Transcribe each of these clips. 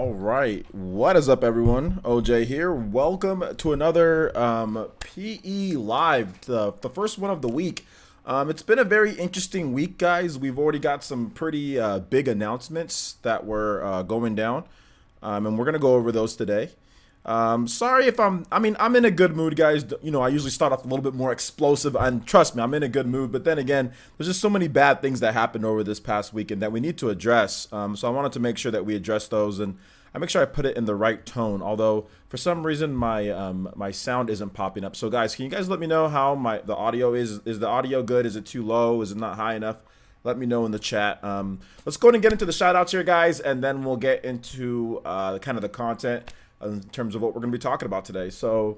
All right, what is up, everyone? OJ here. Welcome to another PE Live, the first one of the week. It's been a very interesting week, guys. We've already got some pretty big announcements that were going down, and we're gonna go over those today. Sorry if I'm in a good mood, guys. You know, I usually start off a little bit more explosive, and trust me, I'm in a good mood. But then again, there's just so many bad things that happened over this past weekend that we need to address. So I wanted to make sure that we address those, and I make sure I put it in the right tone. Although for some reason my sound isn't popping up. So guys, can you guys let me know how the audio is? Is the audio good? Is it too low? Is it not high enough? Let me know in the chat. Let's go ahead and get into the shout outs here, guys, and then we'll get into kind of the content in terms of what we're going to be talking about today. So,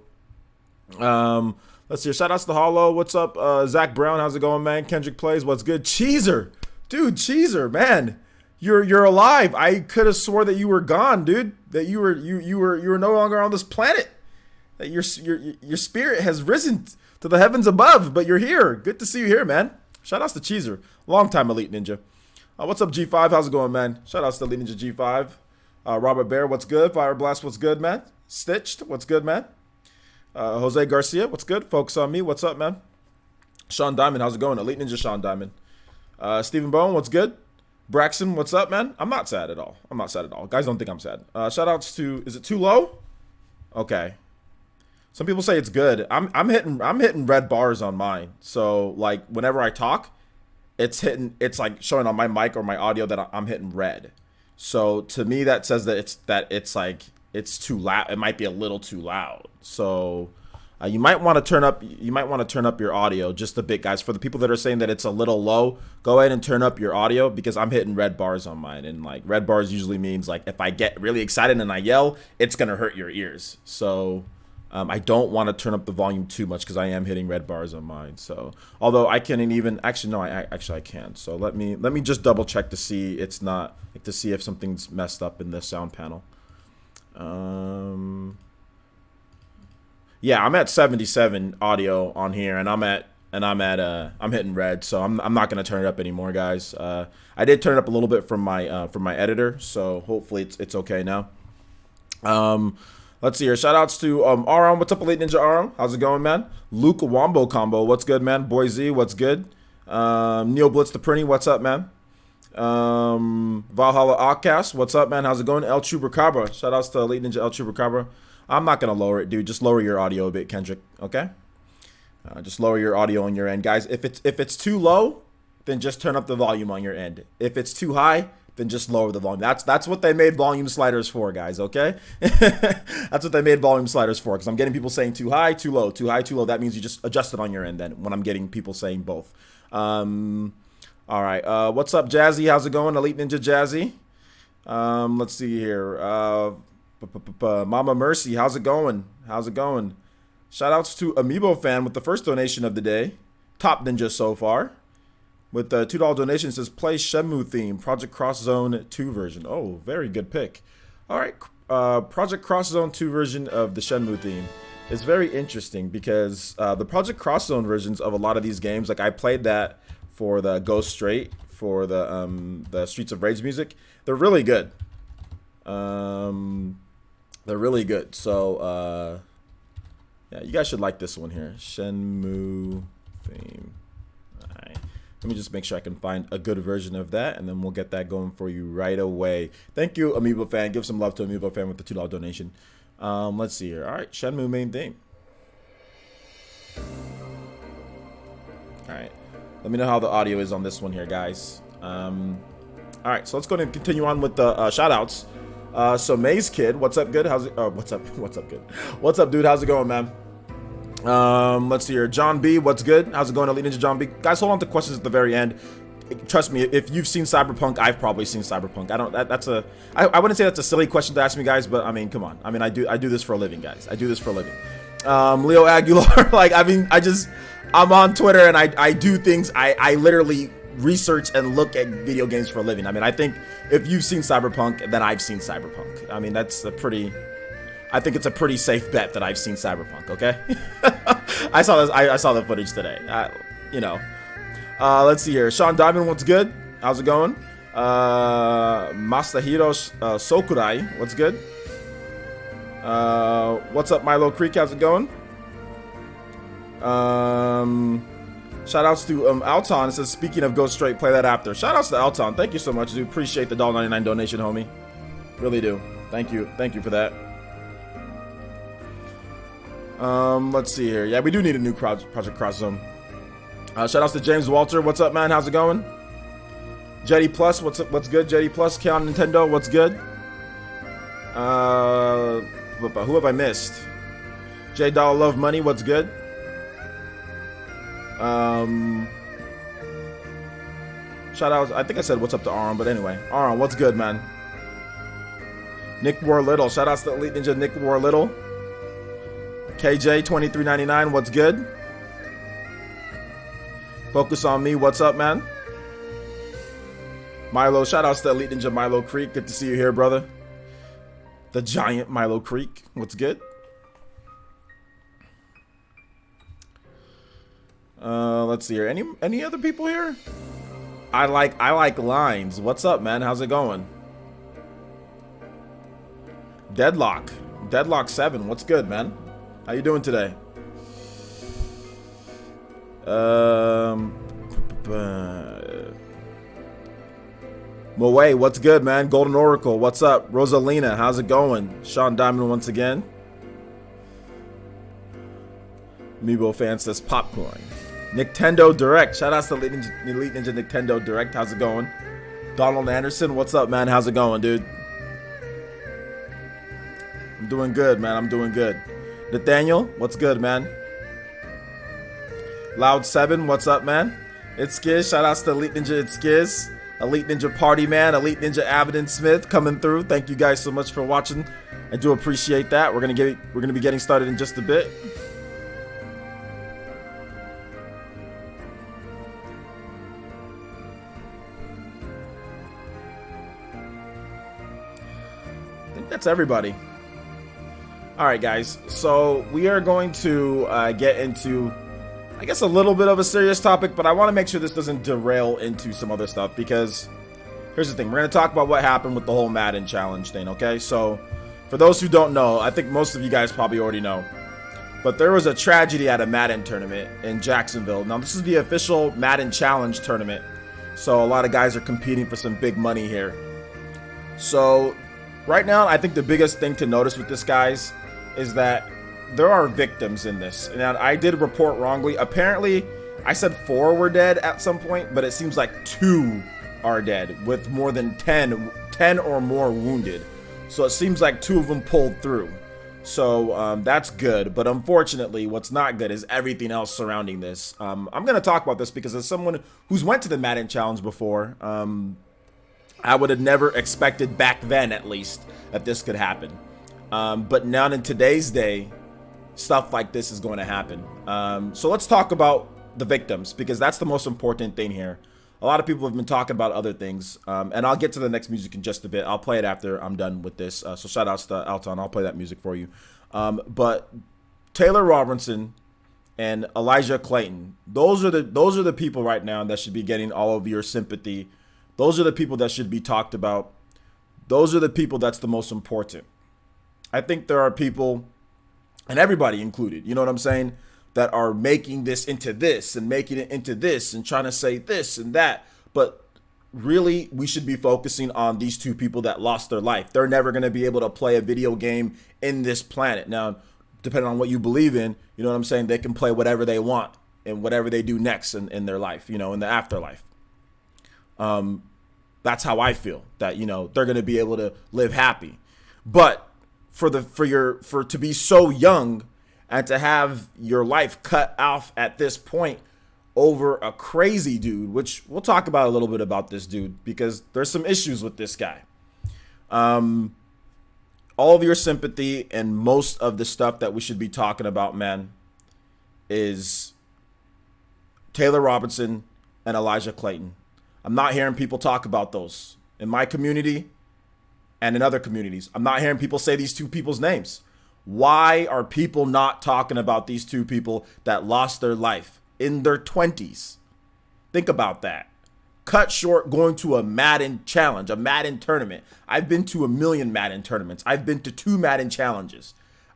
let's see. Shout outs to Hollow. What's up, Zach Brown? How's it going, man? Kendrick Plays. What's good? Cheeser, dude. Cheeser, man. You're alive. I could have swore that you were gone, dude. That you were no longer on this planet. That your spirit has risen to the heavens above, but you're here. Good to see you here, man. Shout outs to Cheeser, long time Elite Ninja. What's up, G5? How's it going, man? Shout outs to Elite Ninja G5. Robert Bear, what's good? Fire Blast, what's good, man? Stitched, what's good, man? Jose Garcia, what's good? Focus on me, what's up, man? Sean Diamond, how's it going? Elite Ninja Sean Diamond. Stephen Bowen, what's good? Braxton, what's up, man? I'm not sad at all. I'm not sad at all. Guys don't think I'm sad. Shout outs to, is it too low? Okay. Some people say it's good. I'm hitting red bars on mine. So like whenever I talk, it's like showing on my mic or my audio that I'm hitting red. So to me, that says that it's too loud. It might be a little too loud. So you might want to turn up your audio just a bit, guys. For the people that are saying that it's a little low, go ahead and turn up your audio because I'm hitting red bars on mine, and like red bars usually means like if I get really excited and I yell, it's gonna hurt your ears. So I don't want to turn up the volume too much because I am hitting red bars on mine. So although I can't even actually no, I can. So let me just double check to see it's not like to see if something's messed up in the sound panel. Yeah, I'm at 77 audio on here, and I'm hitting red, so I'm not gonna turn it up anymore, guys. I did turn it up a little bit from my editor, so hopefully it's okay now. Let's see here. Shout outs to Aram. What's up, Elite Ninja Aram? How's it going, man? Luke Wombo Combo. What's good, man? Boy Z, what's good? Neo Blitz the Prinny. What's up, man? Valhalla Outcast. What's up, man? How's it going? El Chupacabra. Shout outs to Elite Ninja El Chupacabra. I'm not going to lower it, dude. Just lower your audio a bit, Kendrick. Okay? Just lower your audio on your end. Guys, if it's too low, then just turn up the volume on your end. If it's too high, then just lower the volume. That's what they made volume sliders for, guys, okay? That's what they made volume sliders for, because I'm getting people saying too high, too low, too high, too low. That means you just adjust it on your end then when I'm getting people saying both. All right. What's up, Jazzy? How's it going? Elite Ninja Jazzy. Let's see here. Mama Mercy, how's it going? How's it going? Shout outs to Amiibo Fan with the first donation of the day. Top Ninja so far. With the $2 donation, says play Shenmue theme, Project Cross Zone 2 version. Oh, very good pick. All right, Project Cross Zone 2 version of the Shenmue theme is very interesting because the Project Cross Zone versions of a lot of these games, like I played that for the Go Straight, for the Streets of Rage music, they're really good. They're really good. So, yeah, you guys should like this one here. Shenmue theme. All right. Let me just make sure I can find a good version of that, and then we'll get that going for you right away. Thank you, Amiibo Fan. Give some love to Amiibo Fan with the $2 donation. Let's see here. All right, Shenmue main theme. All right. Let me know how the audio is on this one here, guys. All right, so let's go ahead and continue on with the shout-outs. So Maze Kid, what's up, good? How's it? What's up? What's up, good? What's up, dude? How's it going, man? Let's see here. John B, what's good? How's it going, Elite Ninja John B? Guys, hold on to questions at the very end. Trust me, if you've seen Cyberpunk, I've probably seen Cyberpunk. I wouldn't say that's a silly question to ask me, guys, but I mean, come on. I mean, I do this for a living, guys. I do this for a living. Leo Aguilar, like, I mean, I'm on Twitter and I do things. I literally research and look at video games for a living. I mean, I think if you've seen Cyberpunk, then I've seen Cyberpunk. I mean, I think it's a pretty safe bet that I've seen Cyberpunk, okay? I saw the footage today. You know. Let's see here. Sean Diamond, what's good? How's it going? Masahiro Sokurai, what's good? What's up, Milo Creek? How's it going? Shout outs to Alton. It says, speaking of go straight, play that after. Shout outs to Alton. Thank you so much, dude. Appreciate the $1.99 donation, homie. Really do. Thank you. Thank you for that. Let's see here. Yeah, we do need a new Project Cross Zone. Shout outs to James Walter. What's up, man? How's it going? Jetty Plus, what's up? What's good? Jetty Plus, Count Nintendo, what's good? Who have I missed? J Dollar Love Money, what's good? Shout out, I think I said what's up to Aaron, but anyway. Aaron, what's good, man? Nick War Little, shout outs to Elite Ninja Nick War Little. KJ 2399, what's good? Focus on Me, what's up, man? Milo, shout outs to Elite Ninja Milo Creek. Good to see you here, brother. The giant Milo Creek. What's good? Let's see here. Any other people here? I like Lines. What's up, man? How's it going? Deadlock 7. What's good, man? How you doing today? Moe, what's good, man? Golden Oracle, what's up? Rosalina, how's it going? Sean Diamond once again. Meebo fan says popcorn. Nintendo Direct, shout out to Elite Ninja Nintendo Direct, how's it going? Donald Anderson, what's up, man? How's it going, dude? I'm doing good, man. I'm doing good. Nathaniel, what's good, man? Loud 7, what's up, man? It's Skiz, shout outs to Elite Ninja, it's Skiz. Elite Ninja Party Man, Elite Ninja Avidin Smith coming through. Thank you guys so much for watching. I do appreciate that. We're gonna be getting started in just a bit. I think that's everybody. All right, guys. So we are going to get into, I guess, a little bit of a serious topic, but I want to make sure this doesn't derail into some other stuff, because here's the thing. We're going to talk about what happened with the whole Madden challenge thing, okay? So for those who don't know, I think most of you guys probably already know, but there was a tragedy at a Madden tournament in Jacksonville. Now, this is the official Madden challenge tournament, so a lot of guys are competing for some big money here. So right now, I think the biggest thing to notice with this, guys, is that there are victims in this. Now, I did report wrongly. Apparently, I said 4 were dead at some point, but it seems like 2 are dead, with more than 10 or more wounded. So it seems like 2 of them pulled through. So that's good. But unfortunately, what's not good is everything else surrounding this. I'm going to talk about this because as someone who's went to the Madden Challenge before, I would have never expected, back then at least, that this could happen. But now in today's day, stuff like this is going to happen. So let's talk about the victims, because that's the most important thing here. A lot of people have been talking about other things, and I'll get to the next music in just a bit. I'll play it after I'm done with this. So shout outs to Alton. I'll play that music for you. But Taylor Robinson and Elijah Clayton, those are the people right now that should be getting all of your sympathy. Those are the people that should be talked about. Those are the people that's the most important. I think there are people, and everybody included, you know what I'm saying, that are making this into this and making it into this and trying to say this and that. But really, we should be focusing on these 2 people that lost their life. They're never going to be able to play a video game in this planet. Now, depending on what you believe in, you know what I'm saying, they can play whatever they want and whatever they do next in their life, you know, in the afterlife. That's how I feel, that, you know, they're going to be able to live happy. But for to be so young and to have your life cut off at this point over a crazy dude, which we'll talk about a little bit about this dude, because there's some issues with this guy. All of your sympathy and most of the stuff that we should be talking about, man, is Taylor Robinson and Elijah Clayton. I'm not hearing people talk about those in my community and in other communities. I'm not hearing people say these 2 people's names. Why are people not talking about these 2 people that lost their life in their 20s? Think about that. cut short going to a Madden challenge, a Madden tournament. I've been to a million Madden tournaments. I've been to 2 Madden challenges.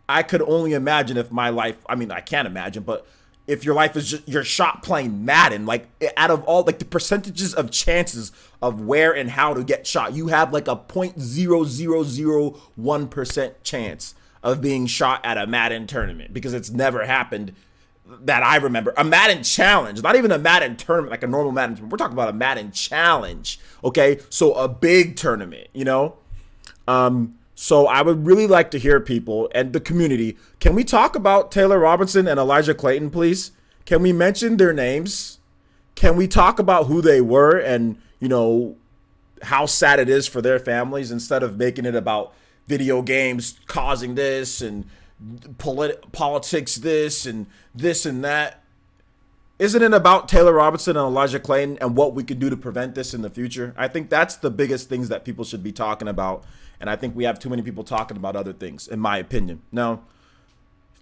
I could only imagine if my life, I mean, I can't imagine, but if your life is just your shot playing Madden, like out of all like the percentages of chances of where and how to get shot, you have like a 0.0001% chance of being shot at a Madden tournament, because it's never happened that I remember. A Madden challenge, not even a Madden tournament, like a normal Madden tournament. We're talking about a Madden challenge, okay? So a big tournament, you know? So I would really like to hear people and the community. Can we talk about Taylor Robinson and Elijah Clayton, please? Can we mention their names? Can we talk about who they were and, you know, how sad it is for their families, instead of making it about video games causing this and politics this and that? Isn't it about Taylor Robinson and Elijah Clayton and what we can do to prevent this in the future? I think that's the biggest things that people should be talking about. And I think we have too many people talking about other things, in my opinion. Now,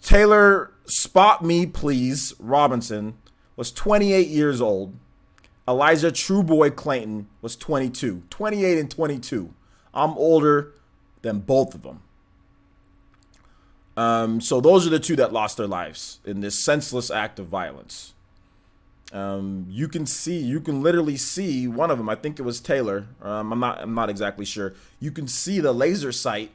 Taylor, spot me, please, Robinson was 28 years old. Elijah True Boy Clayton was 22. 28 and 22. I'm older than both of them. So those are the 2 that lost their lives in this senseless act of violence. You can literally see one of them. I think it was Taylor. I'm not exactly sure. You can see the laser sight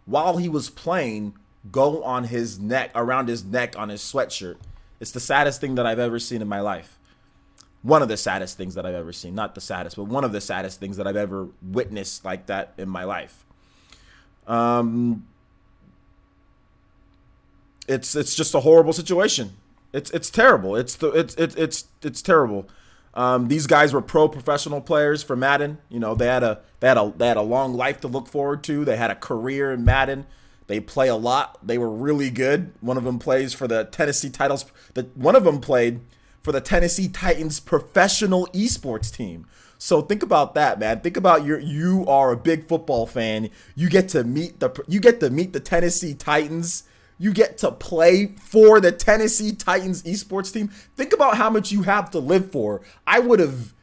while he was playing go on his neck, around his neck on his sweatshirt. It's the saddest thing that I've ever seen in my life. One of the saddest things that I've ever seen. Not the saddest, but one of the saddest things that I've ever witnessed like that in my life. It's just a horrible situation. It's terrible. It's terrible. These guys were professional players for Madden. You know, they had a long life to look forward to. They had a career in Madden. They play a lot. They were really good. One of them plays for the Tennessee Titans. One of them played for the Tennessee Titans professional esports team. So think about that, man. Think about you are a big football fan. You get to meet the Tennessee Titans. You get to play for the Tennessee Titans esports team. Think about how much you have to live for. I would have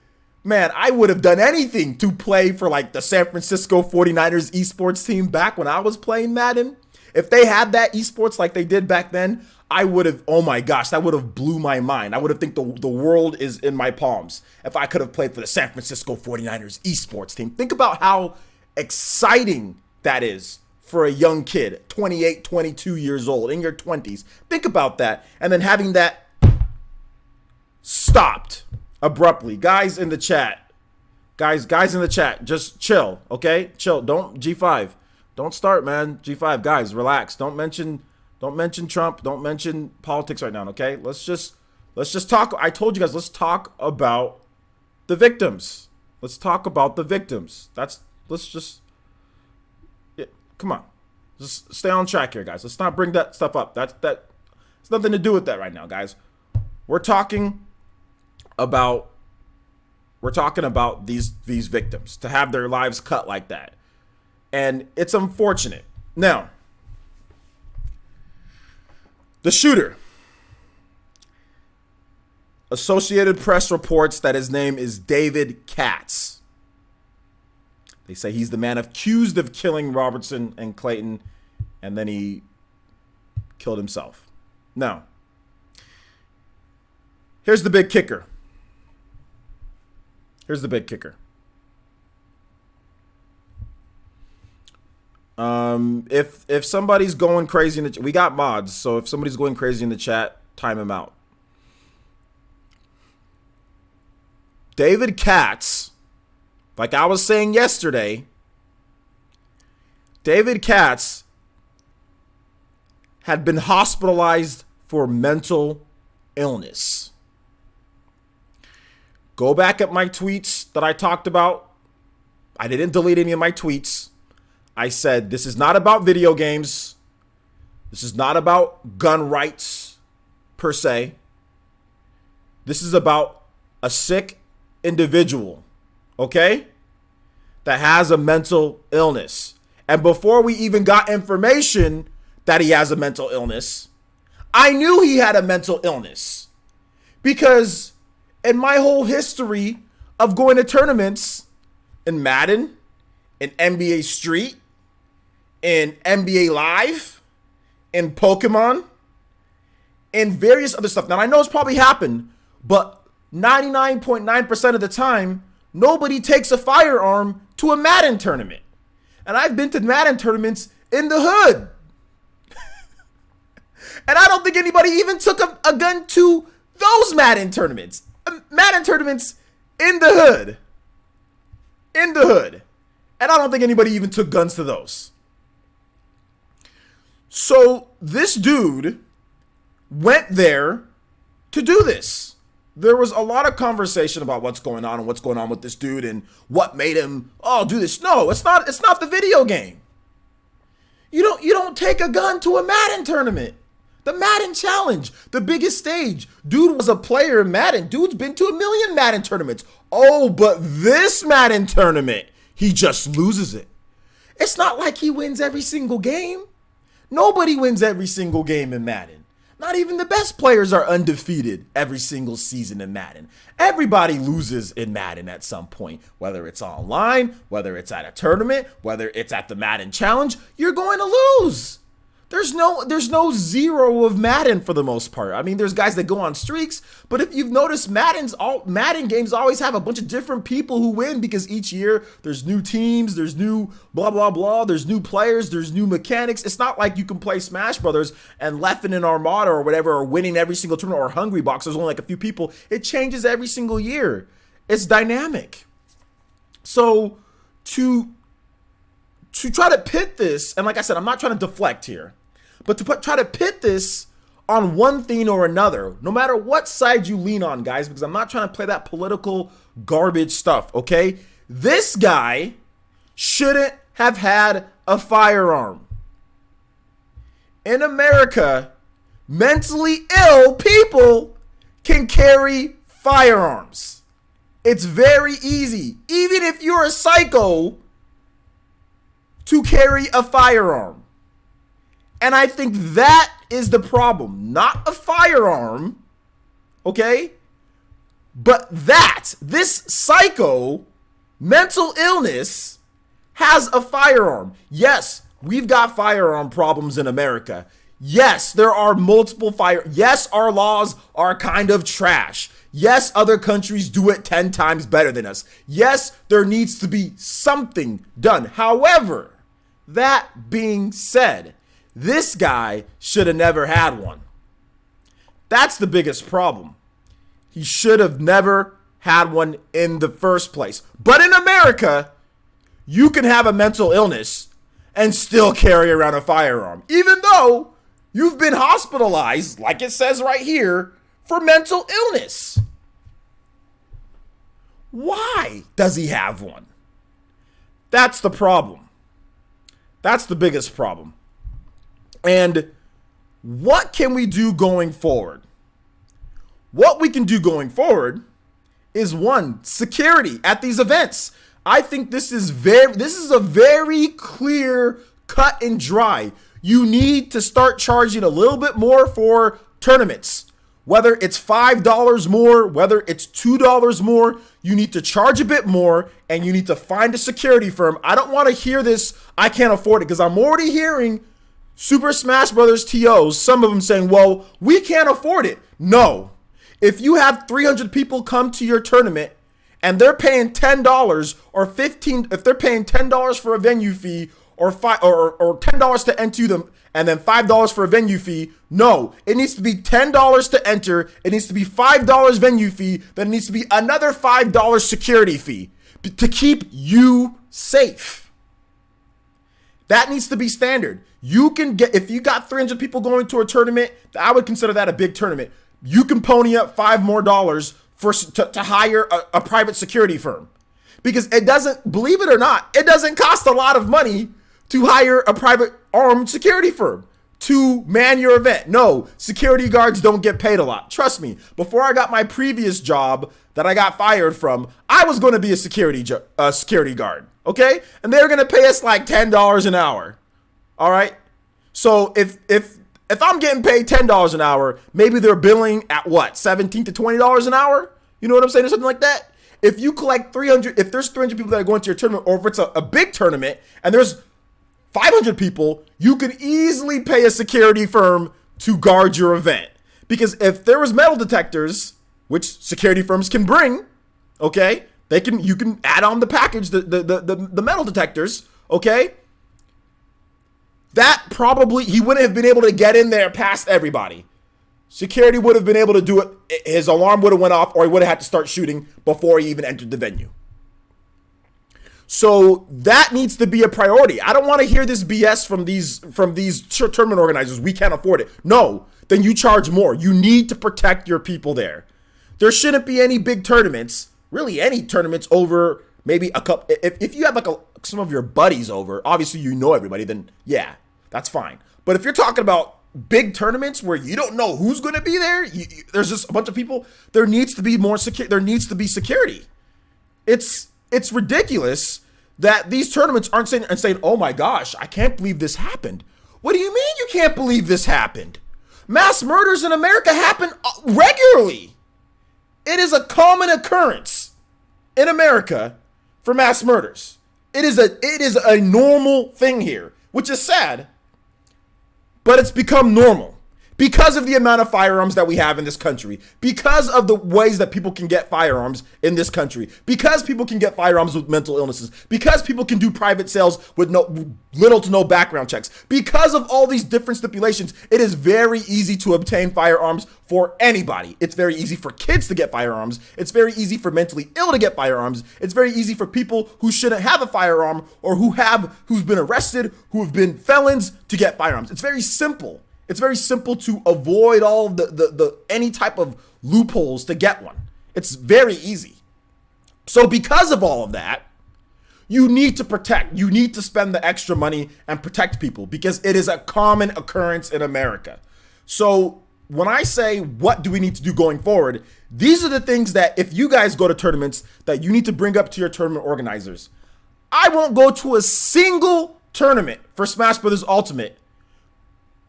done anything to play for like the San Francisco 49ers esports team back when I was playing Madden. If they had that esports like they did back then, I would have, oh my gosh, that would have blew my mind. I would have think the world is in my palms if I could have played for the San Francisco 49ers esports team. Think about how exciting that is for a young kid, 28, 22 years old, in your 20s. Think about that. And then having that stopped abruptly. Guys in the chat, just chill, okay? Chill. Don't G5. Don't start, man. G5, guys, relax. Don't mention Trump. Don't mention politics right now, okay? Let's just talk. I told you guys, let's talk about the victims. Let's talk about the victims. Come on. Just stay on track here, guys. Let's not bring that stuff up. That's nothing to do with that right now, guys. We're talking about these victims to have their lives cut like that. And it's unfortunate. Now, the shooter. Associated Press reports that his name is David Katz. They say he's the man accused of killing Robertson and Clayton, and then he killed himself. Now, here's the big kicker. If somebody's going crazy in the we got mods, so if somebody's going crazy in the chat, time him out. David Katz, like I was saying yesterday, David Katz had been hospitalized for mental illness. Go back at my tweets that I talked about. I didn't delete any of my tweets. I said, this is not about video games. This is not about gun rights per se. This is about a sick individual, okay, that has a mental illness. And before we even got information that he has a mental illness, I knew he had a mental illness, because in my whole history of going to tournaments in Madden, in NBA Street, in NBA Live, in Pokemon, and various other stuff. Now, I know it's probably happened, but 99.9% of the time, nobody takes a firearm to a Madden tournament. And I've been to Madden tournaments in the hood. And I don't think anybody even took a gun to those Madden tournaments. Madden tournaments in the hood. In the hood. And I don't think anybody even took guns to those. So this dude went there to do this. There was a lot of conversation about what's going on and what's going on with this dude and what made him do this. No, it's not the video game. You don't take a gun to a Madden tournament. The Madden Challenge, the biggest stage. Dude was a player in Madden. Dude's been to 1 million Madden tournaments. Oh, but this Madden tournament, he just loses it. It's not like he wins every single game. Nobody wins every single game in Madden. Not even the best players are undefeated every single season in Madden. Everybody loses in Madden at some point, whether it's online, whether it's at a tournament, whether it's at the Madden Challenge, you're going to lose. There's no zero of Madden for the most part. I mean, there's guys that go on streaks, but if you've noticed, Madden games always have a bunch of different people who win because each year there's new teams, there's new blah, blah, blah, there's new players, there's new mechanics. It's not like you can play Smash Brothers and Leffen and Armada or whatever are winning every single tournament, or Hungry Box, there's only like a few people. It changes every single year. It's dynamic. So to try to pit this, and like I said, I'm not trying to deflect here, but to try to pit this on one thing or another, no matter what side you lean on, guys, because I'm not trying to play that political garbage stuff, okay? This guy shouldn't have had a firearm. In America, mentally ill people can carry firearms. It's very easy, even if you're a psycho, to carry a firearm. And I think that is the problem. Not a firearm, okay? But this psycho, mental illness, has a firearm. Yes, we've got firearm problems in America. Yes, there are multiple Yes, our laws are kind of trash. Yes, other countries do it 10 times better than us. Yes, there needs to be something done. However, that being said, this guy should have never had one. That's the biggest problem. He should have never had one in the first place. But in America, you can have a mental illness and still carry around a firearm, even though you've been hospitalized, like it says right here, for mental illness. Why does he have one? That's the problem. That's the biggest problem. And what can we do going forward? What we can do going forward is, one, security at these events. I think this is a very clear cut and dry. You need to start charging a little bit more for tournaments. Whether it's $5 more, whether it's $2 more, you need to charge a bit more, and you need to find a security firm. I don't want to hear this, I can't afford it, because I'm already hearing Super Smash Brothers TOs, some of them saying, well, we can't afford it. No. If you have 300 people come to your tournament and they're paying $10 or $15, if they're paying $10 for a venue fee or $10 to enter them and then $5 for a venue fee, no, it needs to be $10 to enter. It needs to be $5 venue fee. Then it needs to be another $5 security fee to keep you safe. That needs to be standard. You can get, if you got 300 people going to a tournament, I would consider that a big tournament. You can pony up $5 more to hire a private security firm, because it doesn't, believe it or not, it doesn't cost a lot of money to hire a private armed security firm to man your event. No, security guards don't get paid a lot. Trust me, before I got my previous job that I got fired from, I was going to be a security guard, okay? And they're going to pay us like $10 an hour. All right. So if I'm getting paid $10 an hour, maybe they're billing at what, $17 to $20 an hour? You know what I'm saying? Or something like that. If you collect 300, if there's 300 people that are going to your tournament, or if it's a big tournament and there's 500 people, you could easily pay a security firm to guard your event. Because if there was metal detectors, which security firms can bring, okay, you can add on the package, the metal detectors, okay? That probably, he wouldn't have been able to get in there past everybody. Security would have been able to do it. His alarm would have went off, or he would have had to start shooting before he even entered the venue. So that needs to be a priority. I don't want to hear this BS from these tournament organizers. We can't afford it. No, then you charge more. You need to protect your people there. There shouldn't be any big tournaments, really any tournaments over maybe a couple. If you have like some of your buddies over, obviously you know everybody, then yeah, that's fine. But if you're talking about big tournaments where you don't know who's going to be there, there's just a bunch of people, there needs to be more security. There needs to be security. It's ridiculous that these tournaments aren't saying, oh my gosh, I can't believe this happened. What do you mean you can't believe this happened? Mass murders in America happen regularly. It is a common occurrence in America for mass murders. It is a normal thing here, which is sad, but it's become normal. Because of the amount of firearms that we have in this country, because of the ways that people can get firearms in this country, because people can get firearms with mental illnesses, because people can do private sales with little to no background checks, because of all these different stipulations, it is very easy to obtain firearms for anybody. It's very easy for kids to get firearms. It's very easy for mentally ill to get firearms. It's very easy for people who shouldn't have a firearm or who's been arrested, who have been felons to get firearms. It's very simple. It's very simple to avoid all of the any type of loopholes to get one. It's very easy. So because of all of that, you need to protect. You need to spend the extra money and protect people because it is a common occurrence in America. So when I say what do we need to do going forward, these are the things that if you guys go to tournaments that you need to bring up to your tournament organizers. I won't go to a single tournament for Smash Brothers Ultimate.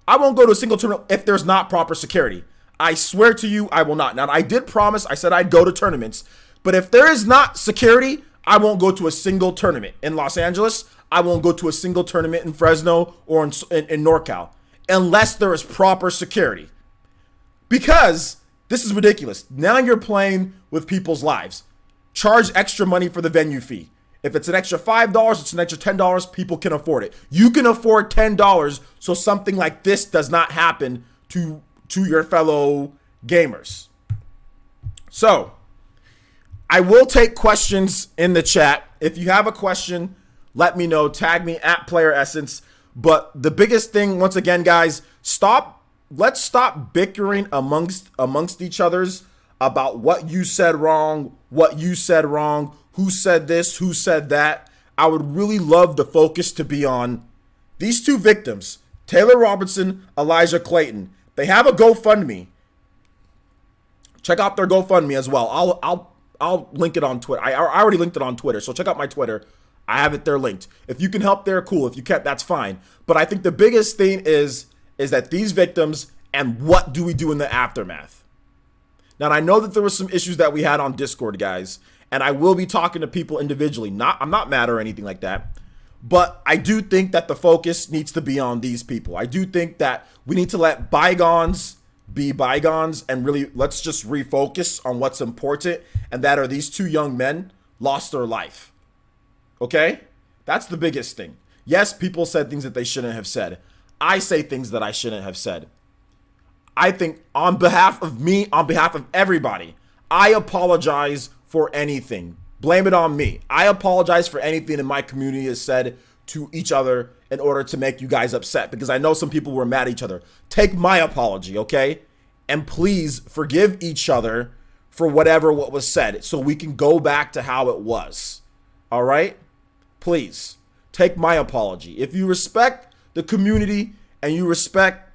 I won't go to a single tournament if there's not proper security. I swear to you, I will not. Now, I did promise, I said I'd go to tournaments, but if there is not security, I won't go to a single tournament. In Los Angeles, I won't go to a single tournament in Fresno or in NorCal unless there is proper security. Because this is ridiculous. Now you're playing with people's lives. Charge extra money for the venue fee. If it's an extra $5, it's an extra $10, people can afford it. You can afford $10 so something like this does not happen to your fellow gamers. So, I will take questions in the chat. If you have a question, let me know. Tag me at Player Essence. But the biggest thing, once again, guys, let's stop bickering amongst each others about what you said wrong, who said this, who said that. I would really love the focus to be on these two victims, Taylor Robinson, Elijah Clayton. They have a GoFundMe. Check out their GoFundMe as well. I'll link it on Twitter. I already linked it on Twitter, so check out my Twitter. I have it there linked. If you can help there, cool. If you can't, that's fine. But I think the biggest thing is that these victims and what do we do in the aftermath. Now, I know that there were some issues that we had on Discord, guys. And I will be talking to people individually. I'm not mad or anything like that. But I do think that the focus needs to be on these people. I do think that we need to let bygones be bygones and really let's just refocus on what's important. And that are these two young men lost their life. Okay? That's the biggest thing. Yes, people said things that they shouldn't have said. I say things that I shouldn't have said. I think on behalf of me, on behalf of everybody, I apologize for anything. Blame it on me. I apologize for anything in my community has said to each other in order to make you guys upset because I know some people were mad at each other. Take my apology, okay? And please forgive each other for what was said so we can go back to how it was. All right? Please take my apology. If you respect the community and you respect,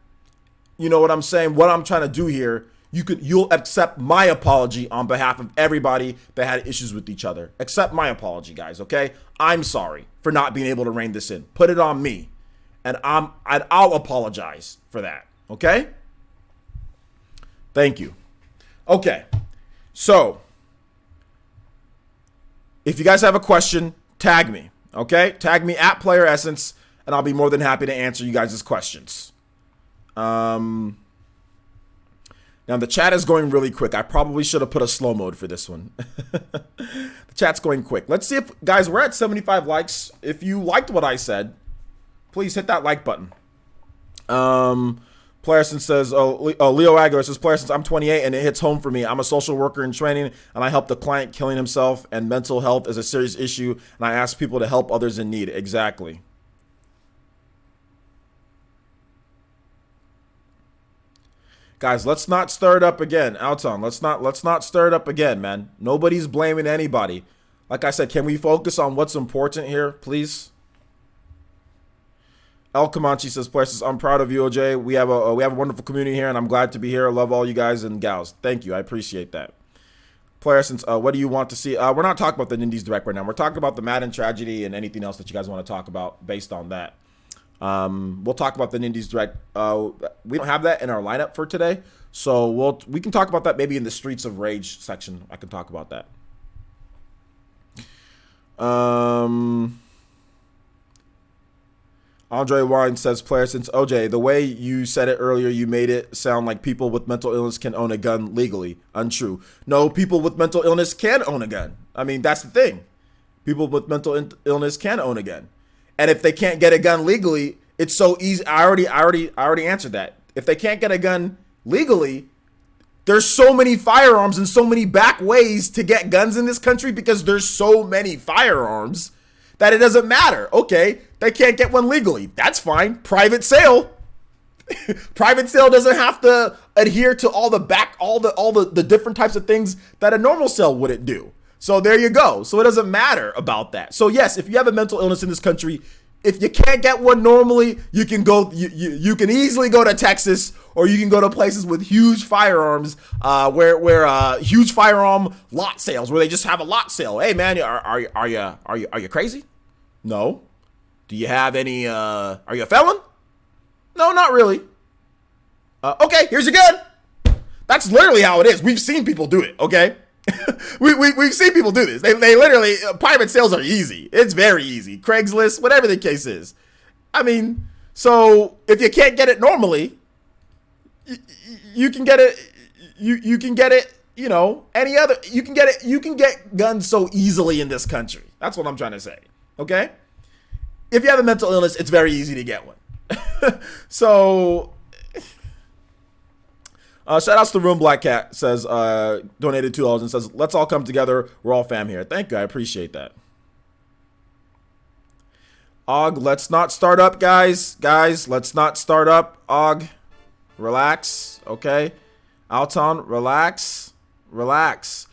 you know what I'm saying, what I'm trying to do here, you'll accept my apology on behalf of everybody that had issues with each other. Accept my apology, guys, okay? I'm sorry for not being able to rein this in. Put it on me, and I'll apologize for that, okay? Thank you. Okay, so if you guys have a question, tag me, okay? Tag me at Player Essence, and I'll be more than happy to answer you guys' questions. Now, the chat is going really quick. I probably should have put a slow mode for this one. The chat's going quick. Let's see if, guys, we're at 75 likes. If you liked what I said, please hit that like button. Playerson says, Leo Aguilar says, Playerson, I'm 28 and it hits home for me. I'm a social worker in training and I help the client killing himself, and mental health is a serious issue and I ask people to help others in need. Exactly. Guys, let's not stir it up again. Alton, let's not stir it up again, man. Nobody's blaming anybody. Like I said, can we focus on what's important here, please? El Comanche says, "Places, I'm proud of you, OJ. We have a wonderful community here, and I'm glad to be here. I love all you guys and gals. Thank you, I appreciate that." Player, since what do you want to see? We're not talking about the Indies Direct right now. We're talking about the Madden tragedy and anything else that you guys want to talk about based on that. We'll talk about the Indies Direct. We don't have that in our lineup for today, so we can talk about that maybe in the Streets of Rage section. I can talk about that. Andre Wine says, Player, since OJ, the way you said it earlier, you made it sound like people with mental illness can own a gun legally. Untrue. No, people with mental illness can own a gun. I mean, that's the thing. People with mental illness can own a gun. And if they can't get a gun legally, it's so easy. I already answered that. If they can't get a gun legally, there's so many firearms and so many back ways to get guns in this country because there's so many firearms that it doesn't matter. Okay, they can't get one legally. That's fine. Private sale. Private sale doesn't have to adhere to all the different types of things that a normal sale wouldn't do. So there you go. So it doesn't matter about that. So yes, if you have a mental illness in this country, if you can't get one normally, you can go. You can easily go to Texas, or you can go to places with huge firearms, where huge firearm lot sales, where they just have a lot sale. Hey man, are you crazy? No. Do you have any? Are you a felon? No, not really. Okay, here's your gun. That's literally how it is. We've seen people do it. Okay. We've seen people do this. They literally, private sales are easy. It's very easy. Craigslist, whatever the case is. I mean, so if you can't get it normally, you can get it. You can get it. You know, any other. You can get it. You can get guns so easily in this country. That's what I'm trying to say. Okay. If you have a mental illness, it's very easy to get one. So. Shout outs to Room Black Cat says, donated $2 and says, let's all come together. We're all fam here. Thank you. I appreciate that. Og, let's not start up, guys. Guys, let's not start up. Og, relax. Okay. Alton, relax. Relax.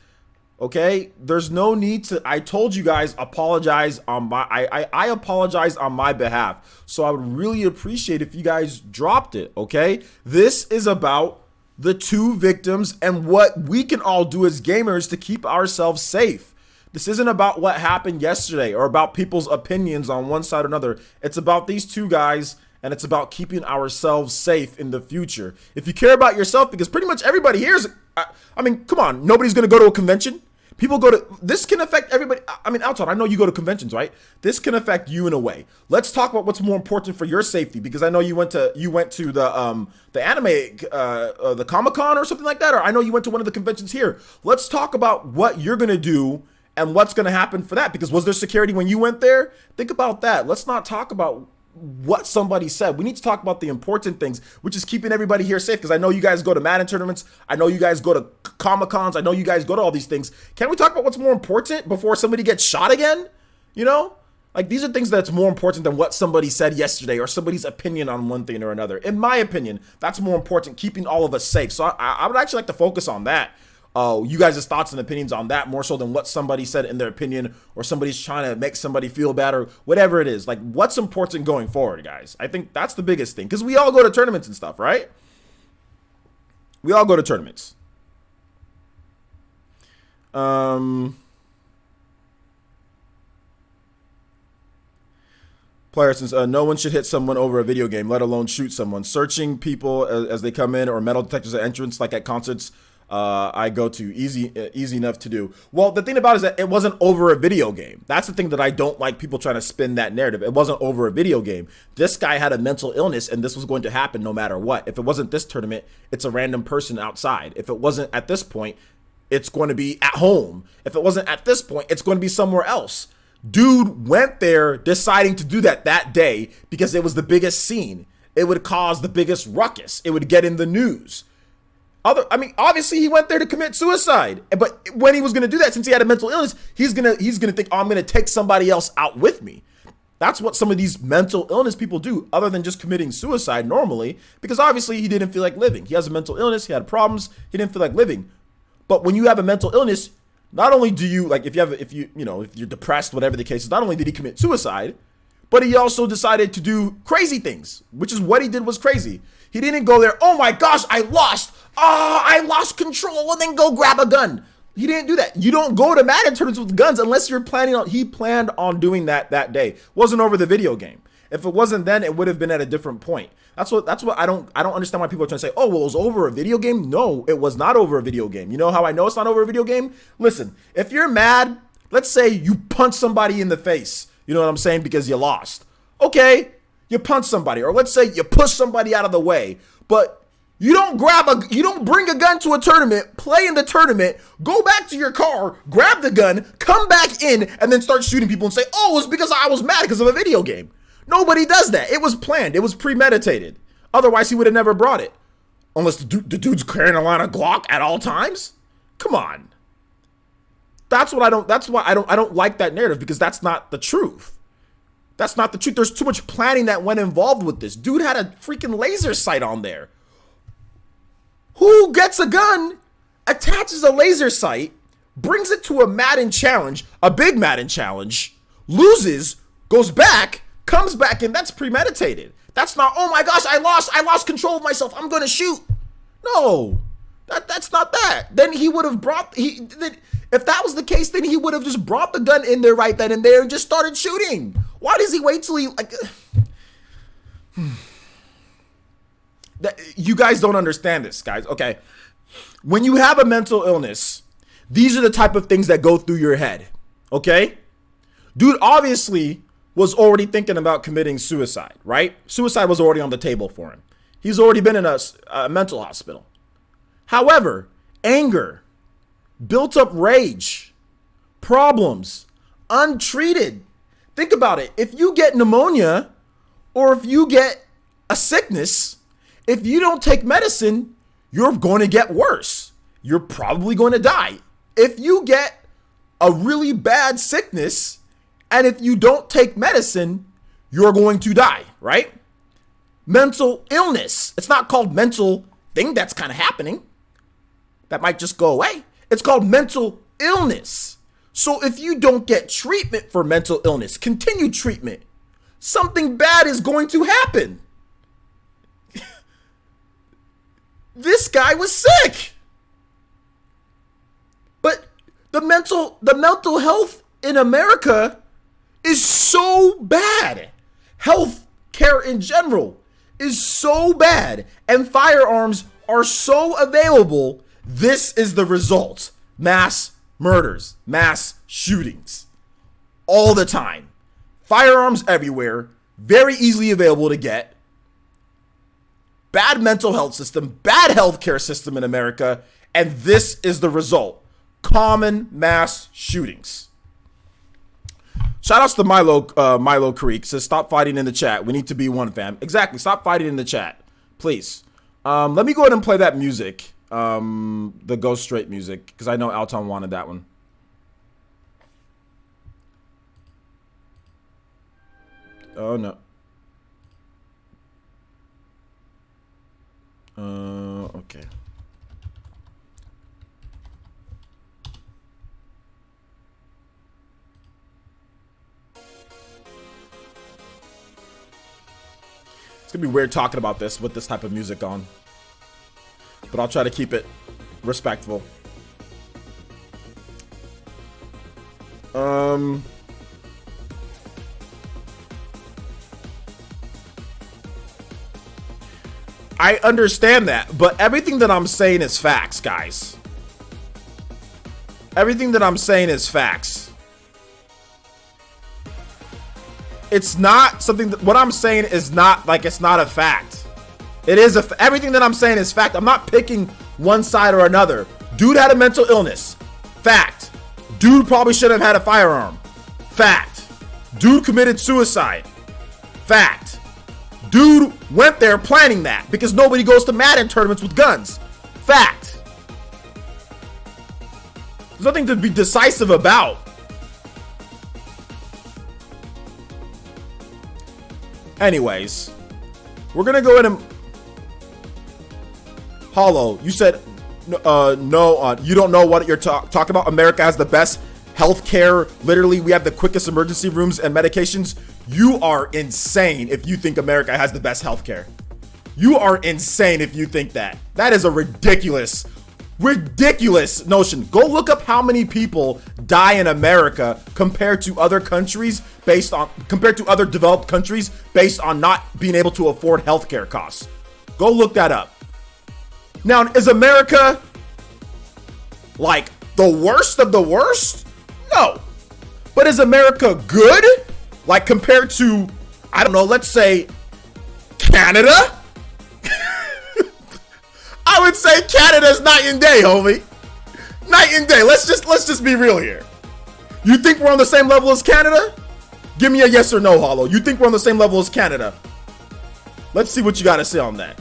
Okay. There's no need to, I told you guys, apologize on my, I apologize on my behalf. So I would really appreciate if you guys dropped it. Okay. This is about the two victims and what we can all do as gamers to keep ourselves safe. This isn't about what happened yesterday or about people's opinions on one side or another. It's about these two guys, and it's about keeping ourselves safe in the future. If you care about yourself, because pretty much everybody here is, I mean, come on, nobody's going to go to a convention. People go to, this can affect everybody. I mean, Alton, I know you go to conventions, right? This can affect you in a way. Let's talk about what's more important for your safety, because I know you went to the anime, the Comic-Con or something like that, or I know you went to one of the conventions here. Let's talk about what you're going to do and what's going to happen for that, because was there security when you went there? Think about that. Let's not talk about what somebody said. We need to talk about the important things, which is keeping everybody here safe, because I know you guys go to Madden tournaments. I know you guys go to Comic-Cons. I know you guys go to all these things. Can we talk about what's more important before somebody gets shot again? You know, like, these are things that's more important than what somebody said yesterday or somebody's opinion on one thing or another. In my opinion, that's more important, keeping all of us safe. So I would actually like to focus on that. You guys' thoughts and opinions on that more so than what somebody said in their opinion, or somebody's trying to make somebody feel bad, or whatever it is. Like, what's important going forward, guys? I think that's the biggest thing, because we all go to tournaments and stuff, right? We all go to tournaments. Player says, no one should hit someone over a video game, let alone shoot someone. Searching people as they come in, or metal detectors at entrance, like at concerts, I go to easy enough to do. Well, the thing about it is that it wasn't over a video game. That's the thing that I don't like people trying to spin that narrative. It wasn't over a video game. This guy had a mental illness and this was going to happen no matter what. If it wasn't this tournament, it's a random person outside. If it wasn't at this point, it's going to be at home. If it wasn't at this point, it's going to be somewhere else. Dude went there deciding to do that day because it was the biggest scene. It would cause the biggest ruckus. It would get in the news. Obviously he went there to commit suicide. But when he was going to do that, since he had a mental illness, he's going to think, oh, I'm going to take somebody else out with me. That's what some of these mental illness people do, other than just committing suicide normally, because obviously he didn't feel like living. He has a mental illness. He had problems. He didn't feel like living. But when you have a mental illness, not only do you, like, if you're depressed, whatever the case is, not only did he commit suicide, but he also decided to do crazy things, which is what he did was crazy. He didn't go there, oh my gosh, I lost control, and then go grab a gun. He didn't do that. You don't go to Madden tournaments with guns unless he planned on doing that day. Wasn't over the video game. If it wasn't then, it would have been at a different point. That's what I don't understand why people are trying to say, oh, well, it was over a video game. No, it was not over a video game. You know how I know it's not over a video game? Listen, if you're mad, let's say you punch somebody in the face, you know what I'm saying, because you lost. Okay, you punch somebody, or let's say you push somebody out of the way, but you don't bring a gun to a tournament, play in the tournament, go back to your car, grab the gun, come back in, and then start shooting people and say, oh, it's because I was mad because of a video game. Nobody does that. It was planned. It was premeditated. Otherwise, he would have never brought it. Unless the dude's carrying a line of Glock at all times. Come on. That's why I don't like that narrative, because that's not the truth. That's not the truth. There's too much planning that went involved with this. Dude had a freaking laser sight on there. Who gets a gun, attaches a laser sight, brings it to a Madden challenge, a big Madden challenge, loses, goes back, comes back, and that's premeditated. That's not, oh my gosh, I lost control of myself, I'm gonna shoot. No, that's not that. Then he would have if that was the case, then he would have just brought the gun in there right then and there and just started shooting. Why does he wait till you guys don't understand this, guys. Okay, when you have a mental illness, these are the type of things that go through your head. Okay, dude obviously was already thinking about committing suicide, right? Suicide was already on the table for him. He's already been in a mental hospital. However, anger, built up rage, problems, untreated. Think about it. If you get pneumonia, or if you get a sickness, if you don't take medicine, you're going to get worse. You're probably going to die. If you get a really bad sickness, and if you don't take medicine, you're going to die, right? Mental illness. It's not called mental thing that's kind of happening. That might just go away. It's called mental illness. So if you don't get treatment for mental illness, continued treatment, something bad is going to happen. This guy was sick. But the mental health in America is so bad. Health care in general is so bad, and firearms are so available. This is the result. Mass murders, mass shootings, all the time. Firearms everywhere, very easily available to get. Bad mental health system, bad healthcare system in America, and this is the result. Common mass shootings. Shout outs to Milo Creek. Says, stop fighting in the chat. We need to be one, fam. Exactly. Stop fighting in the chat, please. Let me go ahead and play that music. The Go Straight music, because I know Alton wanted that one. Oh, no. Okay. It's gonna be weird talking about this with this type of music on, but I'll try to keep it respectful. I understand that, but everything that I'm saying is facts, guys. Everything that I'm saying is facts. It's not something that, what I'm saying is not like, it's not a fact. It is everything that I'm saying is fact. I'm not picking one side or another. Dude had a mental illness. Fact. Dude probably should have had a firearm. Fact. Dude committed suicide. Fact. Dude went there planning that because nobody goes to Madden tournaments with guns. Fact. There's nothing to be decisive about. Anyways, we're gonna go ahead and Hollow, you said no, you don't know what you're talking about. America has the best healthcare. Literally, we have the quickest emergency rooms and medications. You are insane if you think America has the best healthcare. You are insane if you think that. That is a ridiculous notion. Go look up how many people die in America compared to other countries compared to other developed countries based on not being able to afford healthcare costs. Go look that up. Now, is America like the worst of the worst? No. But is America good? Like compared to, I don't know, let's say Canada? I would say Canada's night and day, homie. Night and day. Let's just be real here. You think we're on the same level as Canada? Give me a yes or no, Hollow. You think we're on the same level as Canada? Let's see what you got to say on that.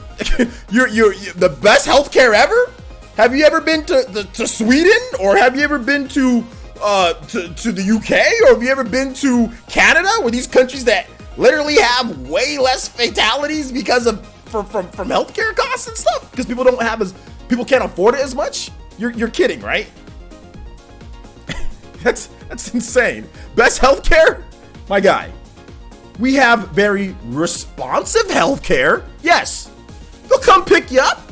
You're the best healthcare ever? Have you ever been to Sweden, or have you ever been to the UK, or have you ever been to Canada, where these countries that literally have way less fatalities because of from healthcare costs and stuff, because people can't afford it as much? You're kidding, right? That's insane. Best healthcare, my guy. We have very responsive healthcare. Yes, they'll come pick you up.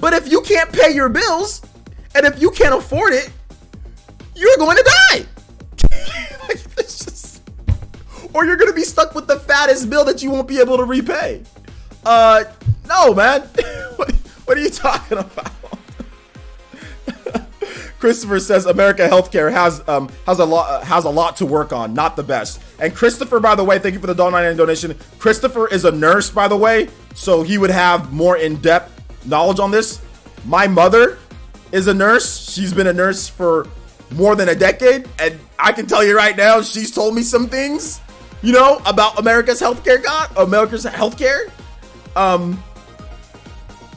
But if you can't pay your bills, and if you can't afford it, you're going to die. Or you're going to be stuck with the fattest bill that you won't be able to repay. No, man. What are you talking about? Christopher says America healthcare has a lot to work on, not the best. And Christopher, by the way, thank you for the $1.99 donation. Christopher is a nurse, by the way, so he would have more in-depth knowledge on this. My mother is a nurse. She's been a nurse for more than a decade, and I can tell you right now, she's told me some things, you know, about America's healthcare.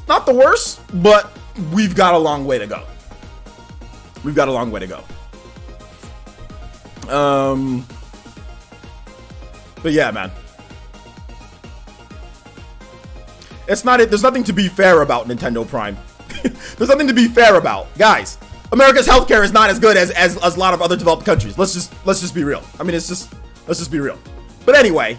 Not the worst, but we've got a long way to go. But yeah, man. There's nothing to be fair about Nintendo Prime. There's nothing to be fair about. Guys, America's healthcare is not as good as a lot of other developed countries. Let's just be real. I mean, let's just be real. But anyway,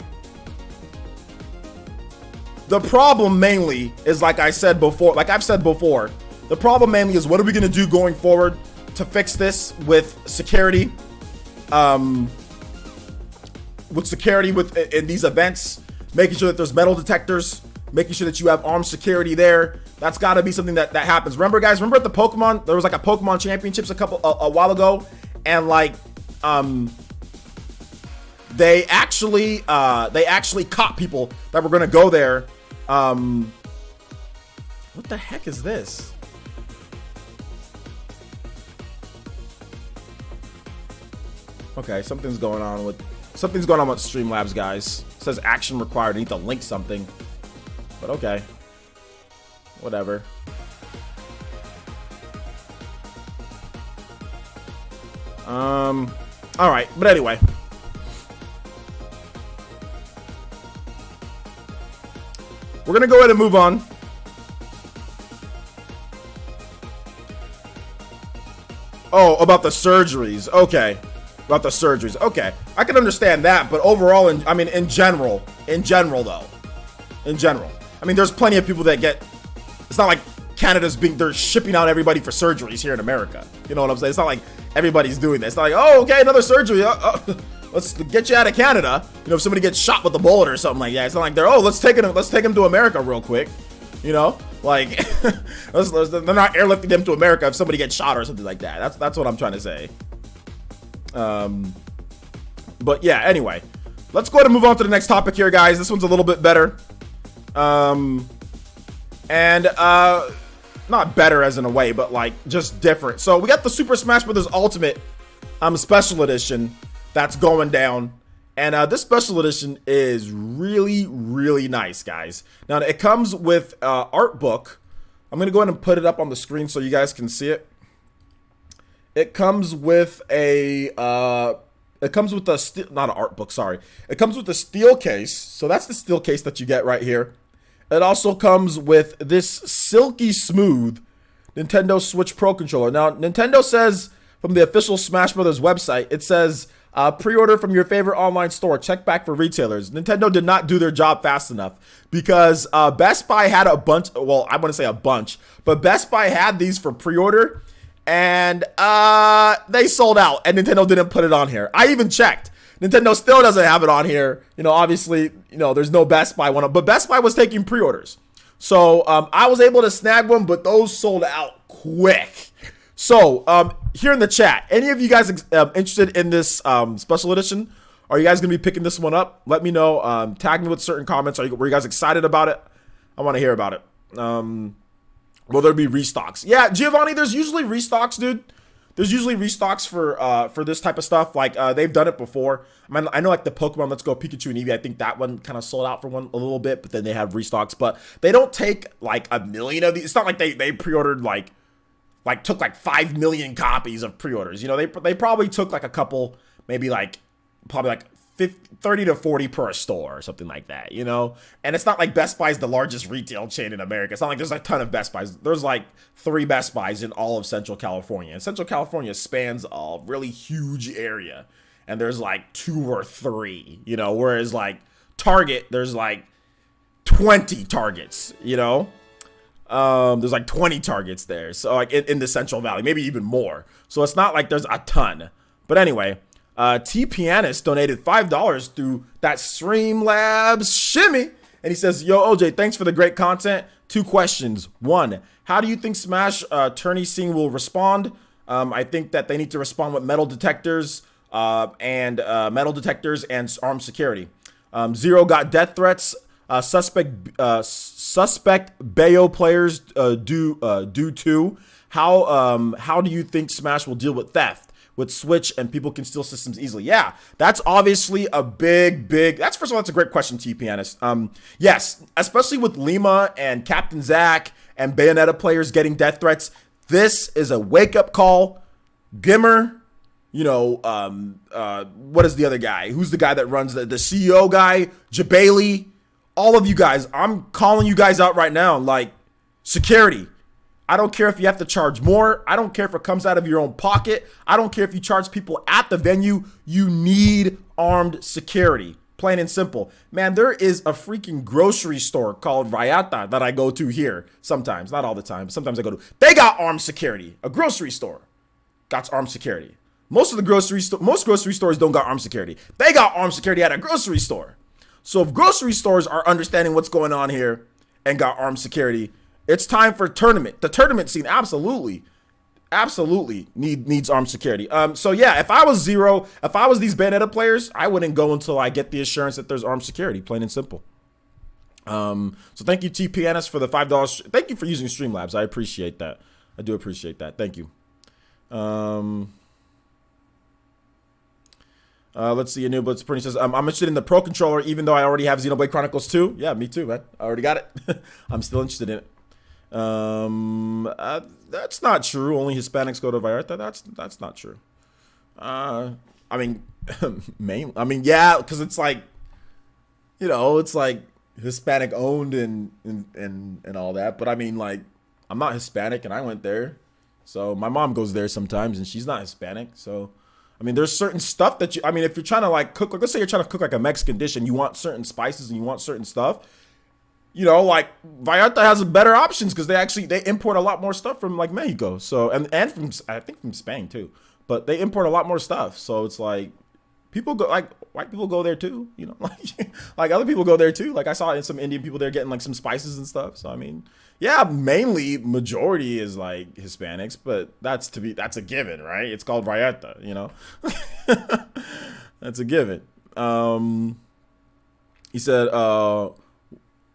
the problem mainly is, like I've said before, the problem mainly is what are we going to do going forward to fix this with security, in these events, making sure that there's metal detectors, making sure that you have armed security there. That's got to be something that happens. Remember, guys, at the Pokemon, there was like a Pokemon Championships a while ago, and like they actually caught people that were gonna go there. What the heck is this? Okay, something's going on with Streamlabs, guys. It says action required. I need to link something. But okay. Whatever. Alright, but anyway. We're gonna go ahead and move on. Oh, about the surgeries. Okay. About the surgeries. Okay. I can understand that, but overall, in general, though. In general. I mean, there's plenty of people that get... It's not like they're shipping out everybody for surgeries here in America. You know what I'm saying? It's not like everybody's doing this. It's not like, oh, okay, another surgery. Let's get you out of Canada. You know, if somebody gets shot with a bullet or something like that. It's not like let's take him to America real quick. You know? Like, they're not airlifting them to America if somebody gets shot or something like that. That's what I'm trying to say. But yeah, anyway, let's go ahead and move on to the next topic here, guys. This one's a little bit better. Not better as in a way, but like just different. So we got the Super Smash Bros. Ultimate Special Edition that's going down. And this special edition is really, really nice, guys. Now, it comes with art book. I'm going to go ahead and put it up on the screen so you guys can see it. It comes with a, not an art book, sorry. It comes with a steel case. So that's the steel case that you get right here. It also comes with this silky smooth Nintendo Switch Pro controller. Now, Nintendo says from the official Smash Brothers website, it says, pre-order from your favorite online store. Check back for retailers. Nintendo did not do their job fast enough because Best Buy had a bunch. Well, I wouldn't say a bunch, but Best Buy had these for pre-order, and they sold out. And Nintendo didn't put it on here. I even checked. Nintendo still doesn't have it on here. You know, obviously, you know, there's no Best Buy one, but Best Buy was taking pre-orders, so I was able to snag one, but those sold out quick. So, here in the chat, any of you guys interested in this special edition? Are you guys going to be picking this one up? Let me know. Tag me with certain comments. Were you guys excited about it? I want to hear about it. Will there be restocks? Yeah, Giovanni, there's usually restocks, dude. There's usually restocks for this type of stuff. Like, they've done it before. I mean, I know like the Pokemon Let's Go Pikachu and Eevee, I think that one kind of sold out for a little bit, but then they have restocks. But they don't take like a million of these. It's not like they pre-ordered took like 5 million copies of pre-orders. You know, they probably took like a couple, maybe like probably like 30 to 40 per store or something like that, you know? And it's not like Best Buy is the largest retail chain in America. It's not like there's a ton of Best Buys. There's like 3 Best Buys in all of Central California. And Central California spans a really huge area. And there's like 2 or 3, you know? Whereas like Target, there's like 20 Targets, you know? There's like 20 Targets there, so like in the Central Valley, maybe even more. So it's not like there's a ton. But anyway, T Pianist donated $5 through that Streamlabs shimmy, and he says, "Yo, OJ, thanks for the great content. 2 questions. 1, how do you think Smash Tourney scene will respond? I think that they need to respond with metal detectors and armed security. 0 got death threats. Suspect Bayo players do too. How do you think Smash will deal with theft with Switch and people can steal systems easily? Yeah, that's obviously a big. That's first of all, that's a great question, T Pianist. Yes, especially with Lima and Captain Zack and Bayonetta players getting death threats. This is a wake up call. Gimmer, you know, what is the other guy? Who's the guy that runs the CEO guy? Jabali. All of you guys, I'm calling you guys out right now. Like, security. I don't care if you have to charge more. I don't care if it comes out of your own pocket. I don't care if you charge people at the venue. You need armed security. Plain and simple. Man, there is a freaking grocery store called Vallarta that I go to here sometimes. Not all the time, but sometimes I go to. They got armed security. A grocery store got armed security. Most grocery stores don't got armed security. They got armed security at a grocery store. So if grocery stores are understanding what's going on here and got armed security, it's time for tournament. The tournament scene absolutely needs armed security. So yeah, if I was these Bayonetta players, I wouldn't go until I get the assurance that there's armed security, plain and simple. So thank you, T Pianist, for the $5. Thank you for using Streamlabs. I appreciate that. I do appreciate that. Thank you. Let's see. New Blitz Pretty says, I'm interested in the Pro Controller, even though I already have Xenoblade Chronicles 2. Yeah, me too, man. I already got it. I'm still interested in it. That's not true. Only Hispanics go to Vallarta. That's not true. I mean, yeah, because it's like, you know, it's like Hispanic owned and all that. But I mean, like, I'm not Hispanic and I went there. So my mom goes there sometimes and she's not Hispanic. So I mean, there's certain stuff that if you're trying to like cook, like, let's say you're trying to cook like a Mexican dish and you want certain spices and you want certain stuff, you know, like Vallarta has better options because they import a lot more stuff from like Mexico. So, and from, I think from Spain too, but they import a lot more stuff. So it's like, People go, like, white people go there too, you know, like other people go there too. Like I saw some Indian people there getting like some spices and stuff. So I mean, yeah, mainly majority is like Hispanics, but that's a given, right? It's called Rayeta, you know. That's a given. He said,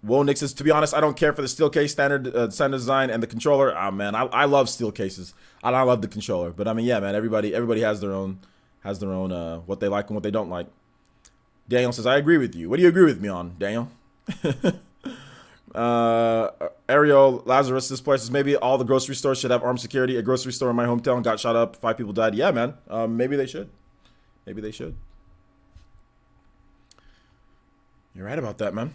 Whoa, Nick says, to be honest, I don't care for the steel case standard design and the controller. Ah, man, I love steel cases. I love the controller. But I mean, yeah, man, everybody has their own what they like and what they don't like. Daniel says, I agree with you. What do you agree with me on, Daniel? Ariel Lazarus, this place is maybe all the grocery stores should have armed security. A grocery store in my hometown got shot up. 5 people died. Yeah, man. Maybe they should. Maybe they should. You're right about that, man.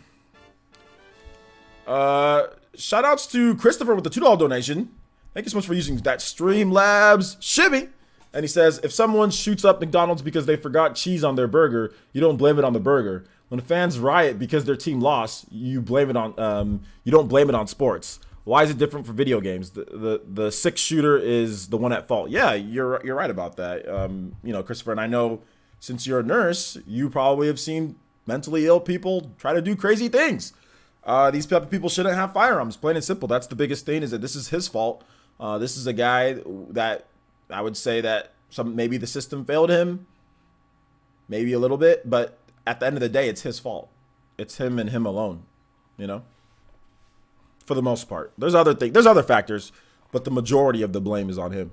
Shout outs to Christopher with the $2 donation. Thank you so much for using that Streamlabs shimmy. And he says, if someone shoots up McDonald's because they forgot cheese on their burger, you don't blame it on the burger. When fans riot because their team lost, you blame it on you don't blame it on sports. Why is it different for video games? The 6 shooter is the one at fault. Yeah, you're right about that. You know, Christopher, and I know since you're a nurse, you probably have seen mentally ill people try to do crazy things. These type of people shouldn't have firearms, plain and simple. That's the biggest thing, is that this is his fault. This is a guy that I would say that maybe the system failed him, maybe a little bit, but at the end of the day, it's his fault. It's him and him alone, you know, for the most part. There's other factors, but the majority of the blame is on him.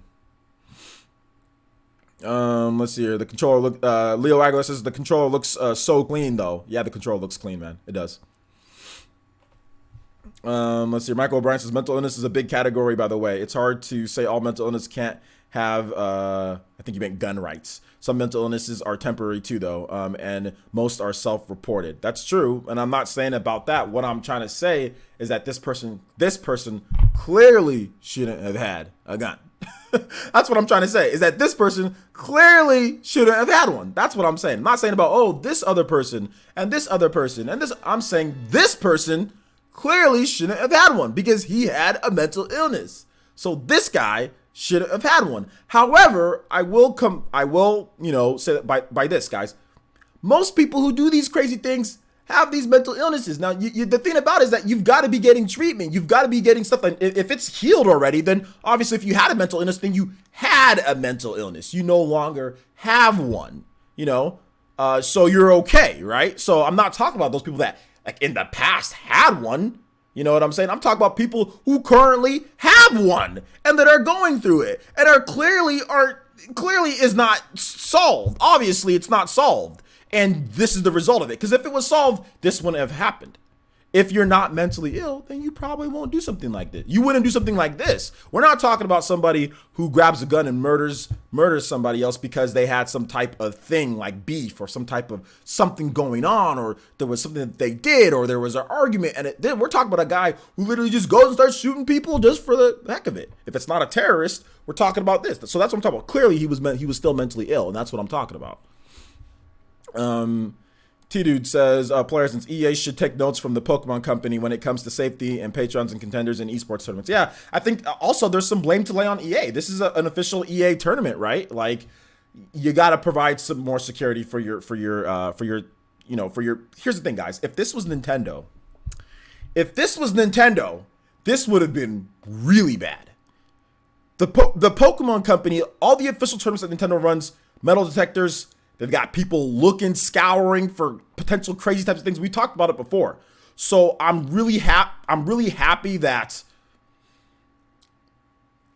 Let's see here. The controller Leo Aguilar says the controller looks so clean though. Yeah, the controller looks clean, man. It does. Let's see. Michael O'Brien says mental illness is a big category, by the way. It's hard to say all mental illness can't have, I think you meant gun rights. Some mental illnesses are temporary too, though, and most are self-reported. That's true, and I'm not saying about that. What I'm trying to say is that this person clearly shouldn't have had a gun. That's what I'm trying to say, is that this person clearly shouldn't have had one. That's what I'm saying. I'm not saying about, oh, this other person and this other person and this. I'm saying this person clearly shouldn't have had one because he had a mental illness. So this guy shouldn't have had one. However, I will, you know, say that by this, guys. Most people who do these crazy things have these mental illnesses. Now, the thing about it is that you've got to be getting treatment. You've got to be getting stuff. And if it's healed already, then obviously if you had a mental illness, then you had a mental illness. You no longer have one, you know, so you're okay, right? So I'm not talking about those people that like in the past had one. You know what I'm saying? I'm talking about people who currently have one and that are going through it and are clearly is not solved. Obviously, it's not solved. And this is the result of it. Because if it was solved, this wouldn't have happened. If you're not mentally ill, then you probably won't do something like this. You wouldn't do something like this. We're not talking about somebody who grabs a gun and murders somebody else because they had some type of thing like beef or some type of something going on, or there was something that they did, or there was an argument. And we're talking about a guy who literally just goes and starts shooting people just for the heck of it. If it's not a terrorist, we're talking about this. So that's what I'm talking about. Clearly, he was still mentally ill, and that's what I'm talking about. T-Dude says, players since EA should take notes from the Pokemon company when it comes to safety and patrons and contenders in esports tournaments. Yeah, I think also there's some blame to lay on EA. This is an official EA tournament, right? Like, you got to provide some more security for your, here's the thing, guys. If this was Nintendo, this would have been really bad. The Pokemon company, all the official tournaments that Nintendo runs, metal detectors, they've got people looking, scouring for potential crazy types of things. We talked about it before. So I'm really happy that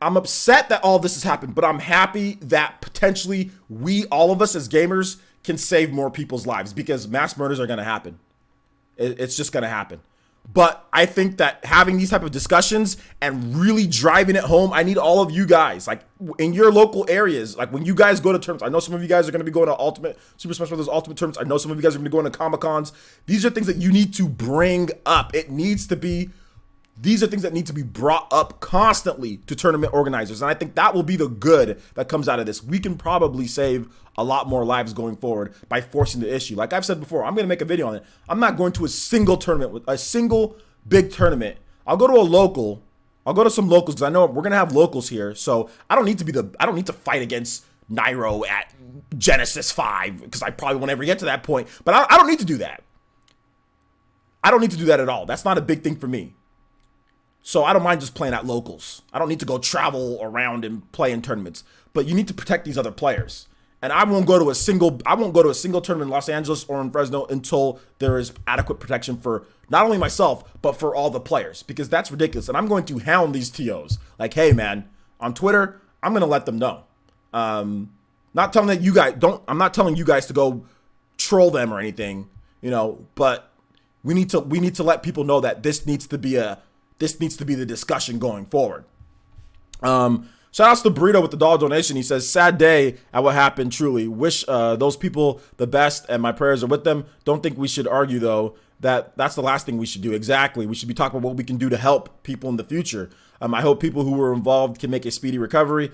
I'm upset that all this has happened, but I'm happy that potentially all of us as gamers can save more people's lives, because mass murders are going to happen. It's just going to happen. But I think that having these type of discussions and really driving it home, I need all of you guys, like in your local areas, like when you guys go to tournaments. I know some of you guys are going to be going to Super Smash Bros. Ultimate tournaments. I know some of you guys are going to be going to Comic-Cons. These are things that you need to bring up. These are things that need to be brought up constantly to tournament organizers. And I think that will be the good that comes out of this. We can probably save a lot more lives going forward by forcing the issue. Like I've said before, I'm going to make a video on it. I'm not going to a single tournament, with a single big tournament. I'll go to a local. I'll go to some locals because I know we're going to have locals here. So I don't need to fight against Nairo at Genesis 5, because I probably won't ever get to that point. But I don't need to do that. I don't need to do that at all. That's not a big thing for me. So I don't mind just playing at locals. I don't need to go travel around and play in tournaments. But you need to protect these other players. And I won't go to a single tournament in Los Angeles or in Fresno until there is adequate protection for not only myself, but for all the players, because that's ridiculous. And I'm going to hound these TOs. Like, hey man, on Twitter, I'm going to let them know. Not telling that you guys I'm not telling you guys to go troll them or anything, but we need to let people know that this needs to be the discussion going forward. Shout outs to Burrito with the dollar donation. He says, sad day at what happened, truly. Wish those people the best, and my prayers are with them. Don't think we should argue, though. That's the last thing we should do. Exactly. We should be talking about what we can do to help people in the future. I hope people who were involved can make a speedy recovery.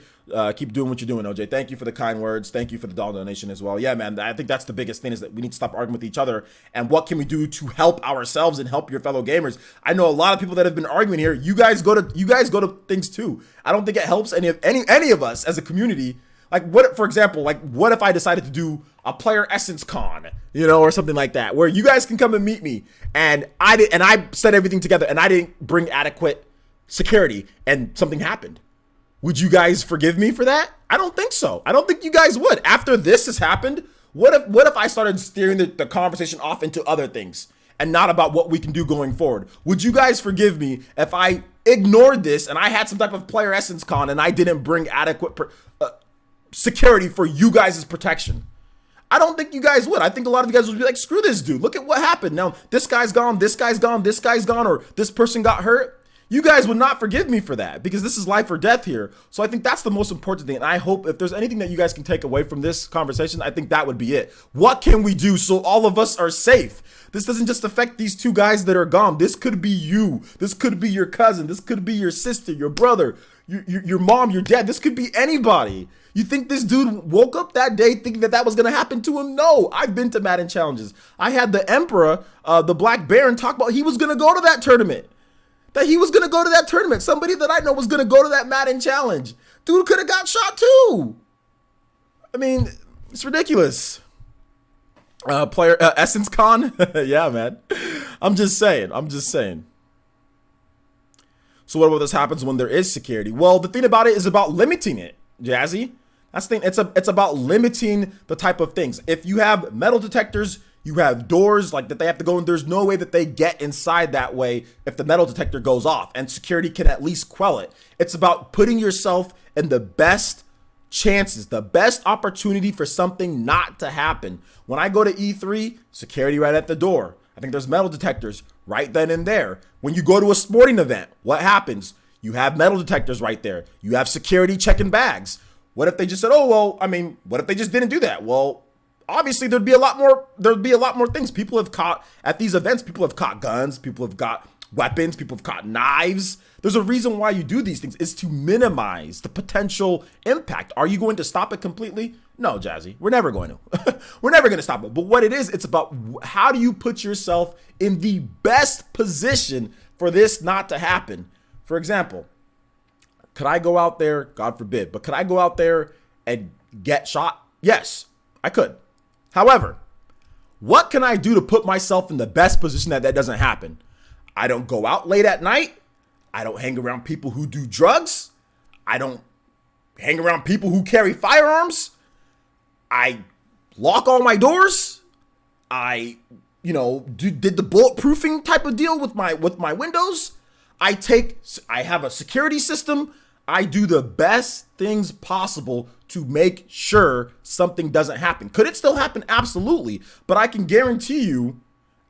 Keep doing what you're doing, OJ. Thank you for the kind words. Thank you for the dollar donation as well. Yeah, man, I think that's the biggest thing, is that we need to stop arguing with each other. And what can we do to help ourselves and help your fellow gamers? I know a lot of people that have been arguing here. You guys go to things too. I don't think it helps any of us as a community. Like, what, for example, what if I decided to do a player essence con, or something like that, where you guys can come and meet me, and I set everything together, and I didn't bring adequate security, and something happened. Would you guys forgive me for that? I don't think so. I don't think you guys would. After this has happened, what if I started steering the conversation off into other things and not about what we can do going forward? Would you guys forgive me if I ignored this and I had some type of player essence con and I didn't bring adequate security for you guys' protection? I don't think you guys would. I think a lot of you guys would be like, screw this dude. Look at what happened. Now this guy's gone, this guy's gone, this guy's gone, or this person got hurt. You guys would not forgive me for that, because this is life or death here. So I think that's the most important thing. And I hope if there's anything that you guys can take away from this conversation, I think that would be it. What can we do so all of us are safe? This doesn't just affect these two guys that are gone. This could be you. This could be your cousin. This could be your sister, your brother, your mom, your dad. This could be anybody. You think this dude woke up that day thinking that was going to happen to him? No, I've been to Madden challenges. I had the Emperor, the Black Baron, talk about he was going to go to that tournament. Somebody that I know was going to go to that Madden challenge. Dude could have got shot too. I mean, it's ridiculous. Player Essence Con. Yeah, man. I'm just saying. So what about this happens when there is security? Well, the thing about it is about limiting it, Jazzy. That's the thing. It's about limiting the type of things. If you have metal detectors, you have doors like that they have to go in. There's no way that they get inside that way if the metal detector goes off, and security can at least quell it. It's about putting yourself in the best chances, the best opportunity for something not to happen. When I go to E3, security right at the door. I think there's metal detectors right then and there. When you go to a sporting event, what happens? You have metal detectors right there. You have security checking bags. What if they just said, what if they just didn't do that? Well, obviously there'd be a lot more things. People have caught at these events. People have caught guns. People have got weapons. People have caught knives. There's a reason why you do these things, is to minimize the potential impact. Are you going to stop it completely? No, Jazzy, we're never going to. We're never going to stop it. But what it is, it's about how do you put yourself in the best position for this not to happen? For example, could I go out there, God forbid, but could I go out there and get shot? Yes, I could. However, what can I do to put myself in the best position that doesn't happen? I don't go out late at night. I don't hang around people who do drugs. I don't hang around people who carry firearms. I lock all my doors. I, did the bulletproofing type of deal with my windows. I have a security system. I do the best things possible to make sure something doesn't happen. Could it still happen? Absolutely. But I can guarantee you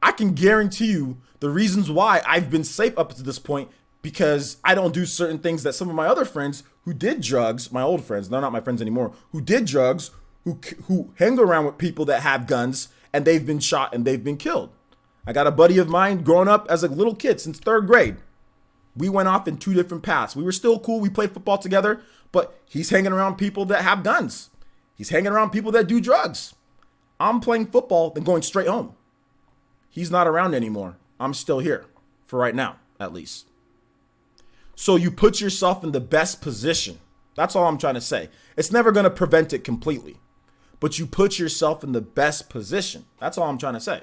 the reasons why I've been safe up to this point, because I don't do certain things that some of my other friends who did drugs, my old friends, they're not my friends anymore, who did drugs, who hang around with people that have guns, and they've been shot and they've been killed. I got a buddy of mine growing up as a little kid since 3rd grade. We went off in 2 different paths. We were still cool. We played football together, but he's hanging around people that have guns. He's hanging around people that do drugs. I'm playing football and going straight home. He's not around anymore. I'm still here for right now, at least. So you put yourself in the best position. That's all I'm trying to say. It's never going to prevent it completely, but you put yourself in the best position. That's all I'm trying to say.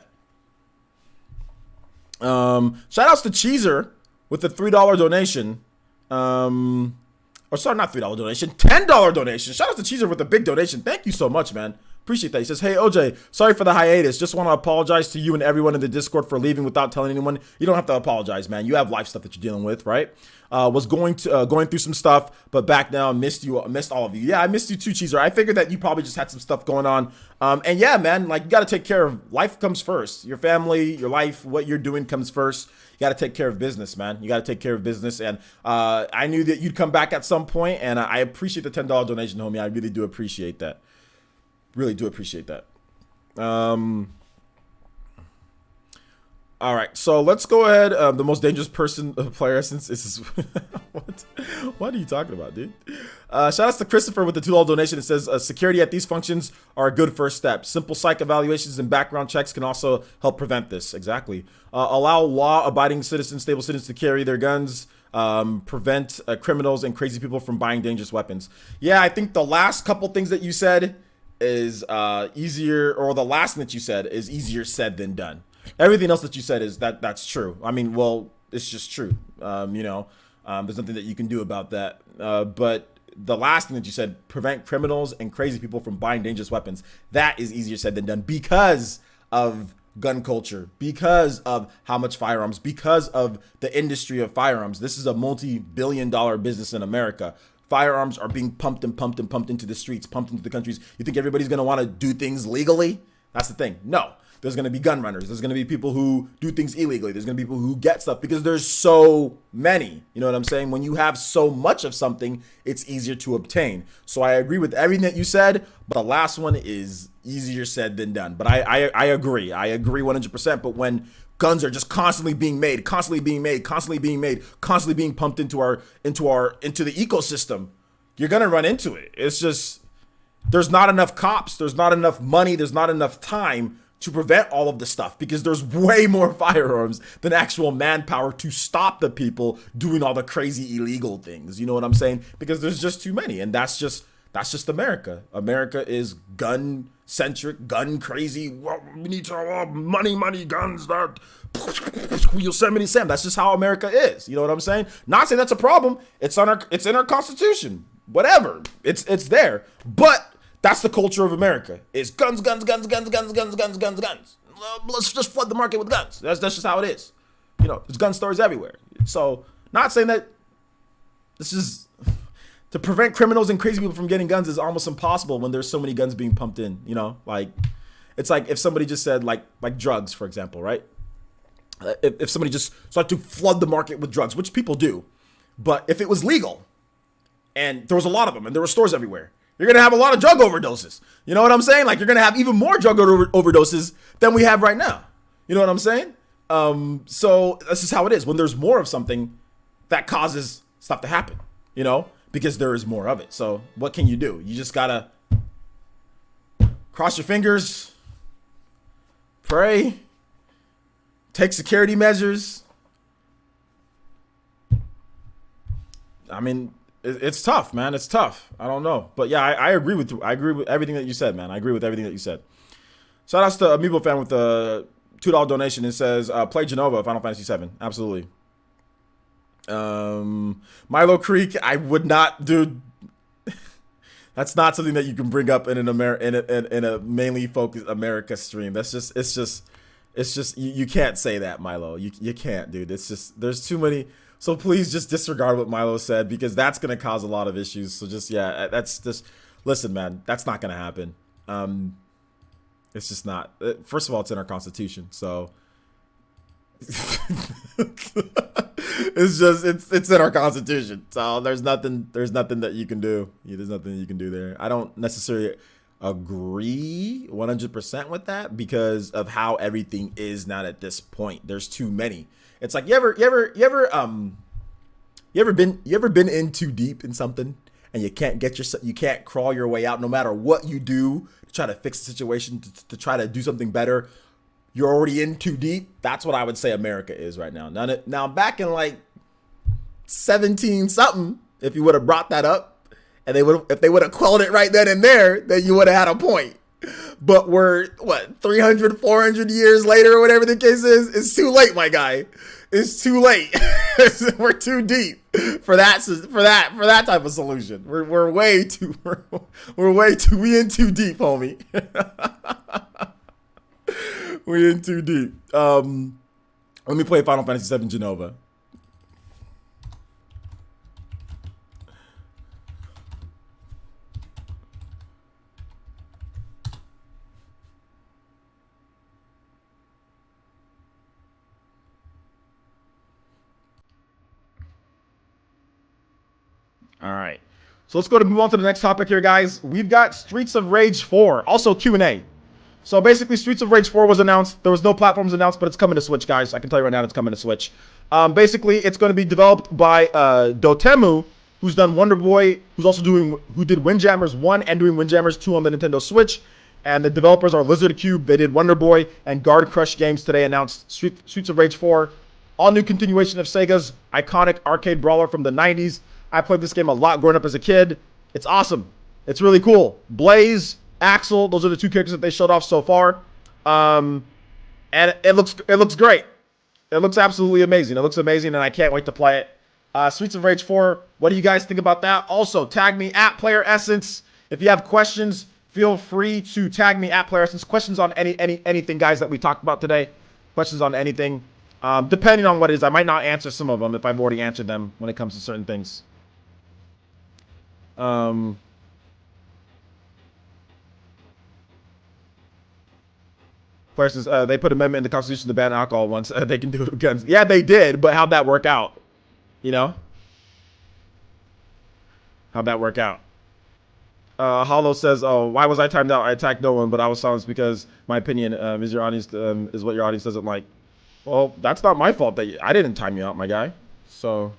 Shout outs to Cheezer with the $3 donation. Or sorry, not $3 donation, $10 donation. Shout out to Cheezer with the big donation. Thank you so much, man. Appreciate that. He says, hey, OJ, sorry for the hiatus. Just want to apologize to you and everyone in the Discord for leaving without telling anyone. You don't have to apologize, man. You have life stuff that you're dealing with, right? Was going through some stuff, but back now, missed all of you. Yeah, I missed you too, Cheezer. I figured that you probably just had some stuff going on. And yeah, man, like, you got to take care of, life comes first. Your family, your life, what you're doing comes first. You got to take care of business, man. You got to take care of business. And I knew that you'd come back at some point, and I appreciate the $10 donation, homie. I really do appreciate that. Really do appreciate that. All right, so let's go ahead. The most dangerous player since this is what are you talking about, dude? Shout outs to Christopher with the $2 donation. It says security at these functions are a good first step. Simple psych evaluations and background checks can also help prevent this. Exactly. Allow law-abiding citizens, stable citizens to carry their guns. Prevent criminals and crazy people from buying dangerous weapons. Yeah, I think the last couple things that you said is easier, or the last thing that you said is easier said than done. Everything else that you said is that's true. I mean, well, it's just true. There's nothing that you can do about that. But the last thing that you said, prevent criminals and crazy people from buying dangerous weapons, that is easier said than done because of gun culture, because of how much firearms, because of the industry of firearms. This is a multi-billion-dollar business in America. Firearms are being pumped and pumped and pumped into the streets, pumped into the countries. You think everybody's going to want to do things legally? That's the thing. No. There's going to be gun runners. There's going to be people who do things illegally. There's going to be people who get stuff because there's so many. You know what I'm saying? When you have so much of something, it's easier to obtain. So I agree with everything that you said, but the last one is easier said than done. But I agree. I agree 100%. But when guns are just constantly being made, constantly being pumped into the ecosystem, you're going to run into it. It's just, there's not enough cops. There's not enough money. There's not enough time to prevent all of the stuff because there's way more firearms than actual manpower to stop the people doing all the crazy illegal things. You know what I'm saying? Because there's just too many. And that's just America. America is gun centric, gun crazy. Well, we need to money, guns, that Yosemite Sam. That's just how America is. You know what I'm saying? Not saying that's a problem. It's in our Constitution. Whatever. It's there. But that's the culture of America. It's guns. Let's just flood the market with guns. That's just how it is. You know, there's gun stores everywhere. So, not saying that this is to prevent criminals and crazy people from getting guns is almost impossible when there's so many guns being pumped in. You know, like it's like if somebody just said like drugs, for example, right? If somebody just started to flood the market with drugs, which people do, but if it was legal and there was a lot of them and there were stores everywhere, you're going to have a lot of drug overdoses. You know what I'm saying? Like, you're going to have even more drug overdoses than we have right now. You know what I'm saying? So this is how it is. When there's more of something, that causes stuff to happen, you know, because there is more of it. So what can you do? You just got to cross your fingers, pray, take security measures. I mean, it's tough, man. It's tough. I don't know. But yeah, I agree with you. I agree with everything that you said, man. I agree with everything that you said. Shout outs to Amiibo fan with the $2 donation. It says, play Genova, Final Fantasy 7. Absolutely. Milo Creek, I would not, dude. That's not something that you can bring up in in a mainly focused America stream. It's just you can't say that, Milo. You can't, dude. It's just, there's too many. So please just disregard what Milo said because that's going to cause a lot of issues. So just, yeah, that's just, listen, man, that's not going to happen. It's just not. First of all, it's in our Constitution. So it's just, it's in our Constitution. So there's nothing that you can do. There's nothing you can do there. I don't necessarily agree 100% with that because of how everything is now at this point. There's too many. It's like you ever been in too deep in something and you can't crawl your way out no matter what you do to try to fix the situation, to try to do something better. You're already in too deep. That's what I would say America is right now. Now back in like 17 something, if you would have brought that up And if they would have quelled it right then and there, then you would have had a point. But we're, 300, 400 years later or whatever the case is? It's too late, my guy. It's too late. We're too deep for that type of solution. We're way too we in too deep, homie. We in too deep. Let me play Final Fantasy VII Genova. All right. So let's move on to the next topic here, guys. We've got Streets of Rage 4, also Q&A. So basically, Streets of Rage 4 was announced. There was no platforms announced, but it's coming to Switch, guys. I can tell you right now, it's coming to Switch. Basically, it's going to be developed by Dotemu, who's done Wonder Boy, who did Windjammers 1 and doing Windjammers 2 on the Nintendo Switch. And the developers are Lizard Cube. They did Wonder Boy, and Guard Crush Games today announced Streets of Rage 4. All new continuation of Sega's iconic arcade brawler from the 90s. I played this game a lot growing up as a kid. It's awesome. It's really cool. Blaze, Axel, those are the two characters that they showed off so far. And it looks great. It looks absolutely amazing. It looks amazing, and I can't wait to play it. Streets of Rage 4, what do you guys think about that? Also, tag me at Player Essence. If you have questions, feel free to tag me at Player Essence. Questions on anything, guys, that we talked about today. Questions on anything. Depending on what it is, I might not answer some of them if I've already answered them when it comes to certain things. Players says, they put amendment in the Constitution to ban alcohol once. They can do it with guns. Yeah, they did, but how'd that work out? You know? How'd that work out? Hollow says, oh, why was I timed out? I attacked no one, but I was silenced because my opinion is what your audience doesn't like. Well, that's not my fault that I didn't time you out, my guy. So...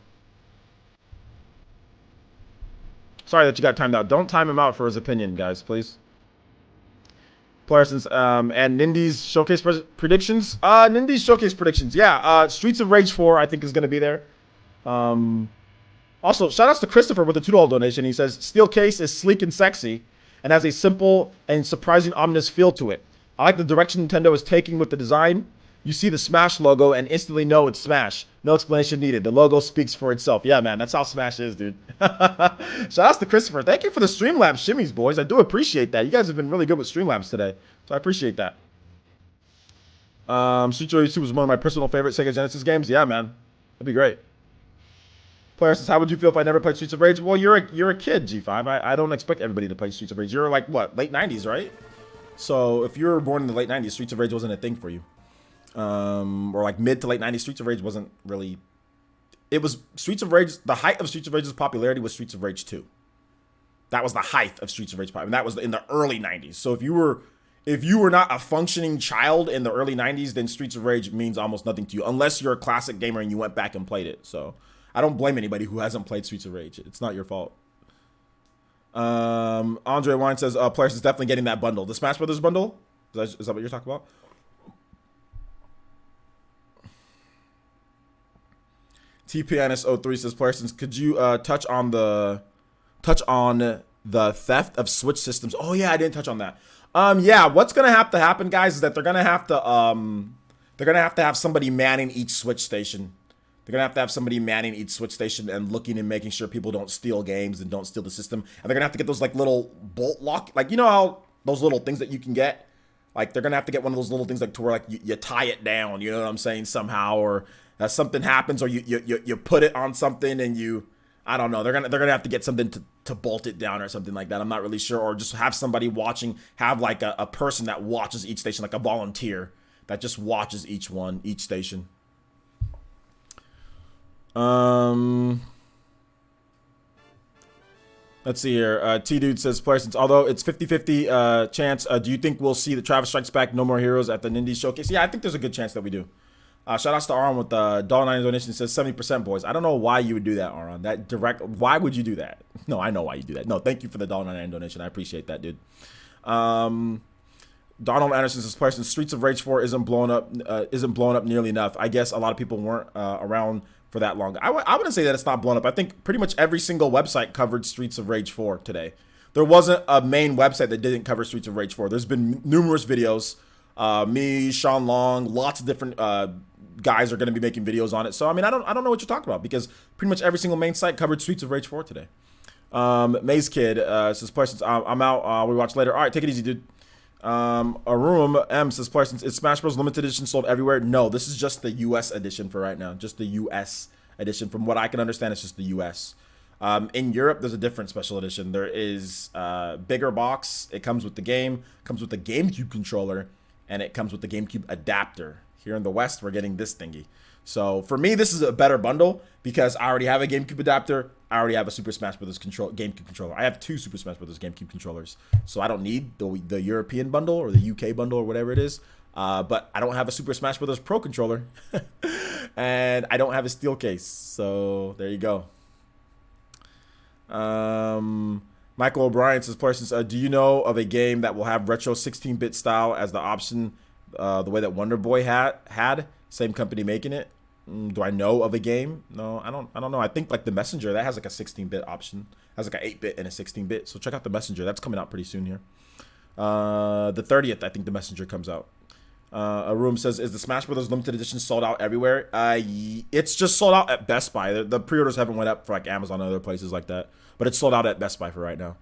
sorry that you got timed out. Don't time him out for his opinion, guys, please. Playersons, and Nindy's showcase predictions. Nindy's showcase predictions. Yeah, Streets of Rage 4, I think, is going to be there. Also, shout outs to Christopher with a $2 donation. He says, Steel case is sleek and sexy and has a simple and surprising ominous feel to it. I like the direction Nintendo is taking with the design. You see the Smash logo and instantly know it's Smash. No explanation needed. The logo speaks for itself. Yeah, man, that's how Smash is, dude. Shout outs to Christopher. Thank you for the Streamlabs shimmies, boys. I do appreciate that. You guys have been really good with Streamlabs today, so I appreciate that. Street of Rage 2 was one of my personal favorite Sega Genesis games. Yeah, man, that'd be great. Player says, how would you feel if I never played Streets of Rage? Well, you're a kid, G5. I don't expect everybody to play Streets of Rage. You're like, what, late 90s, right? So if you were born in the late 90s, Streets of Rage wasn't a thing for you. Or like mid to late 90s, Streets of Rage wasn't really... It was Streets of Rage... The height of Streets of Rage's popularity was Streets of Rage 2. That was the height of Streets of Rage. And that was in the early 90s. So if you were not a functioning child in the early 90s, then Streets of Rage means almost nothing to you. Unless you're a classic gamer and you went back and played it. So I don't blame anybody who hasn't played Streets of Rage. It's not your fault. Andre Wine says, Players is definitely getting that bundle. The Smash Brothers bundle? Is that what you're talking about? TPNS03 says, Players, could you touch on the theft of Switch systems? Oh yeah, I didn't touch on that. Yeah, what's gonna have to happen, guys, is that they're gonna have to have somebody manning each Switch station. They're gonna have to have somebody manning each Switch station and looking and making sure people don't steal games and don't steal the system. And they're gonna have to get those like little bolt lock, like you know how those little things that you can get. Like they're gonna have to get one of those little things like to where like you tie it down. You know what I'm saying? Somehow, or something happens, or you put it on something and I don't know. They're gonna have to get something to bolt it down or something like that. I'm not really sure. Or just have somebody watching, have like a person that watches each station, like a volunteer that just watches each station. Let's see here. T-Dude says, Players, although it's 50-50 chance, do you think we'll see the Travis Strikes Back No More Heroes at the Nindy Showcase? Yeah, I think there's a good chance that we do. Shout outs to Aaron with the $1.90 donation. Says 70%, boys. I don't know why you would do that, Aaron. Why would you do that? No, I know why you do that. No, thank you for the $1.99 donation. I appreciate that, dude. Donald Anderson says, Players, Streets of Rage 4 isn't blown up nearly enough. I guess a lot of people weren't around for that long. I wouldn't say that it's not blown up. I think pretty much every single website covered Streets of Rage 4 today. There wasn't a main website that didn't cover Streets of Rage 4. There's been numerous videos. Me, Sean Long, lots of different guys are going to be making videos on it. So I mean, I don't know what you're talking about, because pretty much every single main site covered Streets of Rage 4 today. Maze Kid says, "Questions. I'm out. We watch later. All right, take it easy, dude." Arum M says, "Questions. Is Smash Bros. Limited Edition sold everywhere?" No, this is just the U.S. edition for right now. Just the U.S. edition. From what I can understand, it's just the U.S. In Europe, there's a different special edition. There is bigger box. It comes with the game, comes with the GameCube controller, and it comes with the GameCube adapter. Here in the West, we're getting this thingy. So for me, this is a better bundle because I already have a GameCube adapter. I already have a Super Smash Bros. GameCube controller. I have 2 Super Smash Bros. GameCube controllers. So I don't need the European bundle or the UK bundle or whatever it is. But I don't have a Super Smash Bros. Pro controller. And I don't have a steel case. So there you go. Michael O'Brien says, "Do you know of a game that will have retro 16-bit style as the option, the way that Wonder Boy had? Same company making it." Do I know of a game? No, I don't know. I think like the Messenger, that has like a 16-bit option, has like an 8-bit and a 16-bit. So check out the Messenger. That's coming out pretty soon here. The 30th, I think the Messenger comes out. Arum says, "Is the Smash Bros. Limited Edition sold out everywhere?" It's just sold out at Best Buy. The pre-orders haven't went up for like Amazon and other places like that, but it's sold out at Best Buy for right now.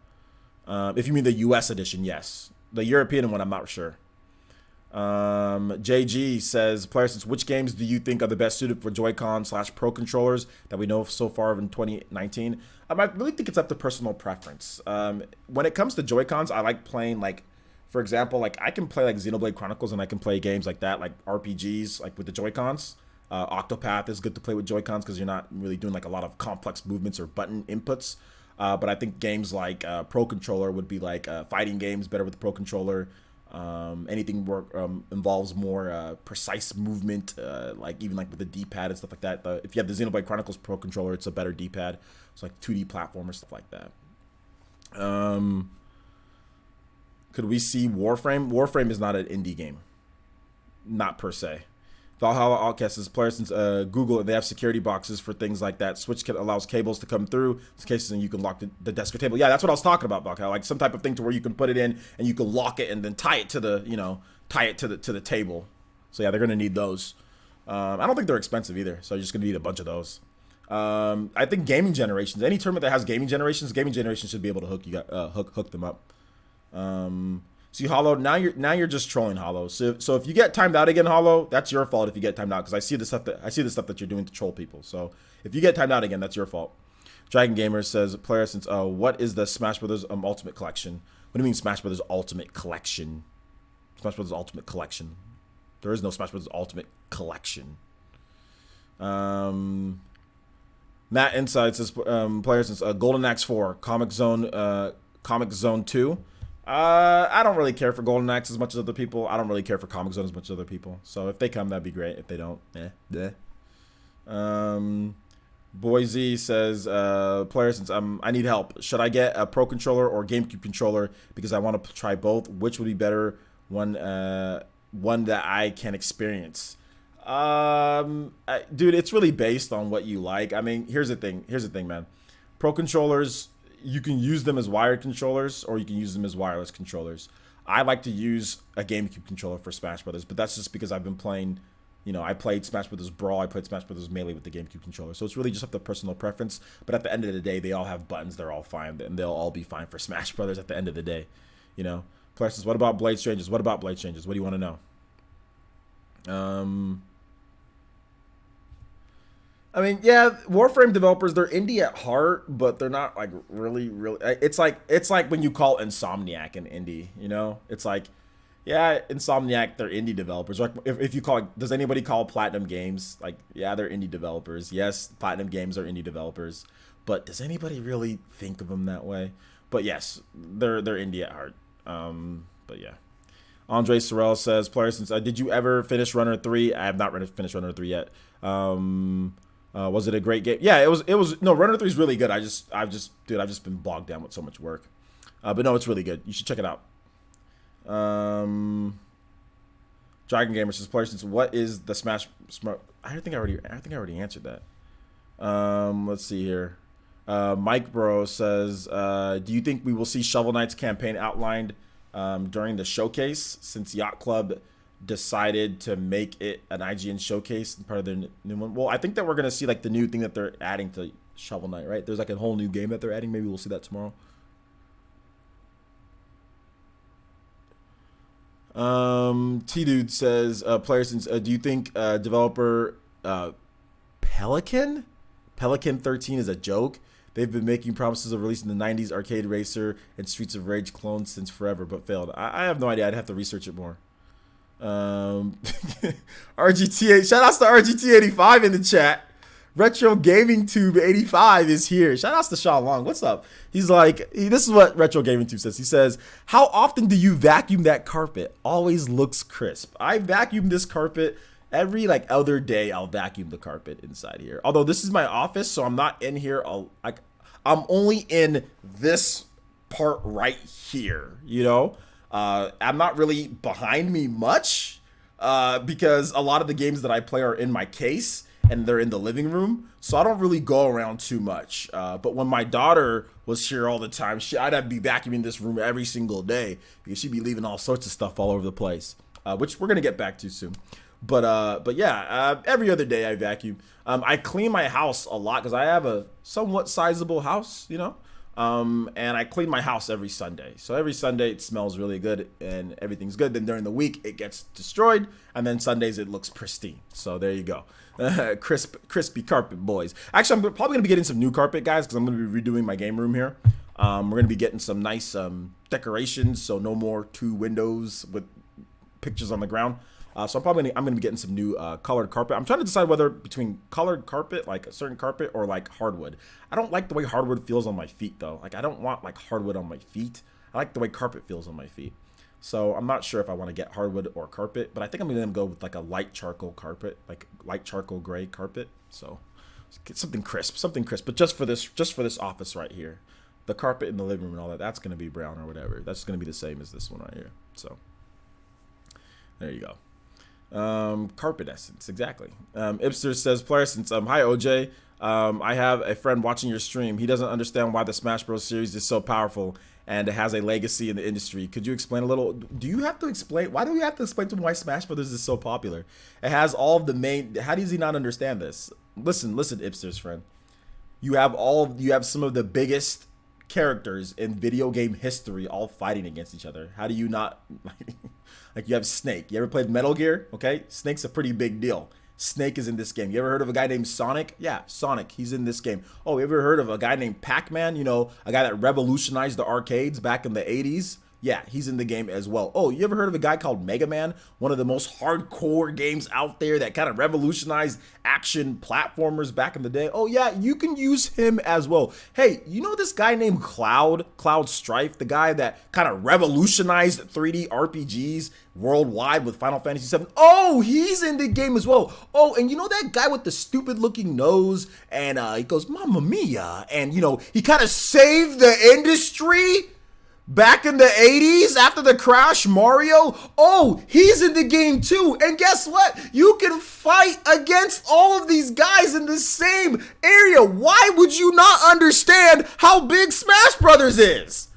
If you mean the U.S. edition, yes. The European one, I'm not sure. JG says, "Since which games do you think are the best suited for Joy-Con / Pro controllers that we know of so far in 2019? I really think it's up to personal preference. When it comes to Joy-Cons, I like playing like, for example, like I can play like Xenoblade Chronicles and I can play games like that, like RPGs, like with the Joy-Cons. Octopath is good to play with Joy-Cons because you're not really doing like a lot of complex movements or button inputs. But I think games like Pro Controller would be like fighting games better with the Pro Controller. Anything involves more precise movement, like even like with the D-pad and stuff like that. If you have the Xenoblade Chronicles Pro Controller, it's a better D-pad. It's like 2D platformer, stuff like that. Could we see Warframe? Warframe is not an indie game, not per se. Valhalla Outcast is players since Google, they have security boxes for things like that. Switch allows cables to come through in cases, and you can lock the desk or table. Yeah, that's what I was talking about, Valhalla. Like some type of thing to where you can put it in and you can lock it and then tie it to the to the table. So yeah, they're gonna need those. I don't think they're expensive either, so you're just gonna need a bunch of those. I think gaming generations, any tournament that has gaming generations should be able to hook them up. See, Hollow, now you're just trolling, Hollow. So if you get timed out again, Hollow, that's your fault if you get timed out, because I see the stuff that you're doing to troll people. So if you get timed out again, that's your fault. Dragon Gamer says, "Player since what is the Smash Brothers Ultimate Collection?" What do you mean Smash Brothers Ultimate Collection? Smash Brothers Ultimate Collection. There is no Smash Brothers Ultimate Collection. Matt Inside says, "Player since Golden Axe 4, Comic Zone 2." I don't really care for Golden Axe as much as other people. I don't really care for Comic Zone as much as other people. So if they come, that'd be great. If they don't, Boise says, "Player since I need help. Should I get a Pro controller or GameCube controller because I want to try both? Which would be better? One that I can experience." Dude, it's really based on what you like. I mean, here's the thing, man. Pro controllers, you can use them as wired controllers or you can use them as wireless controllers. I like to use a GameCube controller for Smash Brothers, but that's just because I've been playing, I played Smash Brothers Brawl, I played Smash Brothers Melee with the GameCube controller. So it's really just up to personal preference, but at the end of the day, they all have buttons, they're all fine, and they'll all be fine for Smash Brothers at the end of the day, Player says, "What about Blade Strangers? What about Blade Strangers? What do you want to know?" I mean, yeah, Warframe developers, they're indie at heart, but they're not like really. It's like when you call Insomniac an indie, It's like, yeah, Insomniac, they're indie developers. Like if you call, does anybody call Platinum Games? Like, yeah, they're indie developers. Yes, Platinum Games are indie developers, but does anybody really think of them that way? But yes, they're indie at heart. But yeah. Andre Sorrell says, "Player since did you ever finish Runner 3? I have not finished Runner 3 yet. Was it a great game? Yeah, it was. No, Runner 3 is really good. I've just been bogged down with so much work. But no, it's really good. You should check it out. Dragon Gamer says, "Player since what is the Smash?" I think I already answered that. Let's see here. Mike Bro says, do you think we will see Shovel Knight's campaign outlined during the showcase, since Yacht Club decided to make it an IGN showcase and part of their new one? Well, I think that we're going to see like the new thing that they're adding to Shovel Knight, right? There's like a whole new game that they're adding. Maybe we'll see that tomorrow. T-Dude says, player since, do you think developer Pelican 13 is a joke? They've been making promises of releasing the 90s Arcade Racer and Streets of Rage clones since forever, but failed. I have no idea. I'd have to research it more. RGT, shout outs to RGT85 in the chat. Retro Gaming Tube 85 is here. Shout outs to Sean Long. What's up? He's like, this is what Retro Gaming Tube says. He says, how often do you vacuum that carpet? Always looks crisp. I vacuum this carpet every like other day. I'll vacuum the carpet inside here. Although this is my office, so I'm not in here. I'm only in this part right here, you know? I'm not really behind me much because a lot of the games that I play are in my case and they're in the living room, so I don't really go around too much. But when my daughter was here all the time, I'd have to be vacuuming this room every single day because she'd be leaving all sorts of stuff all over the place, which we're gonna get back to soon. But yeah, every other day I vacuum. I clean my house a lot because I have a somewhat sizable house, you know. And I clean my house every Sunday. So every Sunday it smells really good and everything's good. Then during the week it gets destroyed, and then Sundays it looks pristine. So there you go. Crispy carpet, boys. Actually, I'm probably gonna be getting some new carpet, guys, because I'm gonna be redoing my game room here. We're gonna be getting some nice decorations, so no more 2 windows with pictures on the ground. So I'm gonna be getting some new colored carpet. I'm trying to decide whether between colored carpet, like a certain carpet, or like hardwood. I don't like the way hardwood feels on my feet though. Like I don't want like hardwood on my feet. I like the way carpet feels on my feet. So I'm not sure if I want to get hardwood or carpet, but I think I'm gonna go with like a light charcoal carpet, like light charcoal gray carpet. So get something crisp, but just for this office right here. The carpet in the living room and all that, that's gonna be brown or whatever. That's gonna be the same as this one right here. So there you go. Carpet essence, exactly. Ipster says, player since, hi OJ. I have a friend watching your stream. He doesn't understand why the Smash Bros series is so powerful and it has a legacy in the industry. Could you explain a little? Do you have to explain? Why do we have to explain to him why Smash Brothers is so popular? It has all of the main. How does he not understand this? Listen, Ipster's friend. You have some of the biggest characters in video game history all fighting against each other. How do you not? Like you have Snake. You ever played Metal Gear? Okay, Snake's a pretty big deal. Snake is in this game. You ever heard of a guy named Sonic? Yeah, Sonic. He's in this game. Oh, you ever heard of a guy named Pac-Man? You know, a guy that revolutionized the arcades back in the 80s? Yeah, he's in the game as well. Oh, you ever heard of a guy called Mega Man? One of the most hardcore games out there that kind of revolutionized action platformers back in the day. Oh yeah, you can use him as well. Hey, you know this guy named Cloud Strife, the guy that kind of revolutionized 3D RPGs worldwide with Final Fantasy VII? Oh, he's in the game as well. Oh, and you know that guy with the stupid looking nose and he goes, Mamma Mia, and you know, he kind of saved the industry back in the 80s after the crash, Mario? Oh, he's in the game too. And guess what? You can fight against all of these guys in the same area. Why would you not understand how big Smash Brothers is?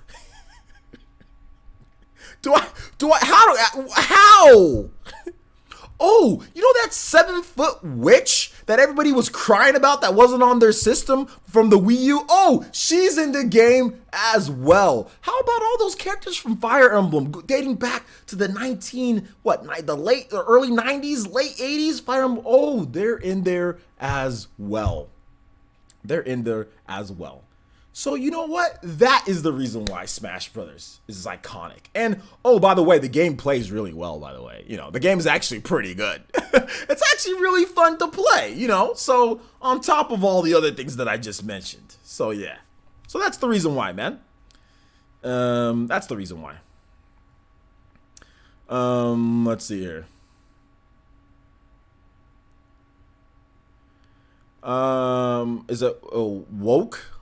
How? Oh, you know that 7-foot witch that everybody was crying about that wasn't on their system from the Wii U? Oh, she's in the game as well. How about all those characters from Fire Emblem dating back to the early 90s, late 80s? Fire Emblem, oh, they're in there as well. So you know what? That is the reason why Smash Brothers is iconic. And oh, by the way, the game plays really well, by the way. You know, the game is actually pretty good. It's actually really fun to play, you know? So on top of all the other things that I just mentioned. So yeah. So that's the reason why, man. That's the reason why. Let's see here. Is it woke?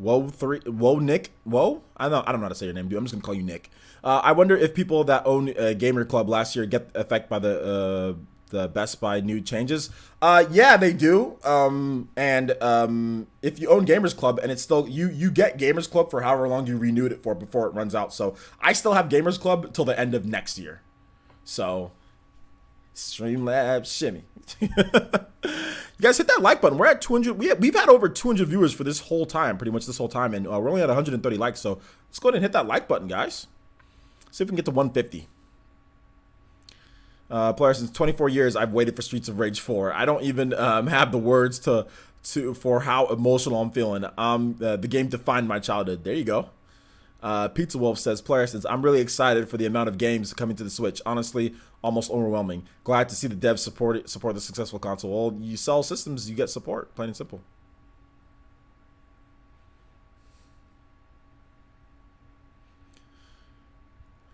Nick? I don't know how to say your name, dude. I'm just gonna call you Nick. I wonder if people that own a gamer club last year get affected by the the Best Buy new changes. Yeah, they do. If you own Gamers Club and it's still you get Gamers Club for however long you renewed it for before it runs out. So I still have Gamers Club till the end of next year. So Streamlabs shimmy. You guys hit that like button. We're at 200. We've had over 200 viewers for this whole time, pretty much this whole time, and we're only at 130 likes. So let's go ahead and hit that like button, guys. See if we can get to 150. Player, since 24 years, I've waited for Streets of Rage 4. I don't even have the words for how emotional I'm feeling. The game defined my childhood. There you go. Pizza Wolf says, player, since I'm really excited for the amount of games coming to the Switch. Honestly, almost overwhelming. Glad to see the devs support the successful console. Well, you sell systems, you get support. Plain and simple.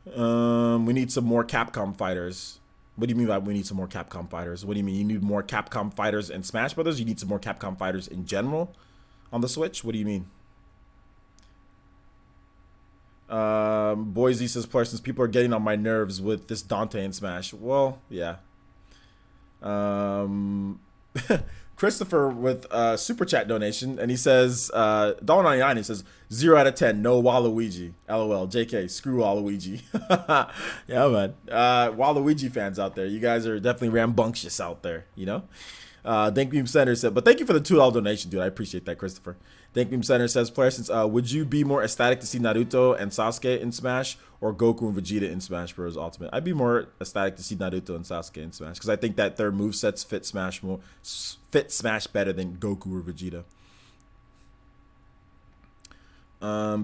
We need some more Capcom fighters. What do you mean by we need some more Capcom fighters? What do you mean? You need more Capcom fighters in Smash Brothers? You need some more Capcom fighters in general on the Switch? What do you mean? Boise says, player, since people are getting on my nerves with this Dante in Smash. Well, yeah. Christopher with super chat donation, and he says $1.99. He says 0 out of 10, no Waluigi. LOL. JK, screw Waluigi. Yeah, man. Waluigi fans out there, you guys are definitely rambunctious out there, you know. Thank Beam Center said, but thank you for the $2 donation, dude. I appreciate that, Christopher. Thank Beam Center says, player, since would you be more ecstatic to see Naruto and Sasuke in Smash or Goku and Vegeta in Smash Bros. Ultimate? I'd be more ecstatic to see Naruto and Sasuke in Smash because I think that their movesets fit Smash better than Goku or Vegeta.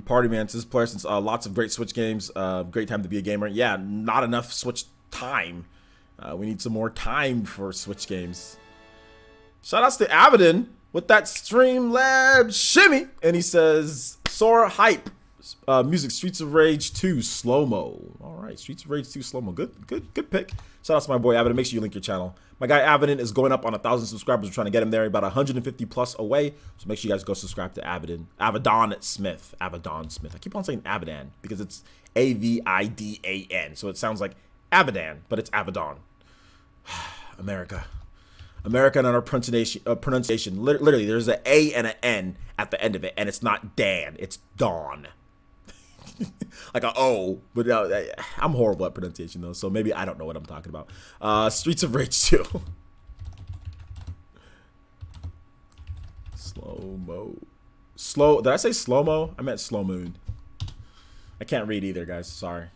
Party Man says, player, since lots of great Switch games, great time to be a gamer. Yeah, not enough Switch time. We need some more time for Switch games. Shout outs to Avidin with that Streamlabs shimmy. And he says, Sora hype. Music, Streets of Rage 2 slow-mo. All right, Streets of Rage 2 slow-mo. Good pick. Shout out to my boy Avidin. Make sure you link your channel. My guy Avidin is going up on 1,000 subscribers. We're trying to get him there. About 150 plus away. So make sure you guys go subscribe to Avidin. Avidon Smith. Avidon Smith. I keep on saying Avidan because it's Avidan. So it sounds like Avidan, but it's Avidon. America and our pronunciation. Literally, there's an A and an N at the end of it, and it's not Dan, it's Dawn. Like a O, but I'm horrible at pronunciation though, so maybe I don't know what I'm talking about. Streets of Rage 2. Slow-mo. Did I say slow-mo? I meant slow moon. I can't read either, guys, sorry.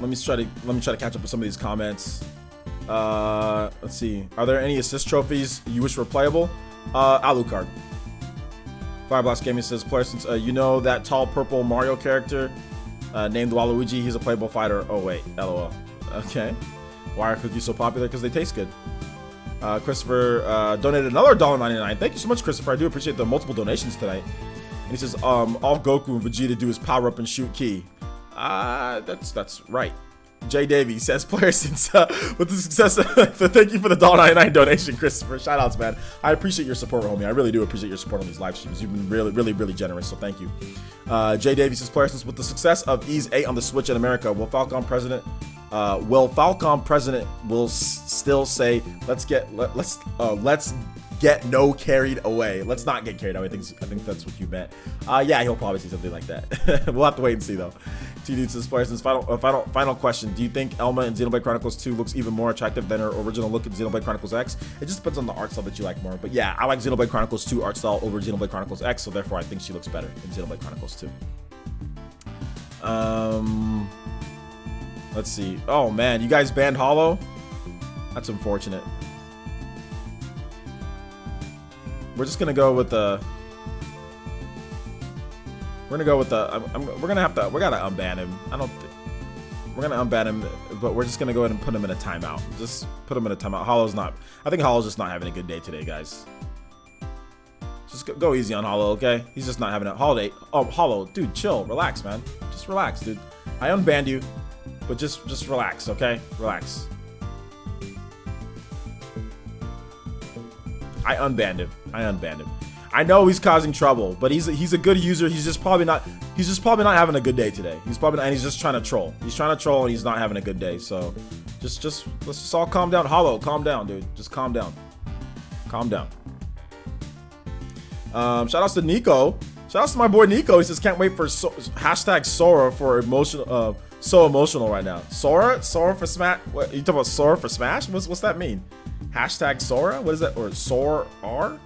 Let me try to catch up with some of these comments. Let's see. Are there any assist trophies you wish were playable? Alucard. Fireblast Gaming says, player, since you know that tall purple Mario character named Waluigi, he's a playable fighter. Oh wait, LOL. Okay. Why are cookies so popular? Because they taste good. Christopher donated another $1.99. Thank you so much, Christopher. I do appreciate the multiple donations tonight. And he says, all Goku and Vegeta do is power up and shoot Ki. That's right. Jay Davies says, player, since with the success thank you for the $1.99 donation, Christopher. Shout outs, man. I appreciate your support, homie. I really do appreciate your support on these live streams. You've been really generous, so thank you. Jay Davies says, player, since with the success of Ease 8 on the Switch in America, will Falcon President still say, let's get no carried away. Let's not get carried away. I think that's what you meant. Yeah, he'll probably say something like that. We'll have to wait and see though. T-Dude says, player, since final question. Do you think Elma in Xenoblade Chronicles 2 looks even more attractive than her original look in Xenoblade Chronicles X? It just depends on the art style that you like more. But yeah, I like Xenoblade Chronicles 2 art style over Xenoblade Chronicles X, so therefore I think she looks better in Xenoblade Chronicles 2. Let's see. Oh man, you guys banned Hollow? That's unfortunate. We're just gonna go with the. We're gonna unban him. We're gonna unban him, but we're just gonna go ahead and put him in a timeout. Just put him in a timeout. I think Hollow's just not having a good day today, guys. Just go easy on Hollow, okay? He's just not having a holiday. Oh, Hollow, dude, chill, relax, man. Just relax, dude. I unbanned you. But just relax, okay? Relax. I unbanned him. I know he's causing trouble, but he's a good user. He's just probably not having a good day today. He's just trying to troll. He's trying to troll and he's not having a good day. So let's just all calm down. Hollow, calm down, dude. Just calm down. Calm down. Shout outs to Nico. Shout outs to my boy Nico. He says can't wait for hashtag Sora for emotional so emotional right now. Sora for Smash. What you talking about? Sora for Smash? What's that mean? Hashtag Sora? What is that? Or Sora R?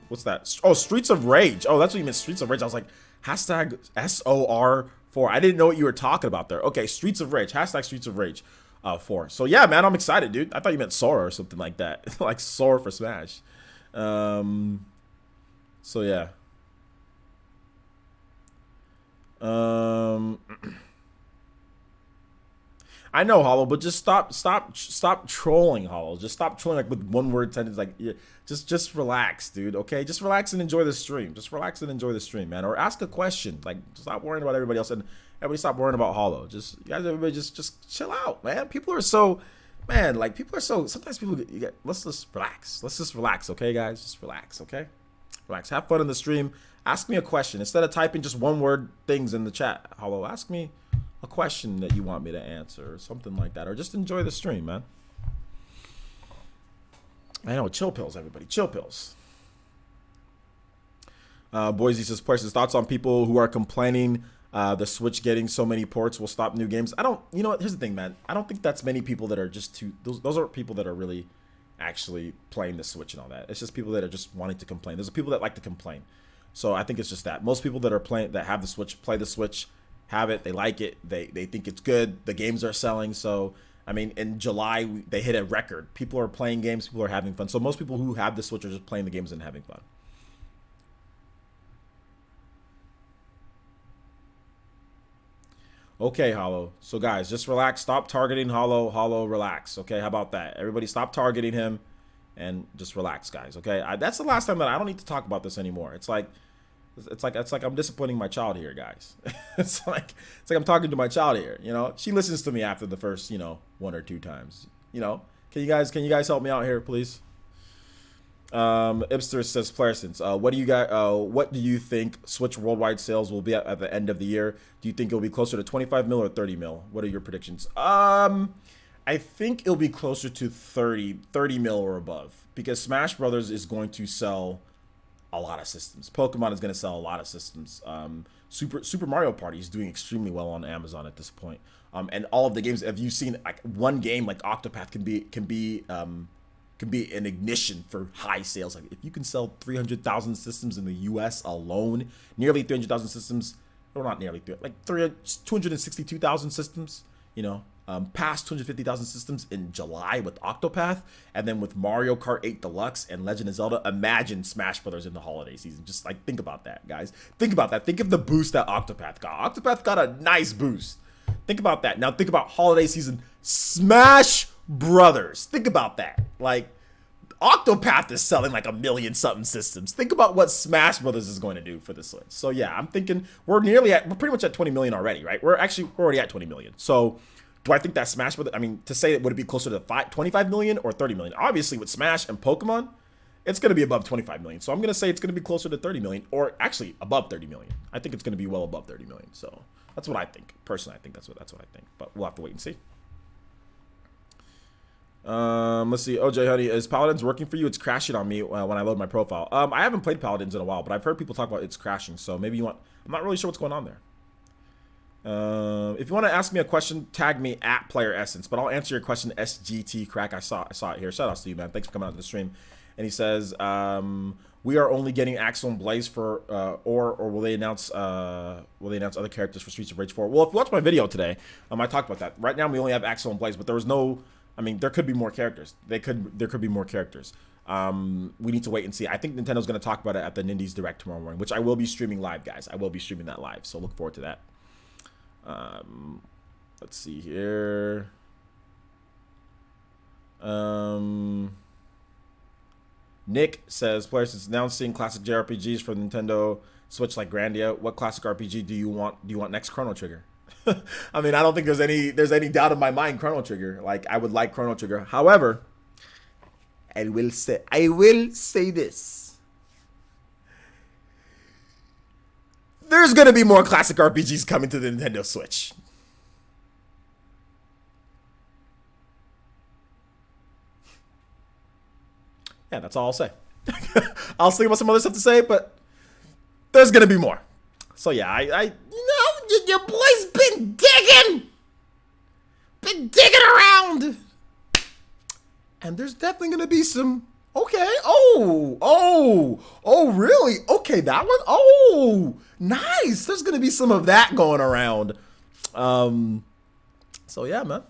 What's that? Oh, Streets of Rage. Oh, that's what you meant, Streets of Rage. I was like, hashtag SOR4. I didn't know what you were talking about there. Okay, Streets of Rage. Hashtag Streets of Rage 4. So yeah, man, I'm excited, dude. I thought you meant Sora or something like that. Like Sora for Smash. So yeah. I know, Hollow, but just stop trolling, Hollow. Just stop trolling like with one word sentence. Like, yeah, just relax, dude. Okay, just relax and enjoy the stream. Just relax and enjoy the stream, man. Or ask a question. Like, stop worrying about everybody else and everybody stop worrying about Hollow. Everybody just chill out, man. People are so, man. Like people are so. Sometimes people get. Let's just relax. Let's just relax, okay, guys. Just relax, okay. Relax. Have fun in the stream. Ask me a question instead of typing just one word things in the chat. Hollow, ask me a question that you want me to answer or something like that, or just enjoy the stream, man. I know, chill pills, everybody, chill pills. Boise says, places thoughts on people who are complaining the Switch getting so many ports will stop new games. I don't, you know what, here's the thing, man. I don't think that's many people that are just too, those aren't people that are really actually playing the Switch and all that. It's just people that are just wanting to complain. There's people that like to complain. So I think it's just that. Most people that are playing, that have the Switch, play the Switch, have it, they like it, they think it's good, the games are selling. So I mean, in July they hit a record. People are playing games, people are having fun. So most people who have the Switch are just playing the games and having fun. Okay, Hollow. So guys, just relax, stop targeting Hollow, relax. Okay, how about that? Everybody stop targeting him and just relax, guys. Okay, that's the last time that I don't need to talk about this anymore. It's like I'm disappointing my child here, guys. it's like I'm talking to my child here. You know, she listens to me after the first, you know, 1 or 2 times. You know, can you guys help me out here, please? Ipster says, Playersons, what do you think Switch worldwide sales will be at the end of the year? Do you think it'll be closer to 25 mil or 30 mil? What are your predictions? I think it'll be closer to 30 mil or above, because Smash Brothers is going to sell a lot of systems. Pokemon is going to sell a lot of systems. Super Mario Party is doing extremely well on Amazon at this point. And all of the games, have you seen, like one game like Octopath can be an ignition for high sales. Like if you can sell 300,000 systems in the US alone, nearly 300,000 systems, or not nearly, like 262,000 systems, you know, past 250,000 systems in July with Octopath, and then with Mario Kart 8 Deluxe and Legend of Zelda. Imagine Smash Brothers in the holiday season. Just like think about that, guys. Think about that. Think of the boost that Octopath got. Octopath got a nice boost. Think about that. Now think about holiday season Smash Brothers. Think about that. Like Octopath is selling like 1 million something systems. Think about what Smash Brothers is going to do for the Switch. So yeah, I'm thinking we're pretty much at 20 million already, right? We're already at 20 million. So do I think that Smash Brothers, I mean, to say it, would it be closer to 25 million or 30 million? Obviously with Smash and Pokemon, it's going to be above 25 million. So I'm going to say it's going to be closer to 30 million, or actually above 30 million. I think it's going to be well above 30 million. So that's what I think. Personally, I think that's what I think. But we'll have to wait and see. Let's see. OJ Honey, is Paladins working for you? It's crashing on me when I load my profile. I haven't played Paladins in a while, but I've heard people talk about it's crashing. So maybe you want. I'm not really sure what's going on there. If you want to ask me a question, tag me at Player Essence, but I'll answer your question. SGT Crack, I saw it here. Shout out to you, man. Thanks for coming out to the stream. And he says, we are only getting Axel and Blaze for, or will they announce other characters for Streets of Rage 4? Well, if you watch my video today, I talked about that. Right now we only have Axel and Blaze, but there was no. I mean, there could be more characters. There could be more characters. We need to wait and see. I think Nintendo's going to talk about it at the Nindies Direct tomorrow morning, which I will be streaming live, guys. I will be streaming that live, so look forward to that. Let's see here. Nick says, players is announcing classic JRPGs for Nintendo Switch like Grandia. What classic RPG do you want? Do you want next? Chrono Trigger. I mean, I don't think there's any doubt in my mind. Chrono Trigger, like I would like Chrono Trigger. However, I will say this: there's gonna be more classic RPGs coming to the Nintendo Switch. Yeah, that's all I'll say. I'll think about some other stuff to say, but there's gonna be more. So yeah, your boy's been digging around, and there's definitely gonna be some. Okay. Oh, really? Okay, that one. Oh, nice. There's gonna be some of that going around. So yeah, man.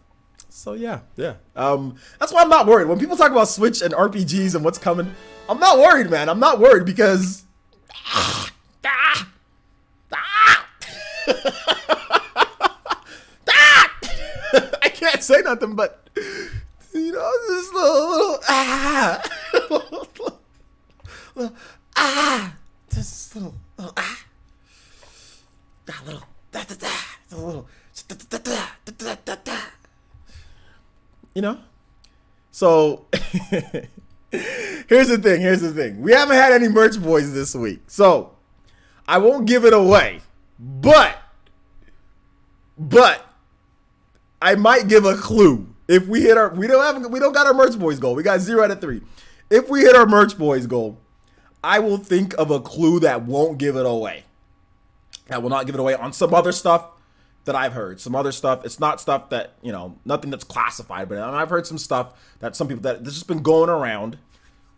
So yeah. That's why I'm not worried when people talk about Switch and RPGs and what's coming. I'm not worried, man. I'm not worried because. I can't say nothing, but you know, this little just little you know. So here's the thing. We haven't had any merch boys this week, so I won't give it away, but I might give a clue. If we hit we don't got our merch boys goal. We got 0 out of 3. If we hit our merch boys goal, I will think of a clue that won't give it away. That will not give it away on some other stuff that I've heard. Some other stuff. It's not stuff that, you know, nothing that's classified, but I've heard some stuff that some people that that's just been going around.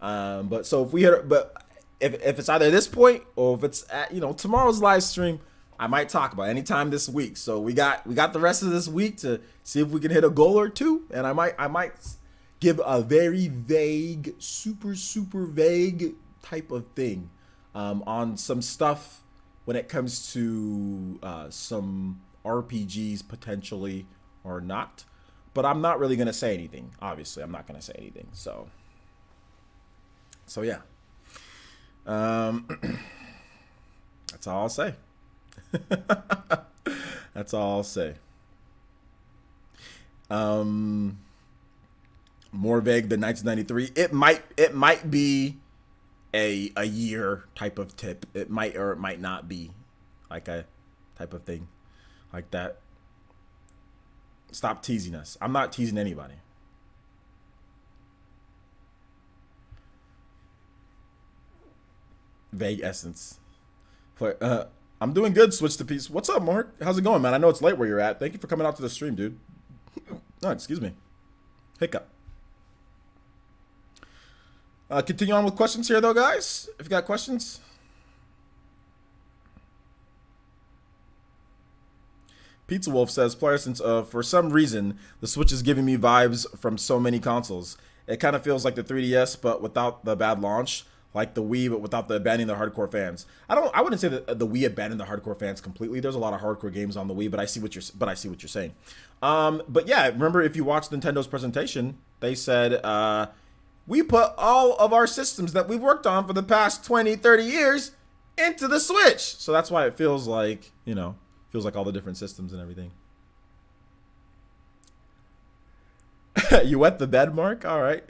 But so if we hit, but if it's either this point or if it's at, you know, tomorrow's live stream, I might talk about it anytime this week. So we got the rest of this week to see if we can hit a goal or two, and I might give a very vague, super vague type of thing on some stuff when it comes to some RPGs potentially or not. But I'm not really gonna say anything. Obviously, I'm not gonna say anything. So yeah. That's all I'll say. That's all I'll say. More vague than 1993. It might be a year type of tip. It might or it might not be like a type of thing like that. Stop teasing us. I'm not teasing anybody. Vague essence. But I'm doing good. Switch to peace. What's up, Mark? How's it going, man? I know it's late where you're at. Thank you for coming out to the stream, dude. Oh, excuse me. Hiccup. Continue on with questions here, though, guys. If you got questions. Pizza Wolf says, player, since for some reason the Switch is giving me vibes from so many consoles. It kind of feels like the 3DS, but without the bad launch. Like the Wii, but without the abandoning the hardcore fans. I wouldn't say that the Wii abandoned the hardcore fans completely. There's a lot of hardcore games on the Wii, but I see what you're saying. But yeah, remember if you watched Nintendo's presentation, they said we put all of our systems that we've worked on for the past 20, 30 years into the Switch. So that's why it feels like, you know, all the different systems and everything. You wet the bed, Mark? All right.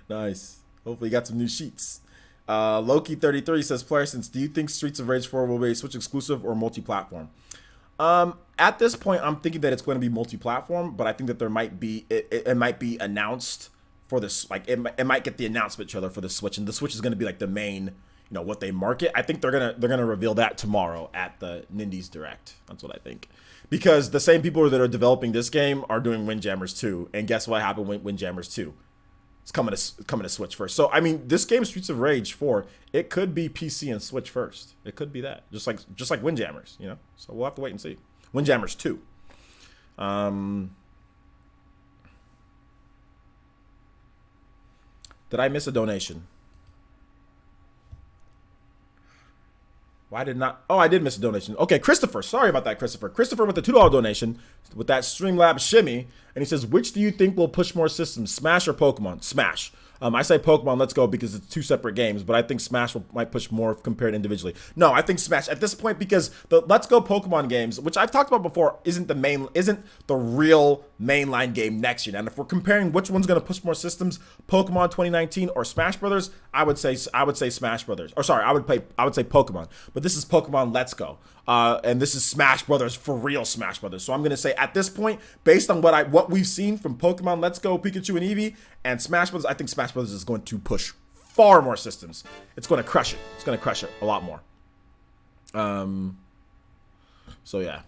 Nice. Hopefully you got some new sheets. Loki33 says, player, since do you think Streets of Rage 4 will be a Switch exclusive or multi-platform? At this point, I'm thinking that it's going to be multi-platform, but I think that there might be, it might be announced for this, like it might get the announcement trailer for the Switch, and the Switch is going to be like the main, you know, what they market. I think they're gonna reveal that tomorrow at the Nindies Direct. That's what I think. Because the same people that are developing this game are doing Windjammers 2, and guess what happened with Windjammers 2? It's coming to Switch first. So I mean, this game Streets of Rage 4, it could be PC and Switch first. It could be that, just like Windjammers, you know. So we'll have to wait and see. Windjammers 2. Did I miss a donation? Why did not? Oh, I did miss a donation. Okay, Christopher. Sorry about that, Christopher. Christopher with the $2 donation with that Streamlabs shimmy. And he says, which do you think will push more systems, Smash or Pokemon? Smash. I say Pokemon Let's Go because it's two separate games, but I think Smash might push more compared individually. No, I think Smash at this point, because the Let's Go Pokemon games, which I've talked about before, isn't the real mainline game next year. And if we're comparing which one's going to push more systems, Pokemon 2019 or Smash Brothers, I would say Smash Brothers. Or sorry, I would say Pokemon. But this is Pokemon Let's Go. And this is Smash Brothers, for real Smash Brothers. So I'm gonna say at this point, based on what we've seen from Pokemon Let's Go, Pikachu and Eevee, and Smash Brothers, I think Smash Brothers is going to push far more systems. It's going to crush it. It's going to crush it a lot more. So yeah.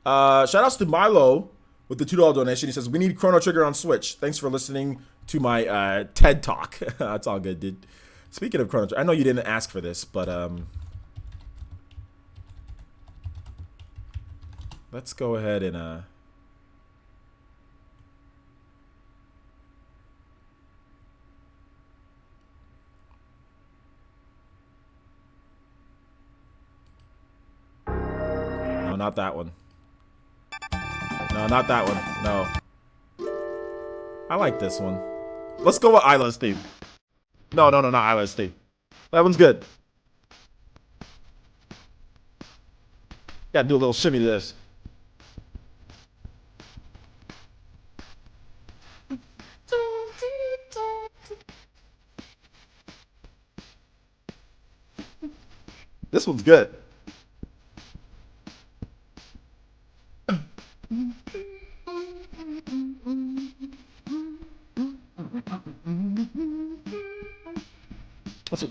Shout outs to Milo with the $2 donation. He says, we need Chrono Trigger on Switch. Thanks for listening to my TED Talk. That's all good, dude. Speaking of Chrono Trigger, I know you didn't ask for this, but let's go ahead and no, not that one. No, not that one. No. I like this one. Let's go with Isla's theme. No, not Isla's theme. That one's good. Gotta do a little shimmy to this. This one's good.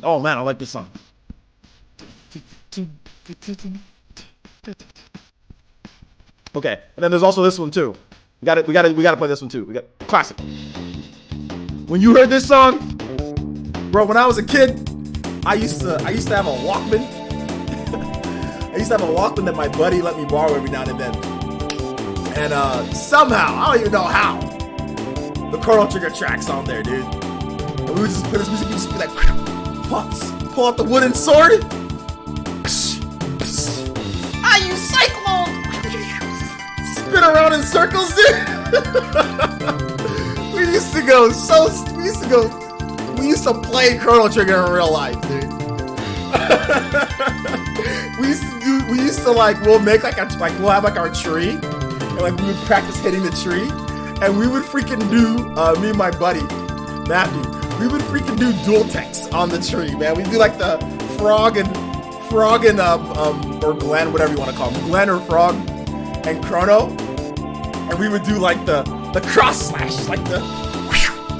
Oh man, I like this song. Okay, and then there's also this one too. We gotta play this one too. We got classic. When you heard this song, bro, when I was a kid, I used to have a Walkman. I used to have a Walkman that my buddy let me borrow every now and then. And somehow, I don't even know how, the Chrono Trigger track's on there, dude. And we would just play this music, we'd just be like, pull out the wooden sword. I use Cyclone. Spin around in circles, dude. We used to play Chrono Trigger in real life, dude. We'll make we'll have like our tree, and like we would practice hitting the tree, and we would freaking do me and my buddy Matthew, we would freaking do dual text on the tree, man. We'd do like the frog and or Glenn, whatever you want to call him, Glenn or Frog and Chrono, and we would do like the cross slash, like the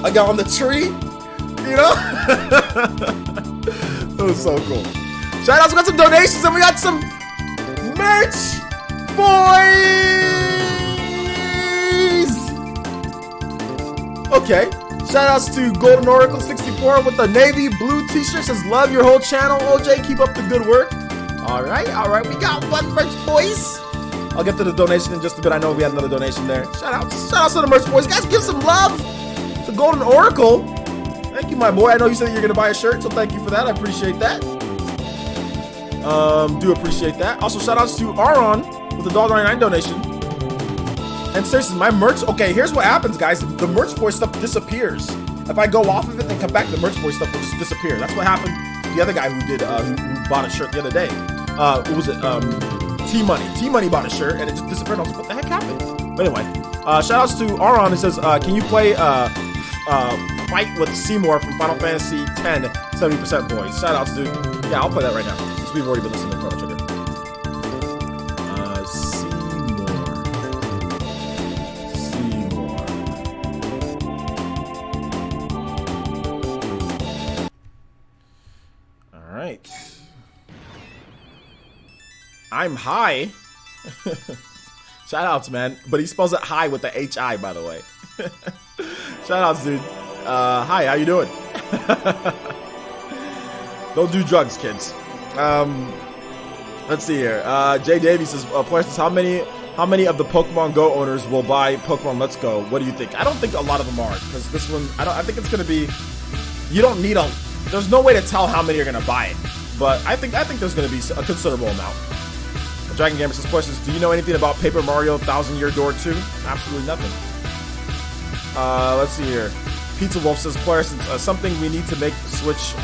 like on the tree, you know. That was so cool. Shout outs, we got some donations and we got some merch, boys! Okay, shout outs to Golden Oracle 64 with the navy blue t-shirt. Says, love your whole channel, OJ, keep up the good work. Alright, we got one merch, boys. I'll get to the donation in just a bit. I know we had another donation there. Shout outs to the merch, boys. Guys, give some love to Golden Oracle. Thank you, my boy. I know you said that you're gonna buy a shirt, so thank you for that. I appreciate that. Do appreciate that. Also, shout outs to Aaron with the $1.99 donation. And seriously, my merch. Okay, here's what happens, guys. The merch boy stuff disappears. If I go off of it and come back, the merch boy stuff will just disappear. That's what happened to the other guy who bought a shirt the other day. What was it? T-Money. T-Money bought a shirt and it just disappeared. I was like, what the heck happened? But anyway, shout outs to Aaron. It says, can you play Fight with Seymour from Final Fantasy X 70% boys? Shout outs, dude. Yeah, I'll play that right now since we've already been listening to Chrono Trigger. Seymour. All right. I'm high. Shout outs, man. But he spells it high with the H-I, by the way. Shout outs, dude. Hi, how you doing? Don't do drugs, kids. Let's see here. Jay Davies says, Player, how many of the Pokemon Go owners will buy Pokemon Let's Go? What do you think? I don't think a lot of them are, because this one, I think it's gonna be, you don't need there's no way to tell how many are gonna buy it, but I think there's gonna be a considerable amount. Dragon Gamer says, questions, do you know anything about Paper Mario 1000 Year Door 2? Absolutely nothing. Let's see here. Pizza Wolf says, player, since something we need to make the Switch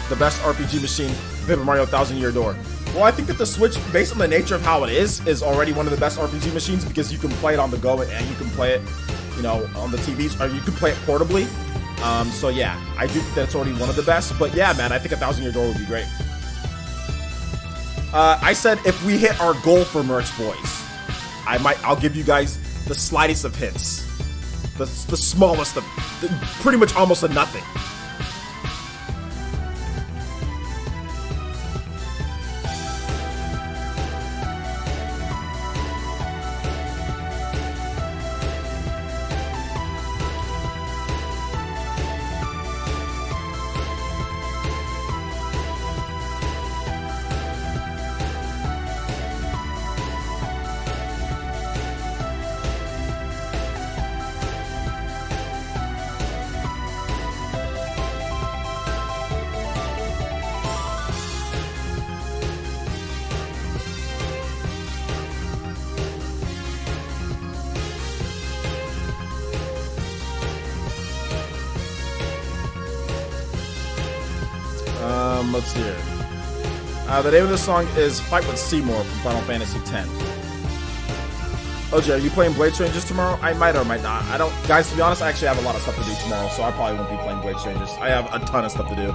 the best RPG machine, Paper Mario Thousand Year Door. Well, I think that the Switch, based on the nature of how it is already one of the best RPG machines because you can play it on the go and you can play it, you know, on the TVs, or you can play it portably. So yeah, I do think that it's already one of the best. But yeah, man, I think a 1,000-year door would be great. I said if we hit our goal for Merch Boys, I'll give you guys the slightest of hits, the smallest of, pretty much almost a nothing. Let's see here. The name of the song is Fight with Seymour from Final Fantasy X. OJ, are you playing Blade Strangers tomorrow? I might or might not. I don't, guys, to be honest, I actually have a lot of stuff to do tomorrow, so I probably won't be playing Blade Strangers. I have a ton of stuff to do.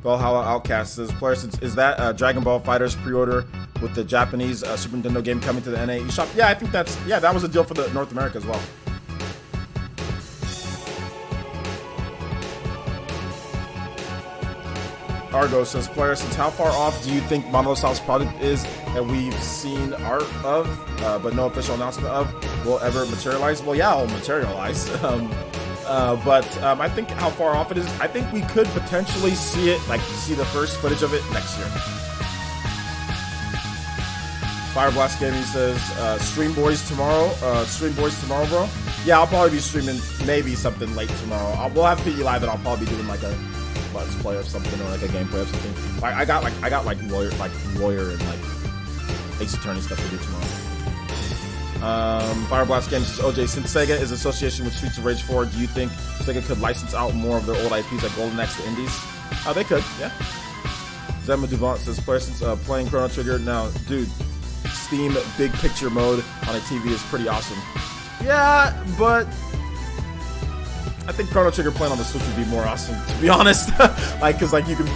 Valhalla Outcast says, player, is that Dragon Ball FighterZ pre-order with the Japanese Super Nintendo game coming to the NA eShop? Yeah, I think that was a deal for the North America as well. Argo says, player, since how far off do you think Monolith Soft's product is that we've seen art of, but no official announcement of, will ever materialize? Well, yeah, it'll materialize. But I think how far off it is, I think we could potentially see it, like see the first footage of it next year. Fireblast Gaming says, Stream Boys tomorrow, bro. Yeah, I'll probably be streaming maybe something late tomorrow. We'll have PE Live and I'll probably be doing like a Let's Play or something, or like a gameplay or something. I got lawyer and like Ace Attorney stuff to do tomorrow. Fireblast Games says, OJ, since Sega is association with Streets of Rage 4, do you think Sega could license out more of their old IPs like Golden Axe to indies? Oh, they could, yeah. Zemma Duvant says, player, since playing Chrono Trigger, now, dude, Steam big picture mode on a TV is pretty awesome. Yeah, but I think Chrono Trigger playing on the Switch would be more awesome, to be honest. Like, cause like you can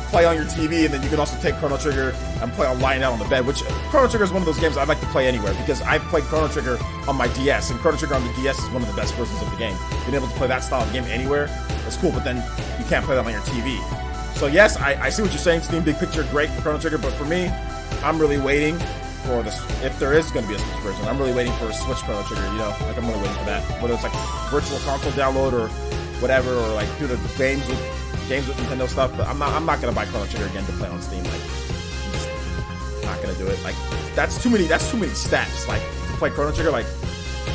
play on your TV, and then you can also take Chrono Trigger and play on lying down on the bed, which Chrono Trigger is one of those games I'd like to play anywhere, because I've played Chrono Trigger on my DS, and Chrono Trigger on the DS is one of the best versions of the game. Being able to play that style of game anywhere, that's cool, but then you can't play that on your TV. So yes, I see what you're saying, Steam Big Picture, great for Chrono Trigger, but for me, I'm really waiting for this, if there is going to be a Switch version, I'm really waiting for a Switch Chrono Trigger, you know, like I'm really waiting for that, whether it's like virtual console download or whatever, or like do the games with Nintendo stuff, but I'm not gonna buy Chrono Trigger again to play on Steam. Like, I'm just not gonna do it. Like, that's too many steps. Like, to play Chrono Trigger, like,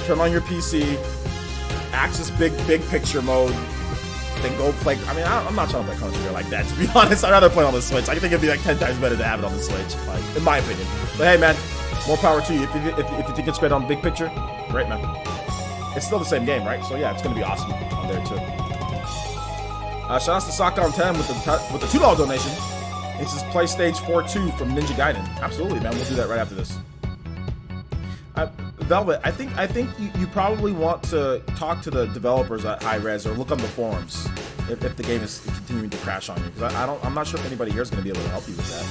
turn on your PC, access big picture mode, then go play. I mean, I'm not trying to play Chrono Trigger like that, to be honest. I'd rather play on the Switch. I think it'd be like 10 times better to have it on the Switch, like, in my opinion. But hey, man, more power to you. If you think it's great on big picture, great, man. It's still the same game, right? So yeah, it's gonna be awesome on there too. Shout out to Sockdown10 with the $2 donation. This is Play Stage 4-2 from Ninja Gaiden. Absolutely, man. We'll do that right after this. Velvet, I think you probably want to talk to the developers at Hi-Rez or look on the forums if the game is continuing to crash on you, because I'm not sure if anybody here is going to be able to help you with that.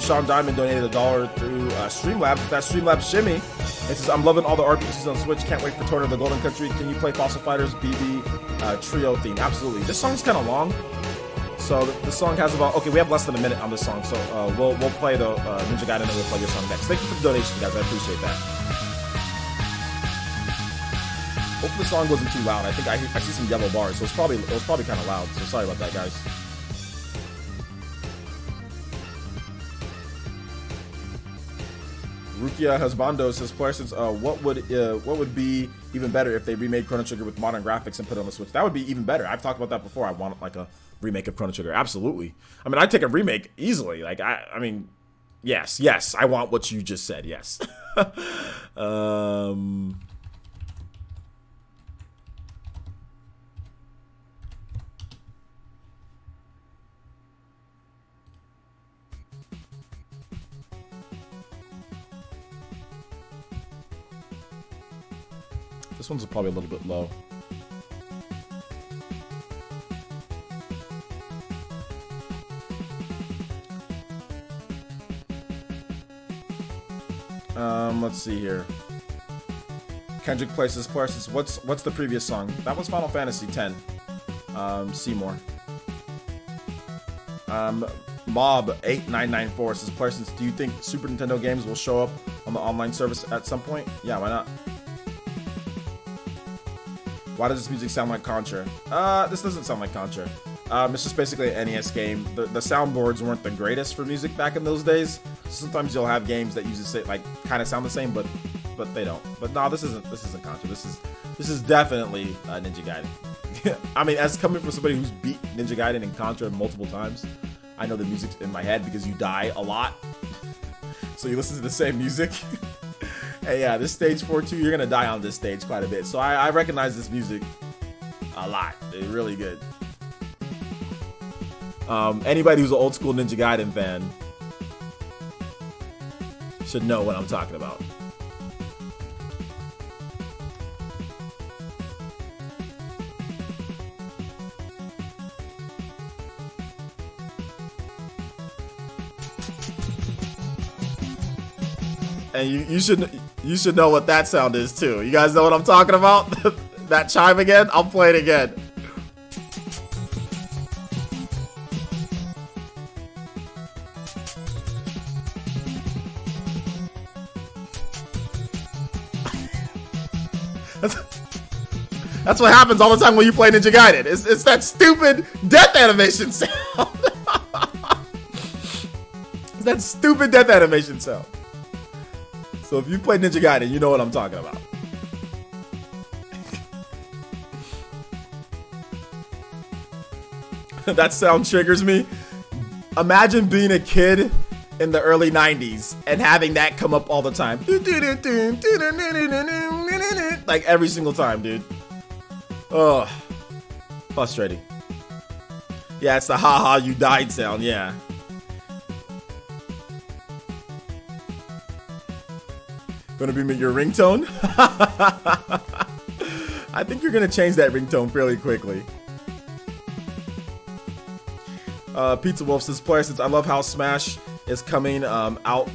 Sean Diamond donated $1 through Streamlabs. That's Streamlabs Shimmy. It says, I'm loving all the RPGs on Switch. Can't wait for Tourney of the Golden Country. Can you play Fossil Fighters BB Trio theme? Absolutely. This song's kind of long. So the song has about, okay, we have less than a minute on this song. So we'll play the Ninja Gaiden and we'll play your song next. Thank you for the donation, guys. I appreciate that. Hopefully the song wasn't too loud. I think I see some yellow bars, so it was probably kind of loud. So sorry about that, guys. Rukia Husbando says, "Players, what would be even better if they remade Chrono Trigger with modern graphics and put it on the Switch? That would be even better. I've talked about that before. I want like a remake of Chrono Trigger. Absolutely. I mean, I'd take a remake easily. Like I mean, yes. I want what you just said. Yes. This one's probably a little bit low. Let's see here. Kendrick places Players. What's the previous song? That was Final Fantasy X. Seymour. Mob 8994 says, Players, do you think Super Nintendo games will show up on the online service at some point? Yeah, why not? Why does this music sound like Contra? This doesn't sound like Contra. It's just basically an NES game. The soundboards weren't the greatest for music back in those days. Sometimes you'll have games that use it like kind of sound the same, but they don't. But no, this isn't Contra. This is definitely Ninja Gaiden. I mean, as coming from somebody who's beat Ninja Gaiden and Contra multiple times, I know the music's in my head because you die a lot. So you listen to the same music. Hey, yeah, this stage 4-2, you're gonna die on this stage quite a bit. So I recognize this music a lot. It's really good. Anybody who's an old school Ninja Gaiden fan should know what I'm talking about. And you should know what that sound is too. You guys know what I'm talking about? That chime again? I'll play it again. That's what happens all the time when you play Ninja Gaiden. It's that stupid death animation sound. It's that stupid death animation sound. So if you play Ninja Gaiden, you know what I'm talking about. That sound triggers me. Imagine being a kid in the early 90s and having that come up all the time. Like every single time, dude. Oh, frustrating. Yeah, it's the haha you died sound, yeah. Gonna be your ringtone? I think you're gonna change that ringtone fairly quickly. Pizza Wolf says, Player, since I love how Smash is coming out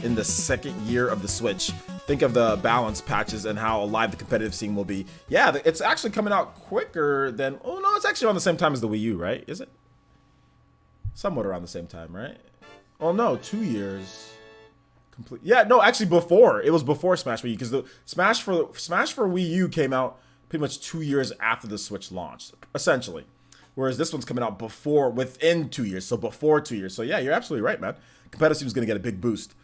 in the second year of the Switch. Think of the balance patches and how alive the competitive scene will be. Yeah, it's actually coming out quicker than... Oh, no, it's actually around the same time as the Wii U, right? Is it? Somewhat around the same time, right? Oh, no, 2 years. Complete. Yeah, no, actually before. It was before Smash Wii U, because the Smash for Wii U came out pretty much 2 years after the Switch launched, essentially. Whereas this one's coming out within 2 years, so before 2 years. So yeah, you're absolutely right, man. Competitive team's gonna get a big boost.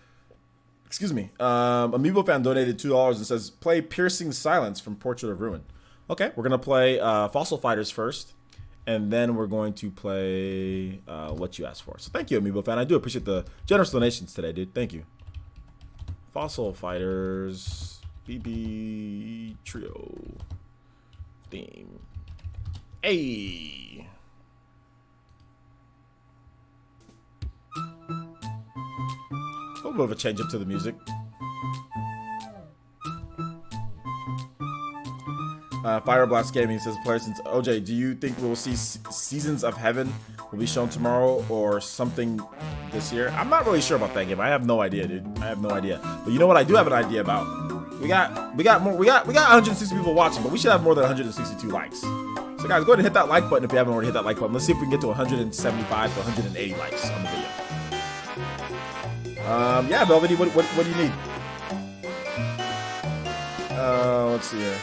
Excuse me. Amiibo fan donated $2 and says, play Piercing Silence from Portrait of Ruin. Okay, we're gonna play Fossil Fighters first, and then we're going to play what you asked for. So thank you, Amiibo fan. I do appreciate the generous donations today, dude. Thank you. Fossil Fighters BB Trio theme. Hey. A little bit of a change up to the music. Fireblast Gaming says, player, since OJ, do you think we'll see Seasons of Heaven will be shown tomorrow or something this year? I'm not really sure about that game. I have no idea, dude. I have no idea. But you know what I do have an idea about? We got 160 people watching, but we should have more than 162 likes. So guys, go ahead and hit that like button if you haven't already hit that like button. Let's see if we can get to 175 to 180 likes on the video. Yeah, Velvety, what do you need? Let's see here.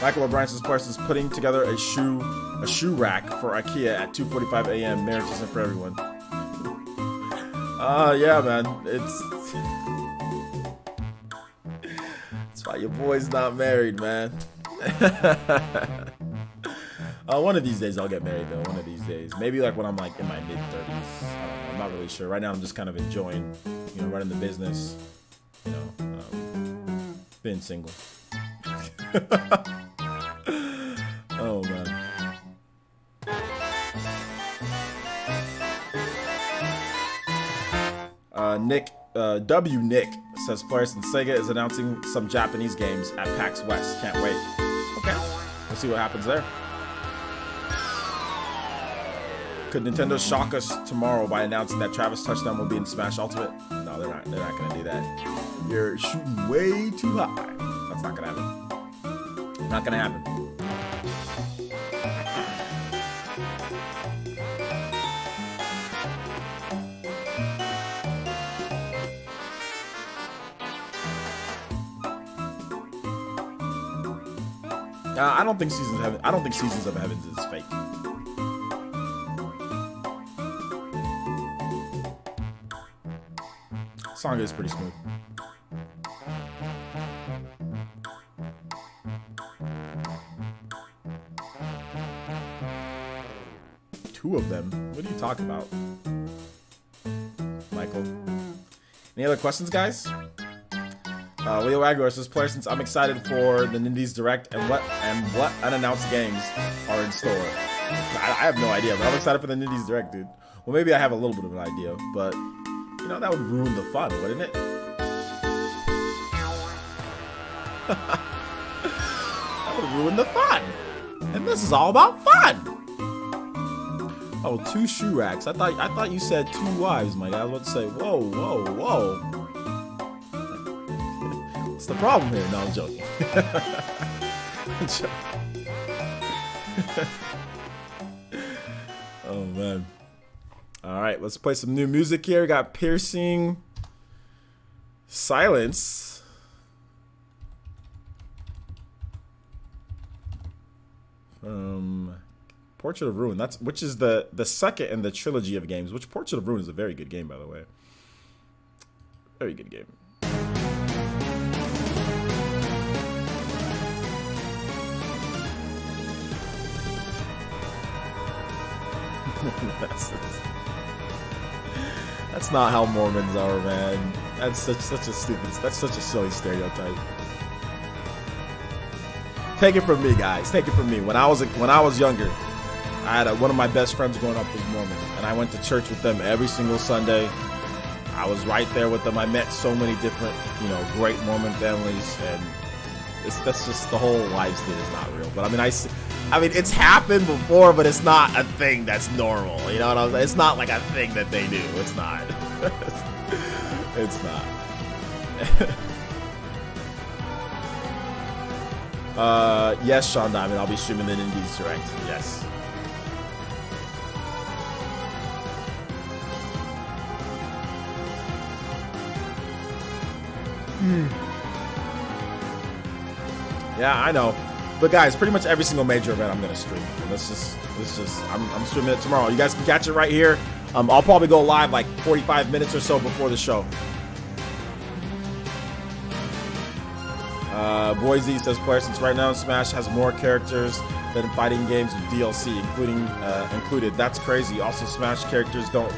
Michael O'Brien says, Parsons putting together a shoe rack for IKEA at 2:45 a.m. Marriage isn't for everyone. Yeah, man. Your boy's not married, man. One of these days I'll get married though. One of these days, maybe like when I'm like in my mid-30s. I'm not really sure. Right now I'm just kind of enjoying, running the business. Being single. Oh man. Nick says players in Sega is announcing some Japanese games at PAX West. Can't wait. Okay, we'll see what happens there. Could Nintendo shock us tomorrow by announcing that Travis Touchdown will be in Smash Ultimate? No, they're not. They're not gonna do that. You're shooting way too high. That's not gonna happen. Not gonna happen. I don't think Seasons of Heaven. I don't think Seasons of Heavens is fake. Song is pretty smooth. Two of them? What are you talking about, Michael? Any other questions, guys? Leo Aguilar says, player, since I'm excited for the Nindies Direct and what unannounced games are in store. I have no idea, but I'm excited for the Nindies Direct, dude. Well, maybe I have a little bit of an idea, but that would ruin the fun, wouldn't it? That would ruin the fun. And this is all about fun. Oh, 2 shoe racks. I thought you said 2 wives, Mike. I was about to say, whoa. What's the problem here? No, I'm joking. Oh man. All right, let's play some new music here. Got Piercing Silence. Portrait of Ruin. Which is the second in the trilogy of games. Which Portrait of Ruin is a very good game, by the way. Very good game. That's not how Mormons are, man. That's such a silly stereotype. Take it from me, guys. Take it from me. When I was younger, I had one of my best friends growing up was Mormon, and I went to church with them every single Sunday. I was right there with them. I met so many different, great Mormon families, and that's just the whole lives thing is not real. But I mean, it's happened before, but it's not a thing that's normal. You know what I'm saying? It's not like a thing that they do. It's not. It's not. Yes, Sean Diamond. I'll be streaming the Indies Direct. Yes. Yeah, I know. But guys, pretty much every single major event I'm gonna stream. I'm streaming it tomorrow. You guys can catch it right here. I'll probably go live like 45 minutes or so before the show. Boise says, player, since right now Smash has more characters than fighting games with DLC, included. That's crazy. Also, Smash characters don't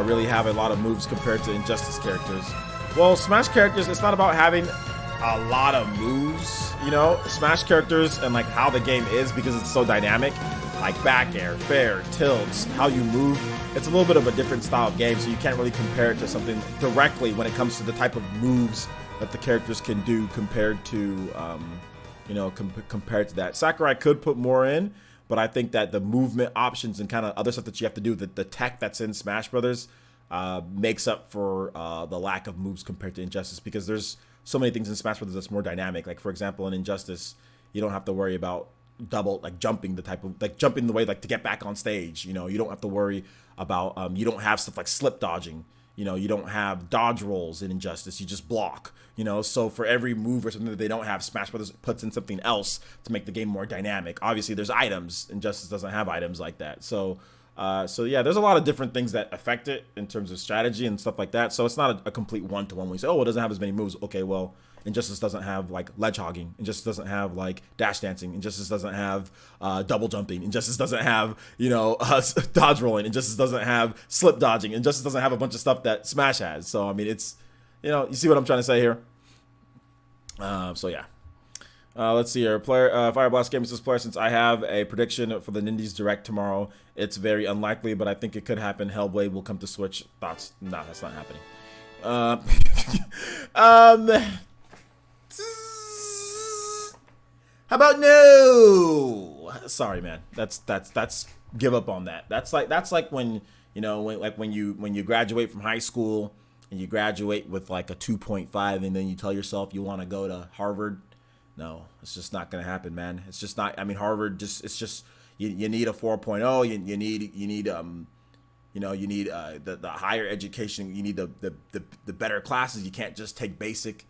really have a lot of moves compared to Injustice characters. Well, Smash characters, it's not about having a lot of moves, Smash characters and like how the game is, because it's so dynamic, like back air, fair, tilts, how you move. It's a little bit of a different style of game, so you can't really compare it to something directly when it comes to the type of moves that the characters can do compared to, compared to that. Sakurai could put more in, but I think that the movement options and kind of other stuff that you have to do, the tech that's in Smash Brothers, makes up for the lack of moves compared to Injustice, because there's so many things in Smash Brothers that's more dynamic. Like, for example, in Injustice, you don't have to worry about jumping jumping the way to get back on stage. You don't have to worry about you don't have stuff like slip dodging. You don't have dodge rolls in Injustice. You just block. So for every move or something that they don't have, Smash Brothers puts in something else to make the game more dynamic. Obviously, there's items. Injustice doesn't have items like that. So So yeah, there's a lot of different things that affect it in terms of strategy and stuff like that. So it's not a complete one-to-one. When you say, oh, it doesn't have as many moves. Okay, well, Injustice doesn't have like ledge hogging. Injustice doesn't have like dash dancing. Injustice doesn't have double jumping. Injustice doesn't have dodge rolling. Injustice doesn't have slip dodging. Injustice doesn't have a bunch of stuff that Smash has. So I mean, it's you see what I'm trying to say here. So yeah. Let's see here. Fire Blast Gaming says, player, since I have a prediction for the Nindies Direct tomorrow, it's very unlikely, but I think it could happen. Hellblade will come to Switch. Thoughts? No, that's not happening. How about no? Sorry, man. That's give up on that. That's like when when you graduate from high school and you graduate with like a 2.5 and then you tell yourself you want to go to Harvard. No, it's just not going to happen, man. It's just not. I mean, Harvard it's just you need a 4.0. You need the higher education. You need the better classes. You can't just take basic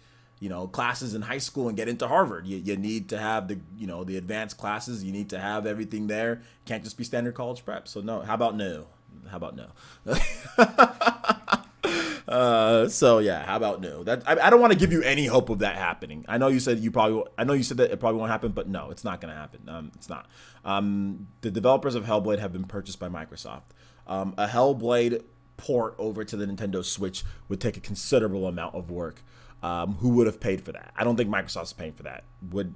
classes in high school and get into Harvard. You need to have the advanced classes. You need to have everything there. You can't just be standard college prep. So no. How about no? So yeah, how about no? That I don't want to give you any hope of that happening. I know you said that it probably won't happen, but no, it's not going to happen. It's not. The developers of Hellblade have been purchased by Microsoft. A Hellblade port over to the Nintendo Switch would take a considerable amount of work. Who would have paid for that? I don't think Microsoft's paying for that. Would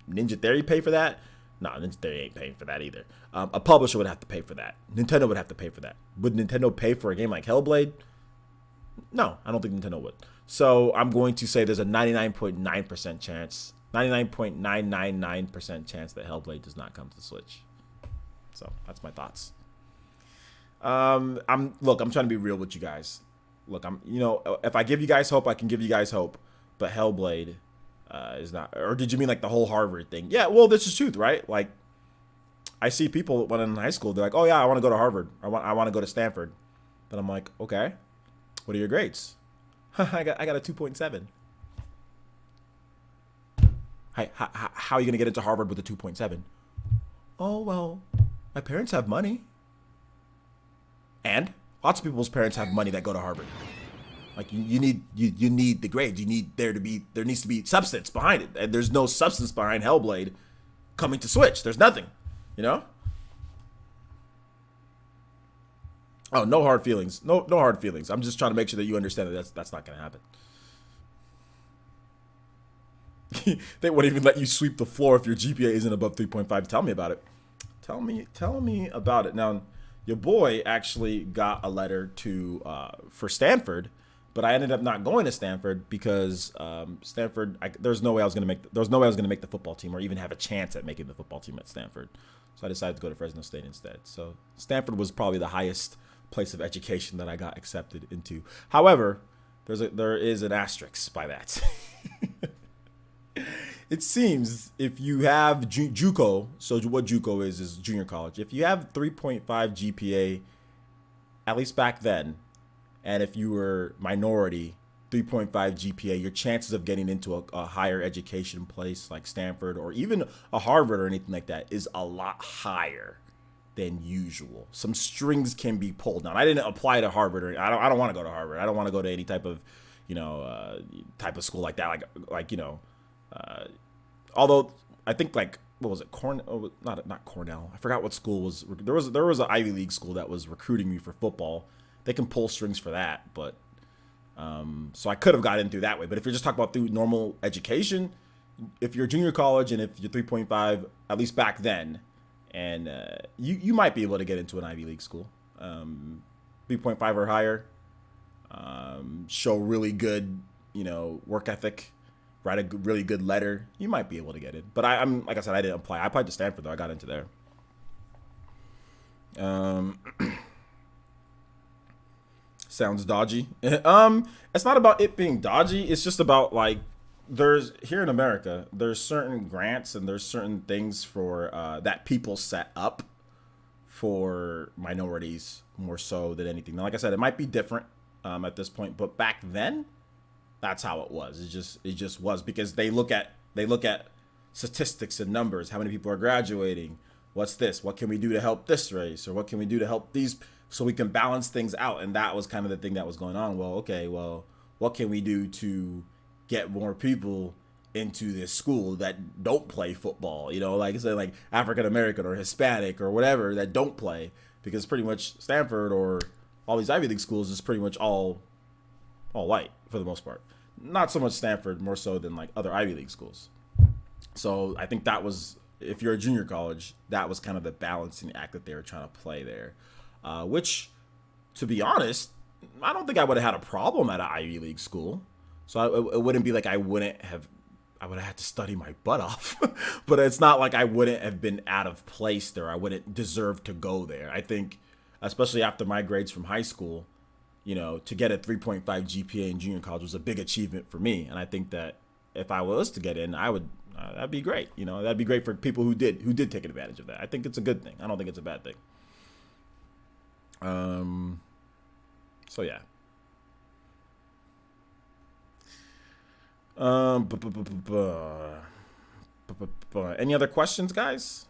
Ninja Theory pay for that? No, Ninja Theory ain't paying for that either. A publisher would have to pay for that. Nintendo would have to pay for that. Would Nintendo pay for a game like Hellblade? No, I don't think Nintendo would. So I'm going to say there's a 99.9% chance, 99.999% chance that Hellblade does not come to the Switch. So that's my thoughts. I'm trying to be real with you guys. Look, if I give you guys hope, I can give you guys hope. But Hellblade is not. Or did you mean like the whole Harvard thing? Yeah, well, this is truth, right? Like, I see people when in high school, they're like, oh yeah, I want to go to Harvard. I want to go to Stanford. Then I'm like, okay. What are your grades? I got a 2.7. How are you gonna get into Harvard with a 2.7? Oh well, my parents have money. And lots of people's parents have money that go to Harvard. Like you need the grades. There needs to be substance behind it. And there's no substance behind Hellblade coming to Switch. There's nothing. Oh, no hard feelings. No hard feelings. I'm just trying to make sure that you understand that that's not going to happen. They won't even let you sweep the floor if your GPA isn't above 3.5. Tell me about it. Tell me about it. Now, your boy actually got a letter for Stanford, but I ended up not going to Stanford because Stanford. There's no way I was going to make the football team or even have a chance at making the football team at Stanford. So I decided to go to Fresno State instead. So Stanford was probably the highest place of education that I got accepted into. However, there is an asterisk by that. It seems if you have JUCO, so what JUCO is junior college. If you have 3.5 GPA, at least back then, and if you were minority, 3.5 GPA, your chances of getting into a higher education place like Stanford or even a Harvard or anything like that is a lot higher than usual. Some strings can be pulled. Now, I didn't apply to Harvard, or I don't want to go to Harvard. I don't want to go to any type of, type of school like that. Although I think what was it? Not Cornell. I forgot what school was. There was an Ivy League school that was recruiting me for football. They can pull strings for that, but so I could have got in through that way. But if you're just talking about through normal education, if you're junior college and if you're 3.5, at least back then, and you might be able to get into an Ivy League school, 3.5 or higher. Show really good, work ethic, write a really good letter. You might be able to get in. But I'm like I said, I didn't apply. I applied to Stanford though. I got into there. Sounds dodgy. It's not about it being dodgy. It's just about here in America, there's certain grants and there's certain things for that people set up for minorities more so than anything. Now, like I said, it might be different at this point, but back then, that's how it was. It just was because they look at statistics and numbers, how many people are graduating, what's this? What can we do to help this race? Or what can we do to help these, so we can balance things out? And that was kind of the thing that was going on. Well, okay, well, what can we do to get more people into this school that don't play football? You know, like I said, like African American or Hispanic or whatever that don't play, because pretty much Stanford or all these Ivy League schools is pretty much all white for the most part. Not so much Stanford, more so than like other Ivy League schools. So I think that was, if you're a junior college, that was kind of the balancing act that they were trying to play there. Which, to be honest, I don't think I would have had a problem at an Ivy League school. So it wouldn't be like I would have had to study my butt off. But it's not like I wouldn't have been out of place there. I wouldn't deserve to go there. I think, especially after my grades from high school, you know, to get a 3.5 GPA in junior college was a big achievement for me. And I think that if I was to get in, I would, that'd be great. You know, that'd be great for people who did take advantage of that. I think it's a good thing. I don't think it's a bad thing. So yeah. Any other questions, guys?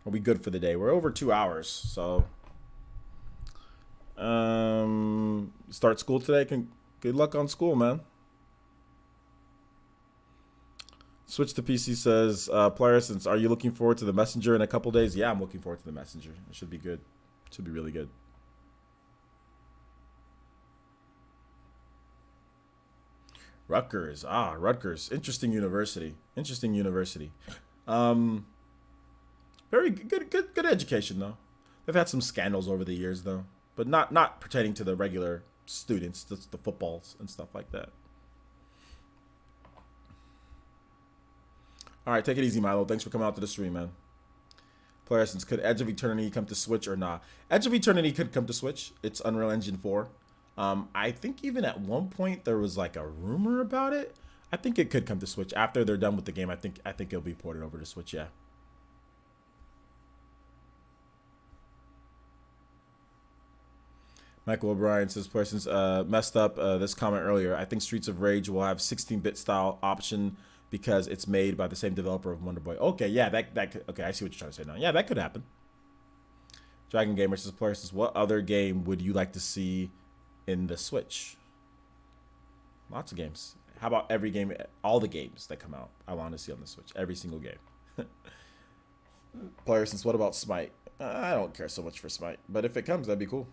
Are we good for the day? We're over 2 hours, so start school today. Good luck on school, man. Switch to PC says, player, since are you looking forward to the Messenger in a couple days? Yeah, I'm looking forward to the Messenger. It should be good. It should be really good. Rutgers. Rutgers. Interesting university. Very good education though. They've had some scandals over the years though, but not pertaining to the regular students, the footballs and stuff like that. All right, take it easy, Milo. Thanks for coming out to the stream, man. Player Essence, could Edge of Eternity come to Switch or not? Edge of Eternity could come to Switch. It's Unreal Engine 4. I think even at one point there was like a rumor about it. I think it could come to Switch after they're done with the game. I think it'll be ported over to Switch. Yeah. Michael O'Brien says, persons messed up this comment earlier. I think Streets of Rage will have 16-bit style option because it's made by the same developer of Wonder Boy. Okay, yeah, that could, okay, I see what you're trying to say now. Yeah, that could happen. Dragon Gamer says, persons, what other game would you like to see in the Switch? Lots of games. How about every game, all the games that come out I want to see on the Switch, every single game. Player, since what about Smite? I don't care so much for Smite, but if it comes, that'd be cool.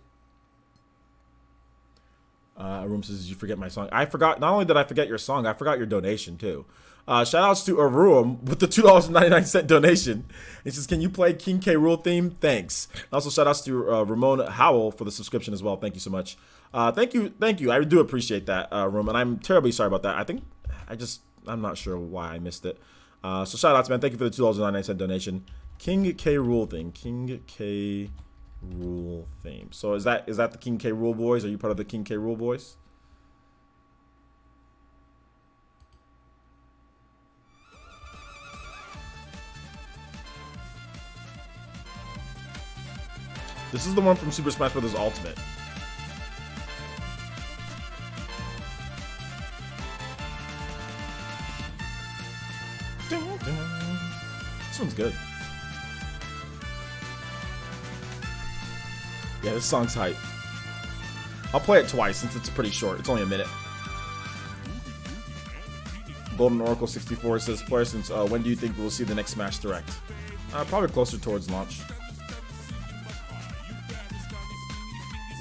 Arum says, did you forget my song? I forgot. Not only did I forget your song, I forgot your donation too. Shout outs to Arum with the $2.99 donation. He says, can you play King K. Rool theme? Thanks. Also, shout outs to Ramon Howell for the subscription as well. Thank you so much. Thank you. I do appreciate that, Rum, and I'm terribly sorry about that. I'm not sure why I missed it. So shout outs, man. Thank you for the $2.99 donation. King K. Rool thing. King K. Rool theme. So is that the King K. Rool boys? Are you part of the King K. Rool boys? This is the one from Super Smash Bros. Ultimate. This one's good. Yeah, this song's hype. I'll play it twice since it's pretty short. It's only a minute. Golden Oracle 64 says, player, since when do you think we'll see the next Smash Direct? Probably closer towards launch.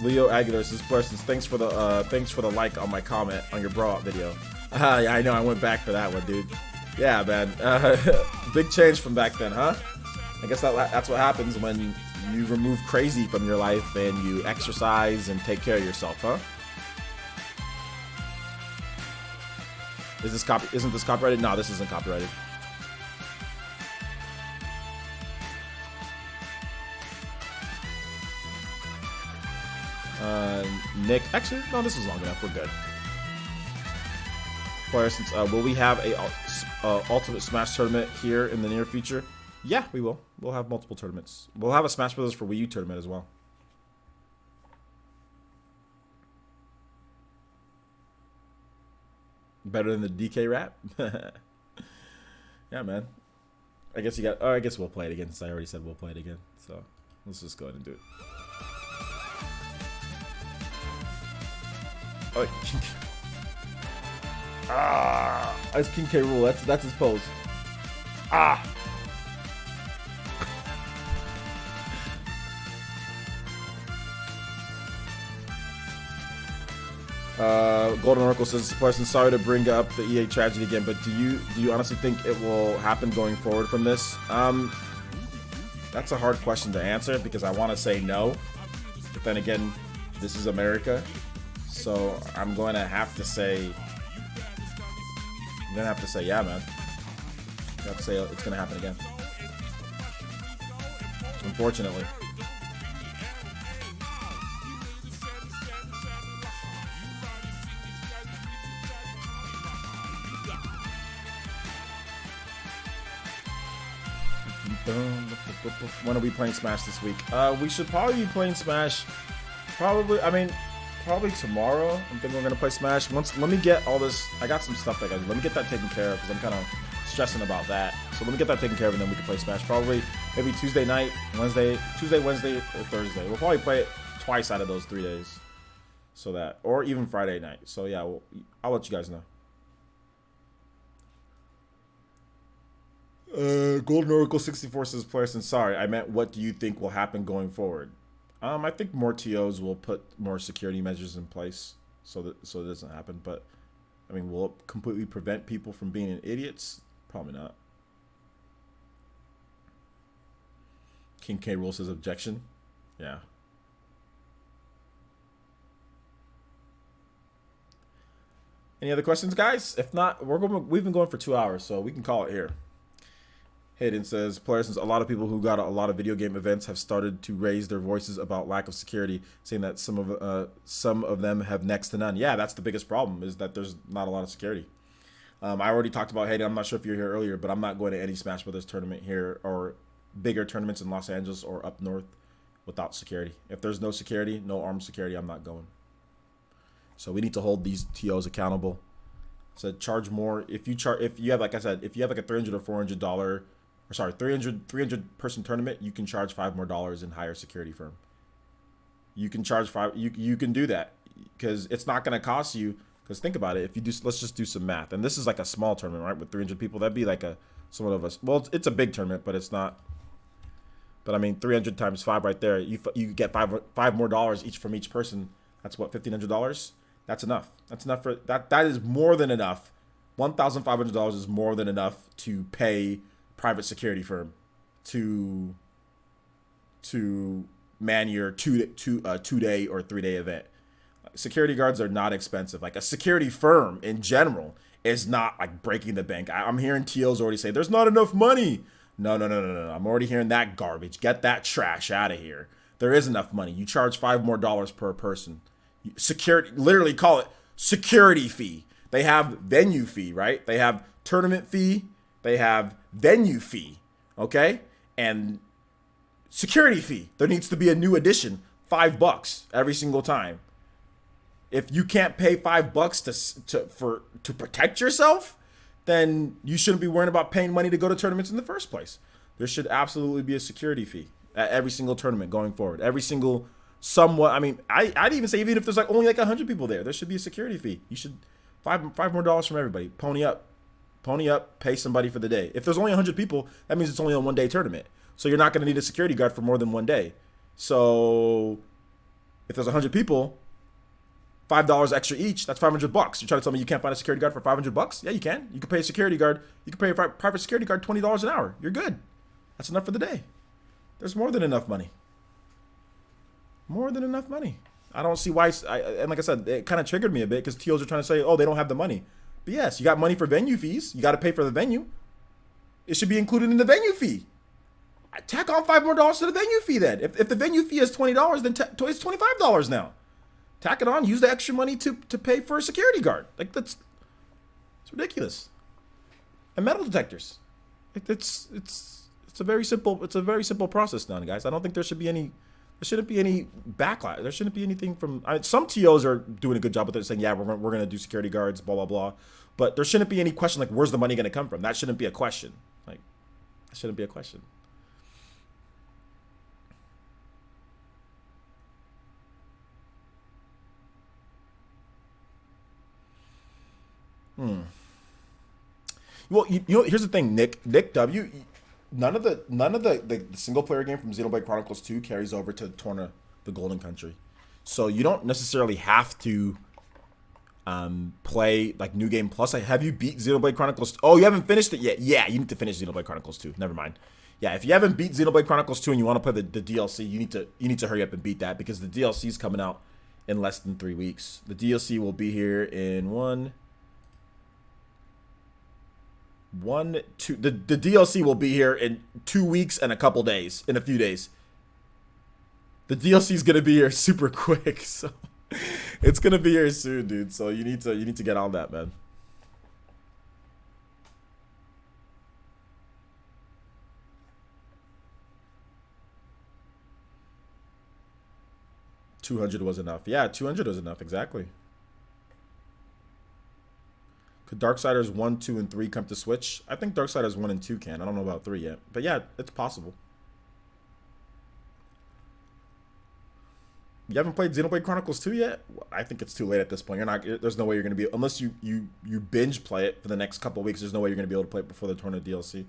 Leo Aguilar says, player, since thanks for the like on my comment on your bro out video. Yeah, I know, I went back for that one, dude. Yeah, man. Big change from back then, huh? I guess that's what happens when you remove crazy from your life and you exercise and take care of yourself, huh? Isn't this copyrighted? No, this isn't copyrighted. Nick, actually, no, this is long enough. We're good. For instance, will we have a Ultimate Smash tournament here in the near future? Yeah, we will. We'll have multiple tournaments. We'll have a Smash Bros. For Wii U tournament as well. Better than the DK rap? Yeah, man. I guess you got. Oh, I guess we'll play it again since I already said we'll play it again. So let's just go ahead and do it. Oh, that's King K. Rool. That's his pose. Ah. Golden Oracle says, "Person, sorry to bring up the EA tragedy again, but do you honestly think it will happen going forward from this?" That's a hard question to answer because I want to say no, but then again, this is America, so I'm going to have to say yeah, man. I have to say it's going to happen again. Unfortunately. When are we playing Smash this week? We should probably be playing Smash. Probably tomorrow. I'm thinking we're gonna play Smash. Let me get all this. I got some stuff let me get that taken care of because I'm kind of stressing about that. So let me get that taken care of and then we can play Smash. Probably maybe Tuesday night, Tuesday, Wednesday, or Thursday. We'll probably play it twice out of those 3 days. So that, or even Friday night. So yeah, I'll let you guys know. Golden Oracle 64 says, "Playerson, sorry, I meant what do you think will happen going forward?" I think more TOs will put more security measures in place so it doesn't happen. But I mean, will it completely prevent people from being idiots? Probably not. King K. Rool says, "Objection." Yeah. Any other questions, guys? If not, we've been going for 2 hours, so we can call it here. Hayden says, "Players, since a lot of people who got a lot of video game events have started to raise their voices about lack of security, saying that some of them have next to none." Yeah, that's the biggest problem, is that there's not a lot of security. I already talked about Hayden. I'm not sure if you're here earlier, but I'm not going to any Smash Brothers tournament here or bigger tournaments in Los Angeles or up north without security. If there's no security, no armed security, I'm not going. So we need to hold these TOs accountable. So charge more. If you have, like I said, if you have like a $300 or $400 300 person tournament, you can charge $5 more and hire a security firm. You can charge you can do that because it's not going to cost you. Because think about it, if you do, let's just do some math, and this is like a small tournament, right? With 300 people, that'd be like somewhat of a, well, it's a big tournament, but it's not. But I mean, 300 times 5 right there, you get $5 more each from each person. That's what, $1,500. That's enough. That's enough for that. That is more than enough. $1,500 is more than enough to pay private security firm to man your two-day or 3-day event. Security guards are not expensive. Like a security firm in general is not like breaking the bank. I'm hearing TOs already say there's not enough money. No. I'm already hearing that garbage. Get that trash out of here. There is enough money. You charge $5 more per person. Security, literally call it security fee. They have venue fee, right? They have tournament fee. They have venue fee, okay? And security fee. There needs to be a new addition, $5 every single time. If you can't pay $5 to protect yourself, then you shouldn't be worrying about paying money to go to tournaments in the first place. There should absolutely be a security fee at every single tournament going forward. Every single somewhat. I mean, I'd even say even if there's like only like 100 people there should be a security fee. You should $5 more from everybody. Pony up, pay somebody for the day. If there's only 100 people, that means it's only a 1-day tournament. So you're not going to need a security guard for more than 1 day. So if there's 100 people, $5 extra each, that's $500. You're trying to tell me you can't find a security guard for $500? Yeah, you can. You can pay a security guard. You can pay a private security guard $20 an hour. You're good. That's enough for the day. There's more than enough money. More than enough money. I don't see why. And like I said, it kind of triggered me a bit because TOs are trying to say, oh, they don't have the money. But yes, you got money for venue fees. You got to pay for the venue. It should be included in the venue fee. Tack on $5 more to the venue fee then. If the venue fee is $20, then it's $25 now. Tack it on. Use the extra money to pay for a security guard. Like it's ridiculous. And metal detectors. It's a very simple process now, guys. I don't think there shouldn't be any backlash. There shouldn't be anything from some TOs are doing a good job with it, saying, yeah, we're going to do security guards, blah blah blah. But there shouldn't be any question like, where's the money going to come from? That shouldn't be a question. Like, That shouldn't be a question. Well, you know, here's the thing, Nick W. None of the single player game from Xenoblade Chronicles 2 carries over to Tourney, the Golden Country, so you don't necessarily have to play like New Game Plus. Like, have you beat Xenoblade Chronicles? Oh, you haven't finished it yet. Yeah, you need to finish Xenoblade Chronicles 2. Never mind. Yeah, if you haven't beat Xenoblade Chronicles 2 and you want to play the DLC, you need to hurry up and beat that because the DLC is coming out in less than 3 weeks. The DLC will be here in two. The DLC will be here in 2 weeks and a couple days, in a few days. The DLC is gonna be here super quick, so it's gonna be here soon, dude. So you need to get on that, man. $200 was enough. Yeah, 200 was enough, exactly. Could Darksiders 1, 2, and 3 come to Switch? I think Darksiders 1 and 2 can. I don't know about 3 yet. But yeah, it's possible. You haven't played Xenoblade Chronicles 2 yet? I think it's too late at this point. There's no way you're going to be, unless you binge play it for the next couple of weeks, there's no way you're going to be able to play it before the Tourney DLC.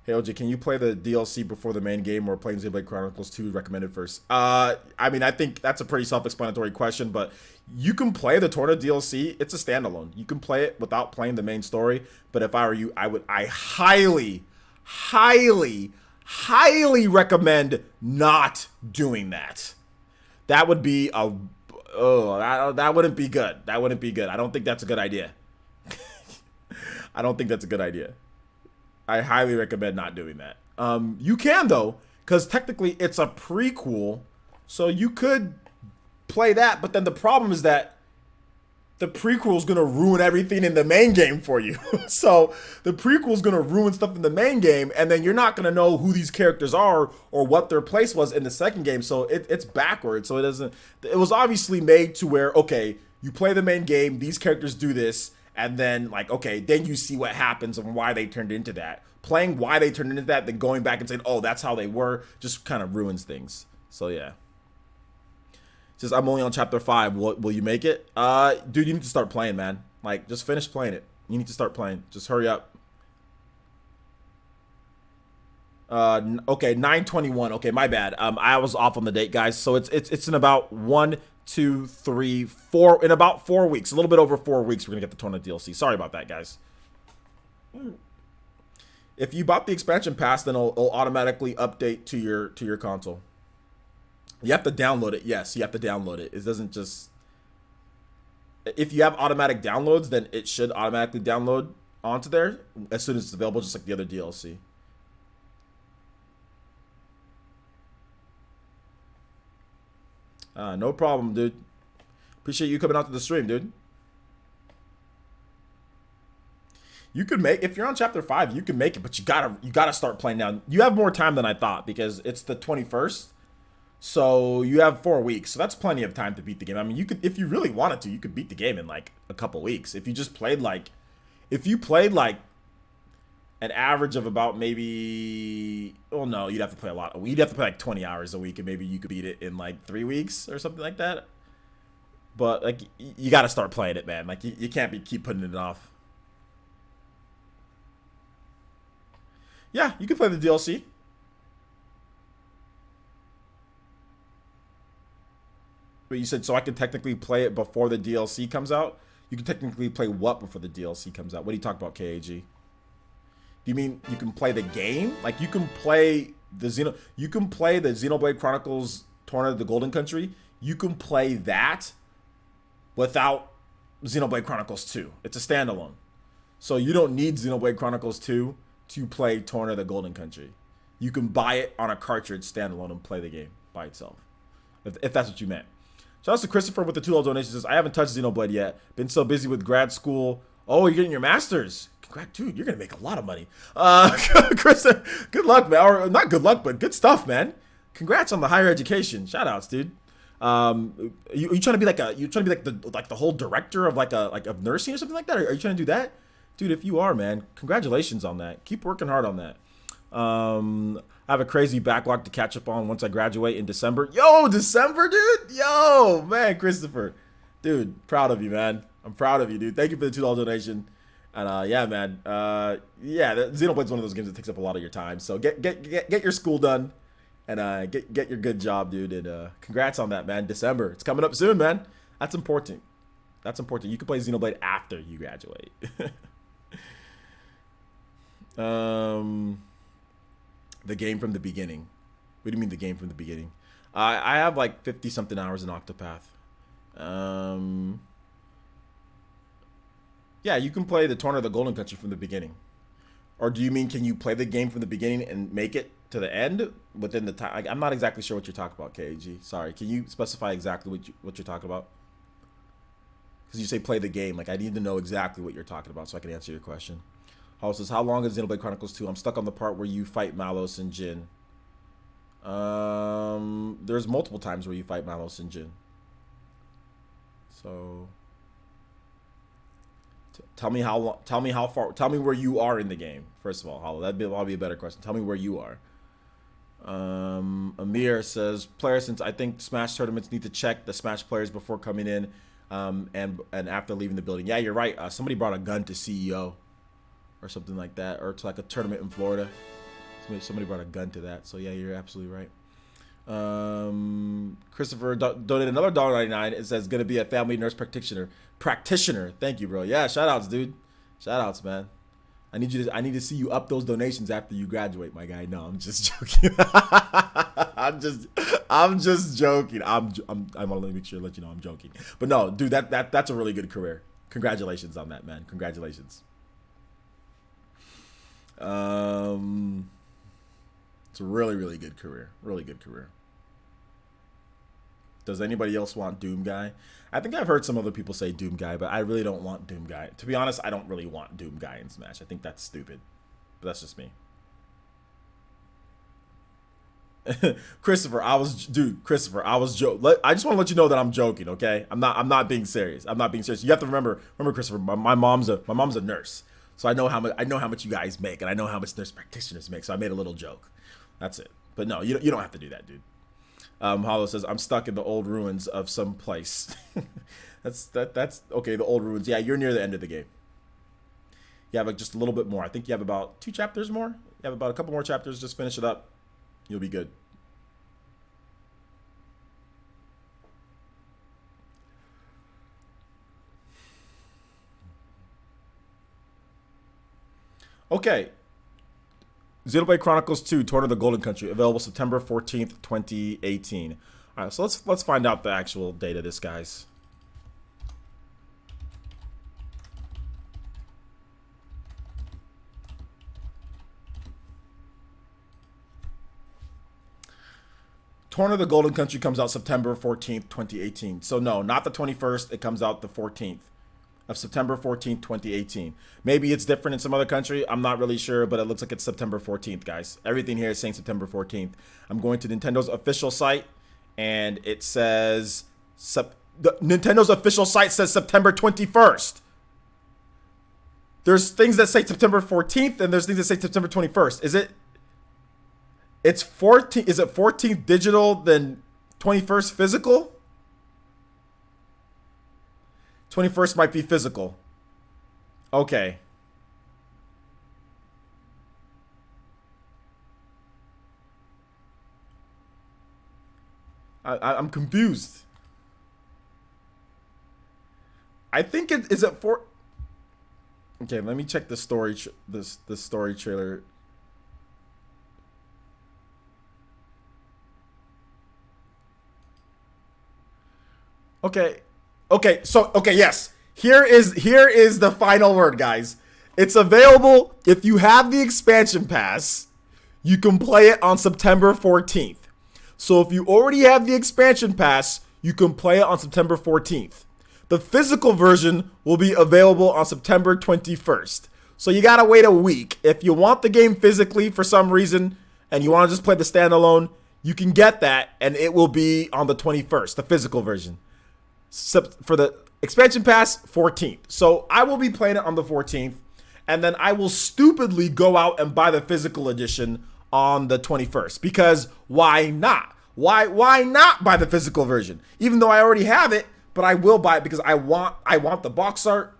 Hey OJ, can you play the DLC before the main game or playing Xenoblade Chronicles 2 recommended first? I mean, I think that's a pretty self-explanatory question, but you can play the Tourney DLC. It's a standalone. You can play it without playing the main story, but if I were you, I highly, highly, highly recommend not doing that. That would be that wouldn't be good. That wouldn't be good. I don't think that's a good idea. I don't think that's a good idea. I highly recommend not doing that. You can though, because technically it's a prequel, so you could play that. But then the problem is that the prequel is gonna ruin everything in the main game for you. So the prequel is gonna ruin stuff in the main game, and then you're not gonna know who these characters are or what their place was in the second game. So it's backwards. So it doesn't. It was obviously made to where, okay, you play the main game, these characters do this. And then, like, okay, then you see what happens and why they turned into that. Playing why they turned into that, then going back and saying, oh, that's how they were, just kind of ruins things. So, yeah. Says, I'm only on chapter 5. Will you make it? Dude, you need to start playing, man. Like, just finish playing it. You need to start playing. Just hurry up. Okay, 9/21. Okay, my bad. I was off on the date, guys. So it's in about 1, 2, 3, 4. In about 4 weeks, a little bit over 4 weeks, we're gonna get the Tourney DLC. Sorry about that, guys. If you bought the expansion pass, then it'll automatically update to your console. You have to download it. Yes, you have to download it. It doesn't just. If you have automatic downloads, then it should automatically download onto there as soon as it's available, just like the other DLC. No problem, dude. Appreciate you coming out to the stream, dude. You could make, if you're on chapter 5, you can make it, but you gotta start playing now. You have more time than I thought because it's the 21st, so you have 4 weeks. So that's plenty of time to beat the game. I mean, you could, if you really wanted to, you could beat the game in like a couple weeks. If you just played like, if you played like an average of about maybe, oh no, you'd have to play a lot. You'd have to play like 20 hours a week, and maybe you could beat it in like 3 weeks or something like that. But like, you got to start playing it, man. Like, you can't keep putting it off. Yeah, you can play the DLC. But you said, so I can technically play it before the DLC comes out? You can technically play what before the DLC comes out? What are you talking about, KAG? Do you mean you can play the game? Like, you can play the Xenoblade Chronicles Tourney of the Golden Country. You can play that without Xenoblade Chronicles 2. It's a standalone. So you don't need Xenoblade Chronicles 2 to play Tourney of the Golden Country. You can buy it on a cartridge standalone and play the game by itself. If that's what you meant. Shout out to Christopher with the $2 donation. Says, I haven't touched Xenoblade yet. Been so busy with grad school. Oh, you're getting your master's. Congrats, dude, you're going to make a lot of money. Chris, good luck, man. Or not good luck, but good stuff, man. Congrats on the higher education. Shout outs, dude. You trying to be like the whole director of of nursing or something like that? Are you trying to do that, dude? If you are, man, congratulations on that. Keep working hard on that. I have a crazy backlog to catch up on once I graduate in December. Yo, December, dude. Yo, man, Christopher, dude, proud of you, man. I'm proud of you, dude. Thank you for the $2 donation. And yeah, man. Yeah, Xenoblade's one of those games that takes up a lot of your time. So get your school done, and get your good job, dude. And congrats on that, man. December, it's coming up soon, man. That's important. That's important. You can play Xenoblade after you graduate. The game from the beginning. What do you mean the game from the beginning? I have like 50 something hours in Octopath. Yeah, you can play the Tourney of the Golden Country from the beginning. Or do you mean can you play the game from the beginning and make it to the end within the time? I'm not exactly sure what you're talking about, KAG. Sorry, can you specify exactly what you're talking about? Because you say play the game. Like, I need to know exactly what you're talking about so I can answer your question. Hall says, how long is Xenoblade Chronicles 2? I'm stuck on the part where you fight Malos and Jin. There's multiple times where you fight Malos and Jin. So tell me how long, tell me how far, tell me where you are in the game. First of all, Hollow, that'd be a better question. Tell me where you are. Amir says, player, since I think Smash tournaments need to check the Smash players before coming in, and after leaving the building. Yeah, you're right. Somebody brought a gun to CEO or something like that, or to like a tournament in Florida. Somebody brought a gun to that. So yeah, you're absolutely right. Christopher donated another $1.99. It says gonna be a family nurse practitioner. Thank you, bro. Yeah, shout outs, dude. Shout outs, man. I need to see you up those donations after you graduate, my guy. No, I'm just joking. I'm just joking. I want to make sure to let you know I'm joking. But no, dude, that's a really good career. Congratulations on that, man. Congratulations. It's a really, really good career. Really good career. Does anybody else want Doom Guy? I think I've heard some other people say Doom Guy, but I really don't want Doom Guy. To be honest, I don't really want Doom Guy in Smash. I think that's stupid. But that's just me. Christopher, I was joking. I just want to let you know that I'm joking, okay? I'm not being serious. I'm not being serious. You have to remember, Christopher, my mom's a nurse. So I know how much you guys make, and I know how much nurse practitioners make. So I made a little joke. That's it. But no, you don't have to do that, dude. Hollow says, I'm stuck in the old ruins of some place. that's okay. The old ruins. Yeah, you're near the end of the game. You have just a little bit more. I think you have about 2 chapters more. You have about a couple more chapters. Just finish it up. You'll be good. Okay. Xenoblade Chronicles 2, Tourney of the Golden Country, available September 14th, 2018. All right, so let's find out the actual date of this, guys. Tourney of the Golden Country comes out September 14th, 2018. So no, not the 21st. It comes out the 14th. Of September 14th, 2018. Maybe it's different in some other country. I'm not really sure, but it looks like it's September 14th, guys. Everything here is saying September 14th. I'm going to Nintendo's official site, and it says Nintendo's official site says September 21st. There's things that say September 14th, and there's things that say September 21st. Is it 14th digital, then 21st physical? 21st might be physical. Okay. I'm confused. I think it is it for. Okay, let me check the story. The story trailer. Okay. Yes. Here is the final word, guys. It's available if you have the expansion pass. You can play it on September 14th. So if you already have the expansion pass, you can play it on September 14th. The physical version will be available on September 21st. So you gotta wait a week. If you want the game physically for some reason and you want to just play the standalone, you can get that, and it will be on the 21st, the physical version. For the expansion pass, 14th. So I will be playing it on the 14th, and then I will stupidly go out and buy the physical edition on the 21st, because why not? Why not buy the physical version? Even though I already have it, but I will buy it because I want the box art.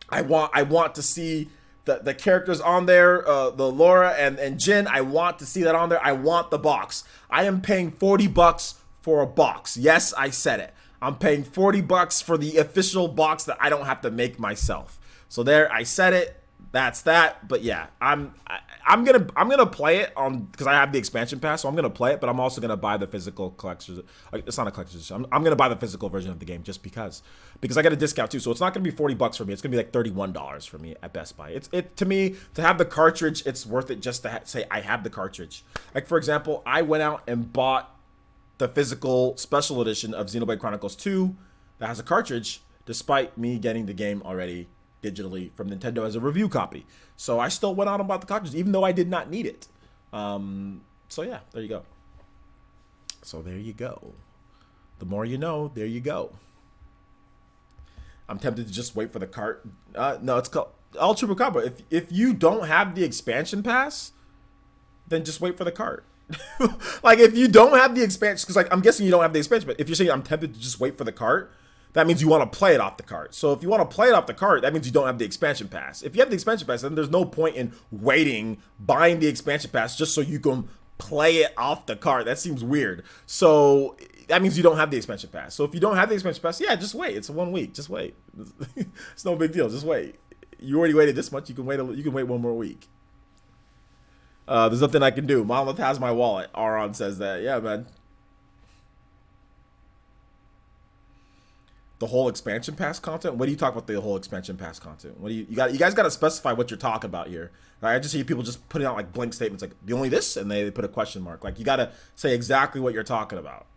I want to see the characters on there, the Laura and Jin. I want to see that on there. I want the box. I am paying $40 for a box. Yes, I said it. I'm paying $40 for the official box that I don't have to make myself. So there, I said it. That's that. But yeah, I'm gonna play it on, because I have the expansion pass, so I'm gonna play it. But I'm also gonna buy the physical collector's. It's not a collector's edition. I'm gonna buy the physical version of the game just because I get a discount too. So it's not gonna be $40 for me. It's gonna be like $31 for me at Best Buy. It to me, to have the cartridge, it's worth it just to say I have the cartridge. Like for example, I went out and bought the physical special edition of Xenoblade Chronicles 2 that has a cartridge, despite me getting the game already digitally from Nintendo as a review copy. So I still went out and bought the cartridge, even though I did not need it. So yeah, there you go. So there you go. The more you know, there you go. I'm tempted to just wait for the cart. No, it's called All Trooper Combo. If you don't have the expansion pass, then just wait for the cart. Like if you don't have the expansion, because like I'm guessing you don't have the expansion, but if you're saying I'm tempted to just wait for the cart, that means you want to play it off the cart. So if you want to play it off the cart, that means you don't have the expansion pass. If you have the expansion pass, then there's no point in buying the expansion pass just so you can play it off the cart. That seems weird. So that means you don't have the expansion pass. So if you don't have the expansion pass, yeah, just wait. It's 1 week. Just wait. It's no big deal. Just wait. You already waited this much. You can wait 1 more week. There's nothing I can do. Monolith has my wallet. Aron says that. Yeah, man. The whole expansion pass content? What do you talk about the whole expansion pass content? What do you guys got to specify what you're talking about here. Right? I just see people just putting out like blank statements like the only this, and they put a question mark. Like you got to say exactly what you're talking about.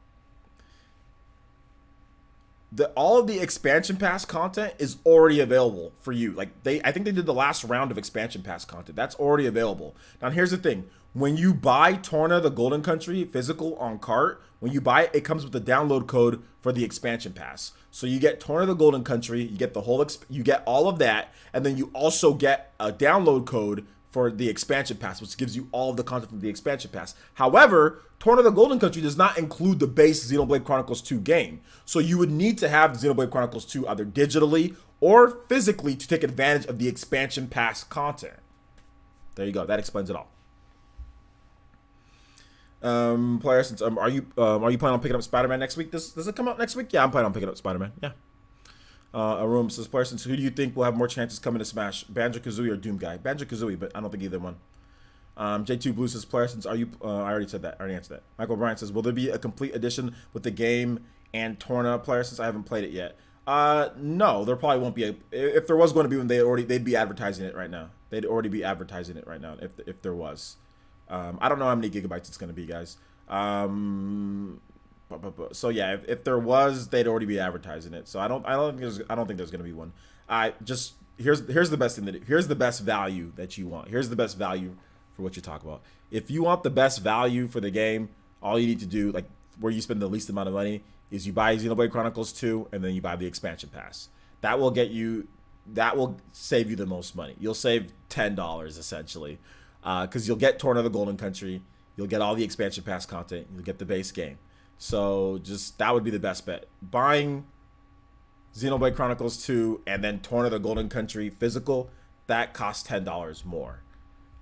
All of the expansion pass content is already available for you. Like I think they did the last round of expansion pass content. That's already available. Now here's the thing. When you buy Tourney the Golden Country physical on cart, when you buy it, it comes with the download code for the expansion pass. So you get Tourney the Golden Country, you get the whole, you get all of that, and then you also get a download code for the expansion pass, which gives you all of the content from the expansion pass. However, Tourney the Golden Country does not include the base Xenoblade Chronicles 2 game. So you would need to have Xenoblade Chronicles 2 either digitally or physically to take advantage of the expansion pass content. There you go. That explains it all. Player, since are you planning on picking up Spider-Man next week? Does it come out next week? Yeah, I'm planning on picking up Spider-Man. Yeah. Arum says, player, since who do you think will have more chances coming to Smash? Banjo-Kazooie or Doom Guy? Banjo-Kazooie, but I don't think either one. J2 Blue says, player, since are you? I already said that. I already answered that. Michael Bryant says, will there be a complete edition with the game and Tourney? Player, since I haven't played it yet. No, there probably won't be. If there was going to be one, they'd be advertising it right now. They'd already be advertising it right now if there was. I don't know how many gigabytes it's going to be, guys. So yeah, if there was, they'd already be advertising it. So I don't think there's going to be one. Here's the best thing here's the best value that you want. Here's the best value for what you talk about. If you want the best value for the game, all you need to do, like where you spend the least amount of money, is you buy Xenoblade Chronicles 2 and then you buy the expansion pass. That will save you the most money. You'll save $10 essentially. Because you'll get Tourney the Golden Country, you'll get all the expansion pass content, you'll get the base game. So that would be the best bet. Buying Xenoblade Chronicles 2 and then Tourney the Golden Country physical, that costs $10 more.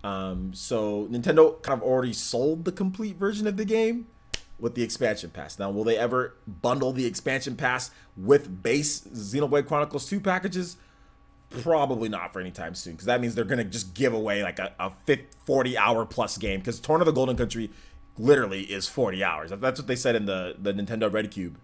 So Nintendo kind of already sold the complete version of the game with the expansion pass. Now, will they ever bundle the expansion pass with base Xenoblade Chronicles 2 packages? Probably not for any time soon, because that means they're gonna just give away like a 40-hour plus game, because Tourney the Golden Country literally is 40 hours. That's what they said in the Nintendo Red Cube.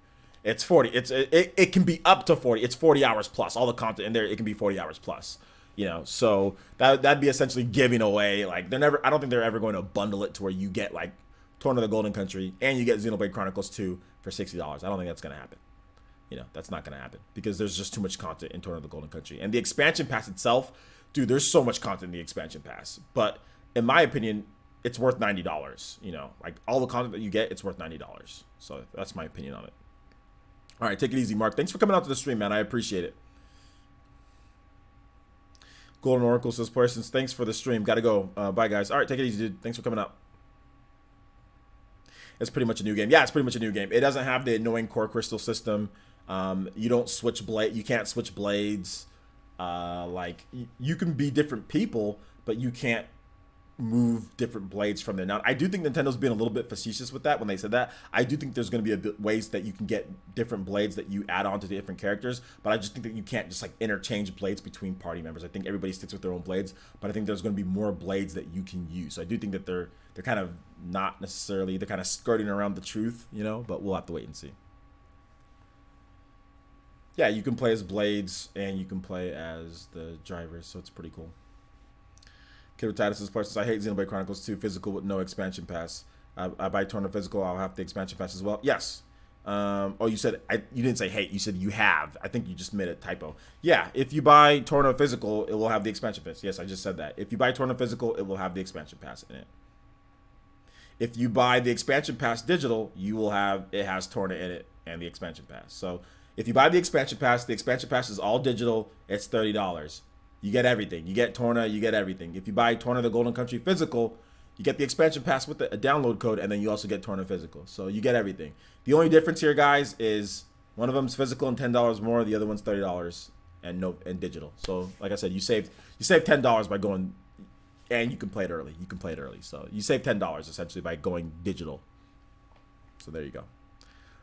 It's 40. It can be up to 40. It's 40 hours plus. All the content in there, it can be 40 hours plus. You know, so that'd be essentially giving away. Like I don't think they're ever going to bundle it to where you get like Tourney the Golden Country and you get Xenoblade Chronicles 2 for $60. I don't think that's gonna happen. You know, that's not going to happen because there's just too much content in Tourney the Golden Country. And the expansion pass itself, dude, there's so much content in the expansion pass. But in my opinion, it's worth $90. You know, like all the content that you get, it's worth $90. So that's my opinion on it. All right, take it easy, Mark. Thanks for coming out to the stream, man. I appreciate it. Golden Oracle says, Parsons, thanks for the stream. Gotta go. Bye, guys. All right, take it easy, dude. Thanks for coming out. It's pretty much a new game. Yeah, it's pretty much a new game. It doesn't have the annoying core crystal system. You don't switch blade. You can't switch blades. Like you can be different people, but you can't move different blades from there. Now, I do think Nintendo's being a little bit facetious with that when they said that. I do think there's going to be ways that you can get different blades that you add on to the different characters, but I just think that you can't just like interchange blades between party members. I think everybody sticks with their own blades, but I think there's going to be more blades that you can use. So I do think that they're kind of not necessarily, they're kind of skirting around the truth, you know, but we'll have to wait and see. Yeah, you can play as blades and you can play as the drivers, so it's pretty cool. Kid with Titus's Parsons, I hate Xenoblade Chronicles 2 physical with no expansion pass. I buy Tourney physical, I'll have the expansion pass as well. Yes. Oh, you said, you didn't say hate, you said you have. I think you just made a typo. Yeah, if you buy Tourney physical, it will have the expansion pass. Yes, I just said that. If you buy Tourney physical, it will have the expansion pass in it. If you buy the expansion pass digital, it has Tourney in it and the expansion pass. So if you buy the expansion pass is all digital, it's $30. You get everything. You get Tourney, you get everything. If you buy Tourney the Golden Country physical, you get the expansion pass with a download code, and then you also get Tourney physical. So you get everything. The only difference here, guys, is one of them's physical and $10 more. The other one's $30 and digital. So like I said, you save $10 by going, and you can play it early. So you save $10 essentially by going digital. So there you go.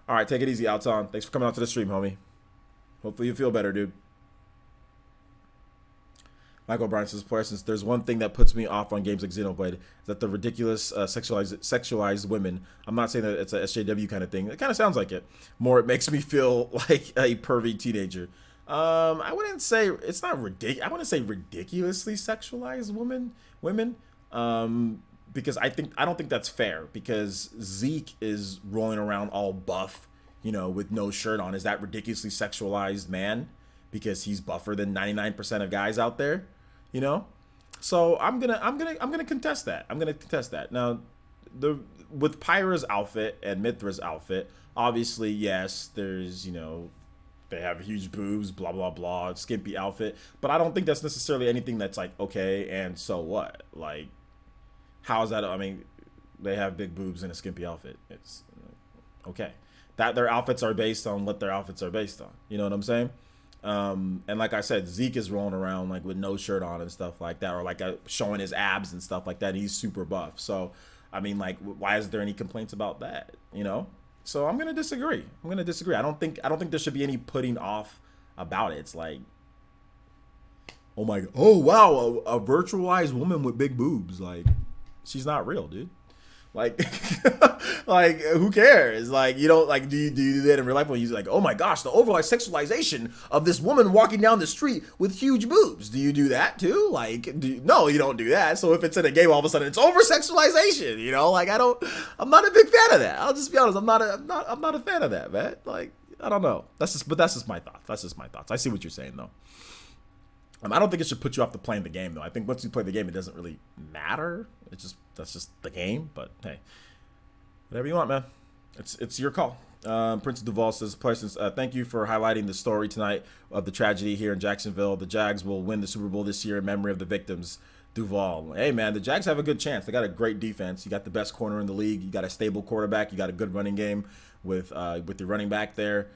All right, take it easy, Alton. Thanks for coming out to the stream, homie. Hopefully you feel better, dude. Michael Bryan says, since there's one thing that puts me off on games like Xenoblade, is that the ridiculous sexualized women. I'm not saying that it's a SJW kind of thing. It kind of sounds like it. More, it makes me feel like a pervy teenager. I wouldn't say it's not ridiculous. I wouldn't say ridiculously sexualized women. Because I don't think that's fair. Because Zeke is rolling around all buff, you know, with no shirt on. Is that ridiculously sexualized man? Because he's buffer than 99% of guys out there. You know, so I'm gonna contest that. I'm gonna contest that. Now, with Pyra's outfit and Mithra's outfit, obviously, yes, there's, you know, they have huge boobs, blah blah blah, skimpy outfit, but I don't think that's necessarily anything that's like okay. And so what? Like, how is that? I mean, they have big boobs in a skimpy outfit. It's okay. That their outfits are based on what their outfits are based on. You know what I'm saying? And like I said, Zeke is rolling around like with no shirt on and stuff like that, or like showing his abs and stuff like that. He's super buff. So, I mean, like, why is there any complaints about that? You know? So I'm gonna disagree. I don't think there should be any putting off about it. It's like, oh my, oh wow, a virtualized woman with big boobs. Like, she's not real, dude. Like, like, who cares? Like, you don't, like, do you do that in real life when you're like, oh my gosh, the overall sexualization of this woman walking down the street with huge boobs? Do you do that too? Like, no, you don't do that. So if it's in a game, all of a sudden it's over sexualization, you know? Like, I'm not a big fan of that. I'll just be honest. I'm not a fan of that, man. Like, I don't know. That's just my thoughts. I see what you're saying though. I don't think it should put you off to playing the game, though. I think once you play the game, it doesn't really matter. That's just the game. But hey, whatever you want, man. It's your call. Prince Duval says, Parsons, thank you for highlighting the story tonight of the tragedy here in Jacksonville. The Jags will win the Super Bowl this year in memory of the victims. Duval. Hey, man, the Jags have a good chance. They got a great defense. You got the best corner in the league. You got a stable quarterback. You got a good running game with your running back there.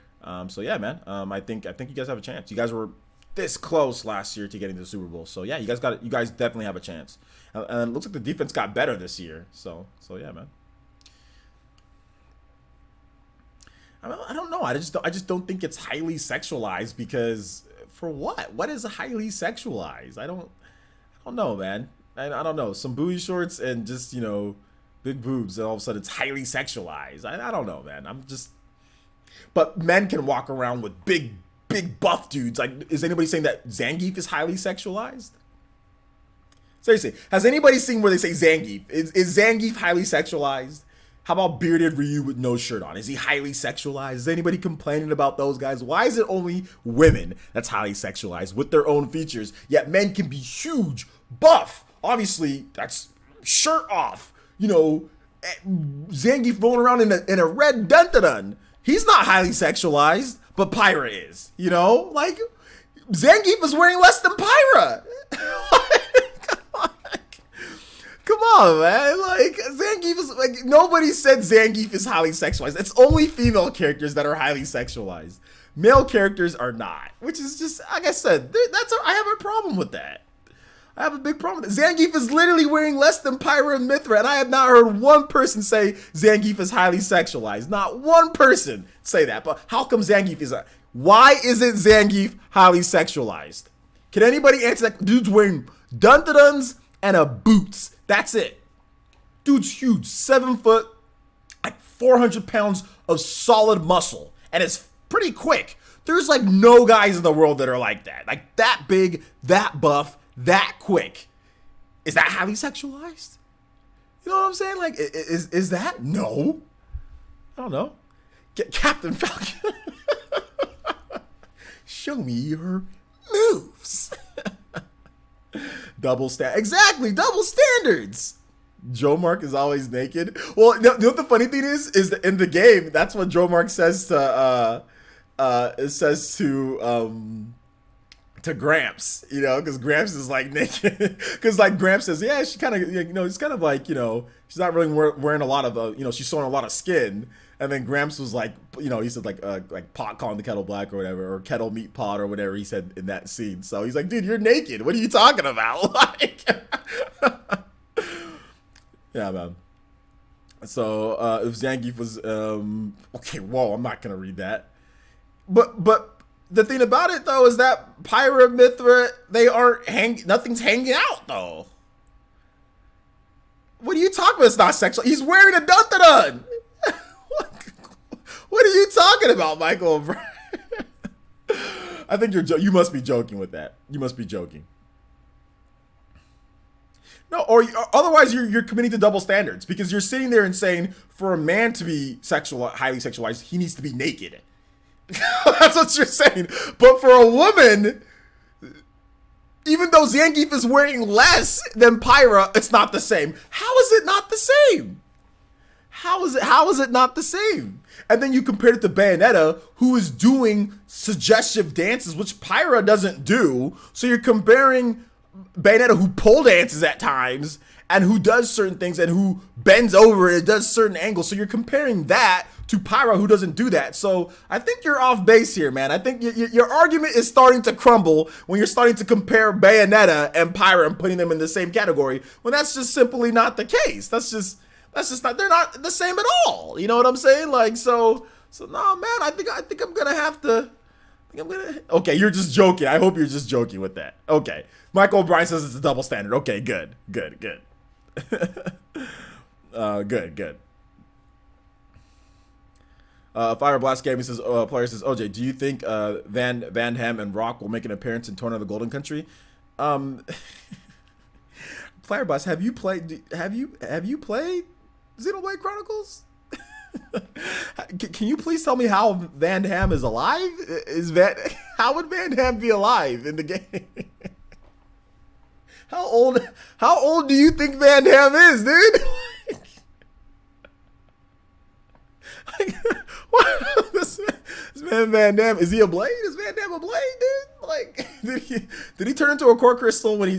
So yeah, man. I think you guys have a chance. You guys were this close last year to getting to the Super Bowl. So yeah, you guys definitely have a chance. And it looks like the defense got better this year. So yeah, man. I don't know. I just don't think it's highly sexualized, because for what? What is highly sexualized? I don't know, man. I don't know. Some booty shorts and just, you know, big boobs, and all of a sudden it's highly sexualized. I don't know, man. But men can walk around with big buff dudes. Like, is anybody saying that Zangief is highly sexualized? Seriously, has anybody seen where they say Zangief? Is Zangief highly sexualized? How about bearded Ryu with no shirt on? Is he highly sexualized? Is anybody complaining about those guys? Why is it only women that's highly sexualized with their own features, yet men can be huge, buff? Obviously, that's shirt off. You know, Zangief rolling around in a red dun-dun-dun. He's not highly sexualized, but Pyra is. You know, like Zangief is wearing less than Pyra. Come on, man. Like, Zangief is, like, nobody said Zangief is highly sexualized. It's only female characters that are highly sexualized. Male characters are not, which is just, like I said, I have a problem with that. I have a big problem with that. Zangief is literally wearing less than Pyra and Mithra, and I have not heard one person say Zangief is highly sexualized. Not one person say that. But how come Zangief is, why isn't Zangief highly sexualized? Can anybody answer that? Dude's wearing dun-dun-duns and a boots. That's it. Dude's huge, 7 foot, like 400 pounds of solid muscle, and it's pretty quick. There's like no guys in the world that are like that big, that buff, that quick. Is that highly sexualized? You know what I'm saying? Like, is that? No. I don't know. Get Captain Falcon. Show me your moves. Exactly, double standards. Joe Mark is always naked. Well, you know what the funny thing is that in the game, that's what Joe Mark says to Gramps, you know, because Gramps is like naked. Because like Gramps says, yeah, she kind of, you know, it's kind of like, you know, she's not really wearing a lot of, you know, she's showing a lot of skin. And then Gramps was like, you know, he said like pot calling the kettle black or whatever, or kettle meat pot or whatever he said in that scene. So he's like, dude, you're naked. What are you talking about? Like, yeah, man. So if Zangief was, okay, whoa, I'm not gonna read that. But the thing about it though is that Pyra, Mithra, they aren't nothing's hanging out though. What are you talking about? It's not sexual. He's wearing a dun-dun-dun. What are you talking about, Michael? I think you must be joking with that. You must be joking. No, or otherwise you're committing to double standards, because you're sitting there and saying for a man to be highly sexualized, he needs to be naked. That's what you're saying. But for a woman, even though Zangief is wearing less than Pyra, it's not the same. How is it not the same? How is it not the same? And then you compare it to Bayonetta, who is doing suggestive dances, which Pyra doesn't do. So you're comparing Bayonetta, who pole dances at times, and who does certain things, and who bends over and does certain angles. So you're comparing that to Pyra, who doesn't do that. So I think you're off base here, man. I think your argument is starting to crumble when you're starting to compare Bayonetta and Pyra and putting them in the same category, when that's just simply not the case. That's just not, they're not the same at all. You know what I'm saying? Like, so no, man, I think I'm gonna have to, okay, you're just joking. I hope you're just joking with that. Okay. Michael O'Brien says it's a double standard. Okay, good. Good. Fire Blast Gaming says, player says, OJ, do you think Van Ham and Rock will make an appearance in Tourney of the Golden Country? Fire Blast, have you played Xenoblade Chronicles? Can you please tell me how Van Ham is alive? How would Van Ham be alive in the game? How old do you think Van Ham is, dude? What? This man Van Dam, is he a blade? Is Van Dam a blade, dude? Like, did he turn into a core crystal when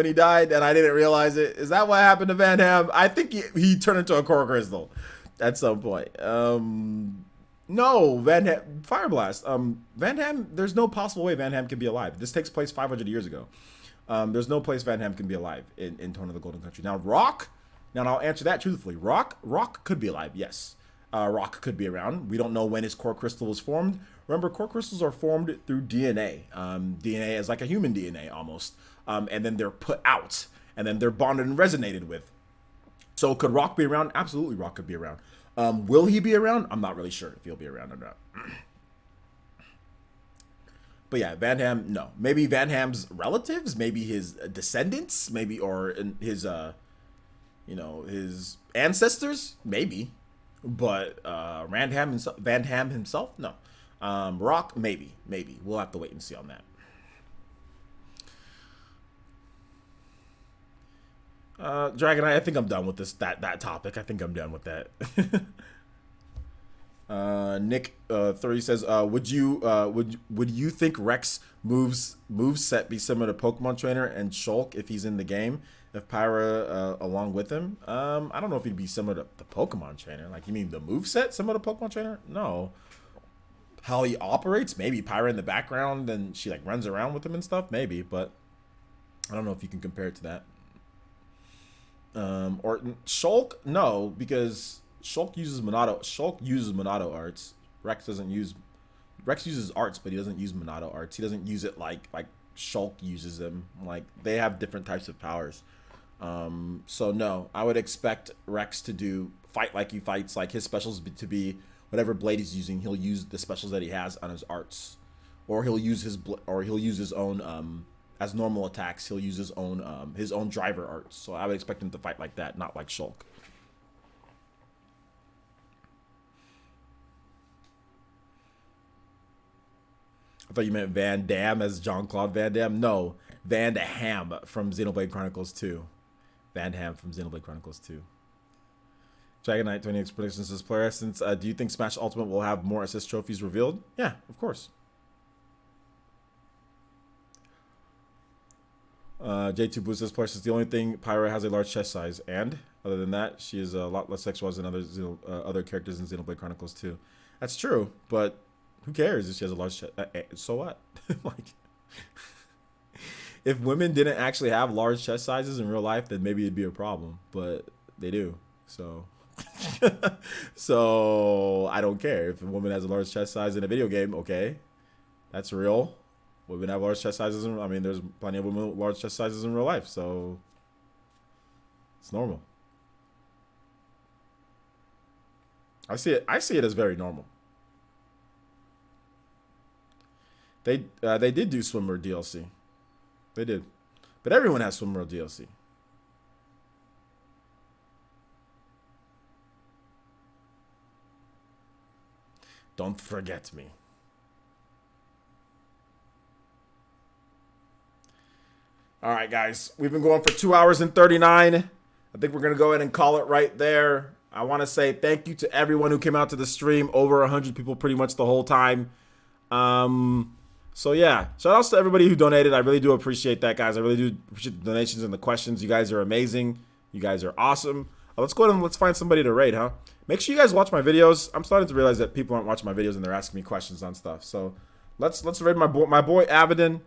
he died and I didn't realize it? Is that what happened to Van Dam? I think he turned into a core crystal at some point. No, Fire Blast. Van Dam, there's no possible way Van Dam can be alive. This takes place 500 years ago. There's no place Van Dam can be alive in Tourney of the Golden Country. Now, Rock, now I'll answer that truthfully. Rock could be alive, yes. Rock could be around. We don't know when his core crystal was formed. Remember, core crystals are formed through DNA. DNA is like a human DNA almost. And then they're put out. And then they're bonded and resonated with. So could Rock be around? Absolutely, Rock could be around. Will he be around? I'm not really sure if he'll be around or not. But yeah, Van Dam, no. Maybe Van Dam's relatives, maybe his descendants, maybe, or his, his ancestors, maybe. But Van Dam himself, no. Rock, maybe. We'll have to wait and see on that. Dragon, I think I'm done with that topic. I think I'm done with that. Nick 30 says, would you think Rex moves set be similar to Pokemon Trainer and Shulk if he's in the game? If Pyra along with him? I don't know if he'd be similar to the Pokemon Trainer. Like, you mean the move set similar to Pokemon Trainer? No. How he operates? Maybe Pyra in the background and she like runs around with him and stuff. Maybe, but I don't know if you can compare it to that. Or Shulk? No, because Shulk uses Monado arts. Rex uses arts, but he doesn't use Monado arts. He doesn't use it like Shulk uses them. Like, they have different types of powers. So no, I would expect Rex to fight like he fights. Like, his specials to be whatever blade he's using. He'll use the specials that he has on his arts, or he'll use his own as normal attacks. He'll use his own driver arts. So I would expect him to fight like that, not like Shulk. I thought you meant Van Damme as Jean-Claude Van Damme. No, Van Ham from Xenoblade Chronicles 2. Van Ham from Xenoblade Chronicles 2. Dragon Knight 20X predictions says, player essence, do you think Smash Ultimate will have more assist trophies revealed? Yeah, of course. J2 Blue says, player essence, the only thing Pyra has a large chest size, and other than that, she is a lot less sexualized than other characters in Xenoblade Chronicles 2. That's true, but who cares if she has a large chest? So what? Like, if women didn't actually have large chest sizes in real life, then maybe it'd be a problem. But they do. So, so I don't care if a woman has a large chest size in a video game. Okay, that's real. Women have large chest sizes. I mean, there's plenty of women with large chest sizes in real life, so it's normal. I see it as very normal. They did do Swimmer DLC. They did. But everyone has Swimmer DLC. Don't forget me. All right, guys. We've been going for 2 hours and 39. I think we're going to go ahead and call it right there. I want to say thank you to everyone who came out to the stream. Over 100 people pretty much the whole time. So yeah, shout outs to everybody who donated. I really do appreciate that, guys. I really do appreciate the donations and the questions. You guys are amazing. You guys are awesome. Let's go ahead and let's find somebody to raid, huh? Make sure you guys watch my videos. I'm starting to realize that people aren't watching my videos and they're asking me questions on stuff. So let's raid my boy Avidin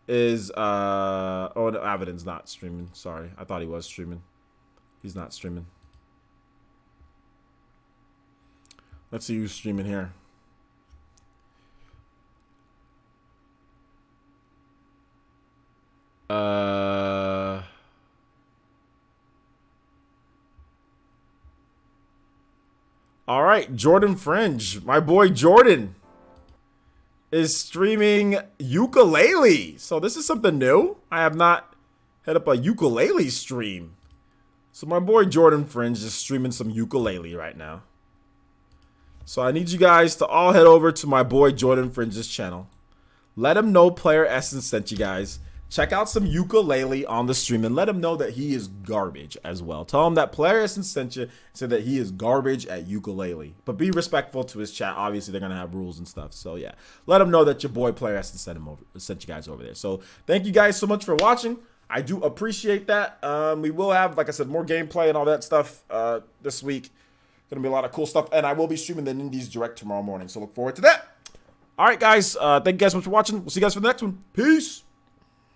is oh no, Avidin's not streaming. Sorry, I thought he was streaming. He's not streaming. Let's see who's streaming here. All right, Jordan Fringe, my boy Jordan is streaming ukulele. So this is something new. I have not had up a ukulele stream. So my boy Jordan Fringe is streaming some ukulele right now. So I need you guys to all head over to my boy Jordan Fringe's channel. Let him know Player Essence sent you guys. Check out some ukulele on the stream and let him know that he is garbage as well. Tell him that Player Essence sent you, said that he is garbage at ukulele. But be respectful to his chat. Obviously, they're going to have rules and stuff. So, yeah. Let him know that your boy Player Essence sent you guys over there. So, thank you guys so much for watching. I do appreciate that. We will have, like I said, more gameplay and all that stuff this week. Going to be a lot of cool stuff. And I will be streaming the Indies Direct tomorrow morning. So, look forward to that. All right, guys. Thank you guys so much for watching. We'll see you guys for the next one. Peace.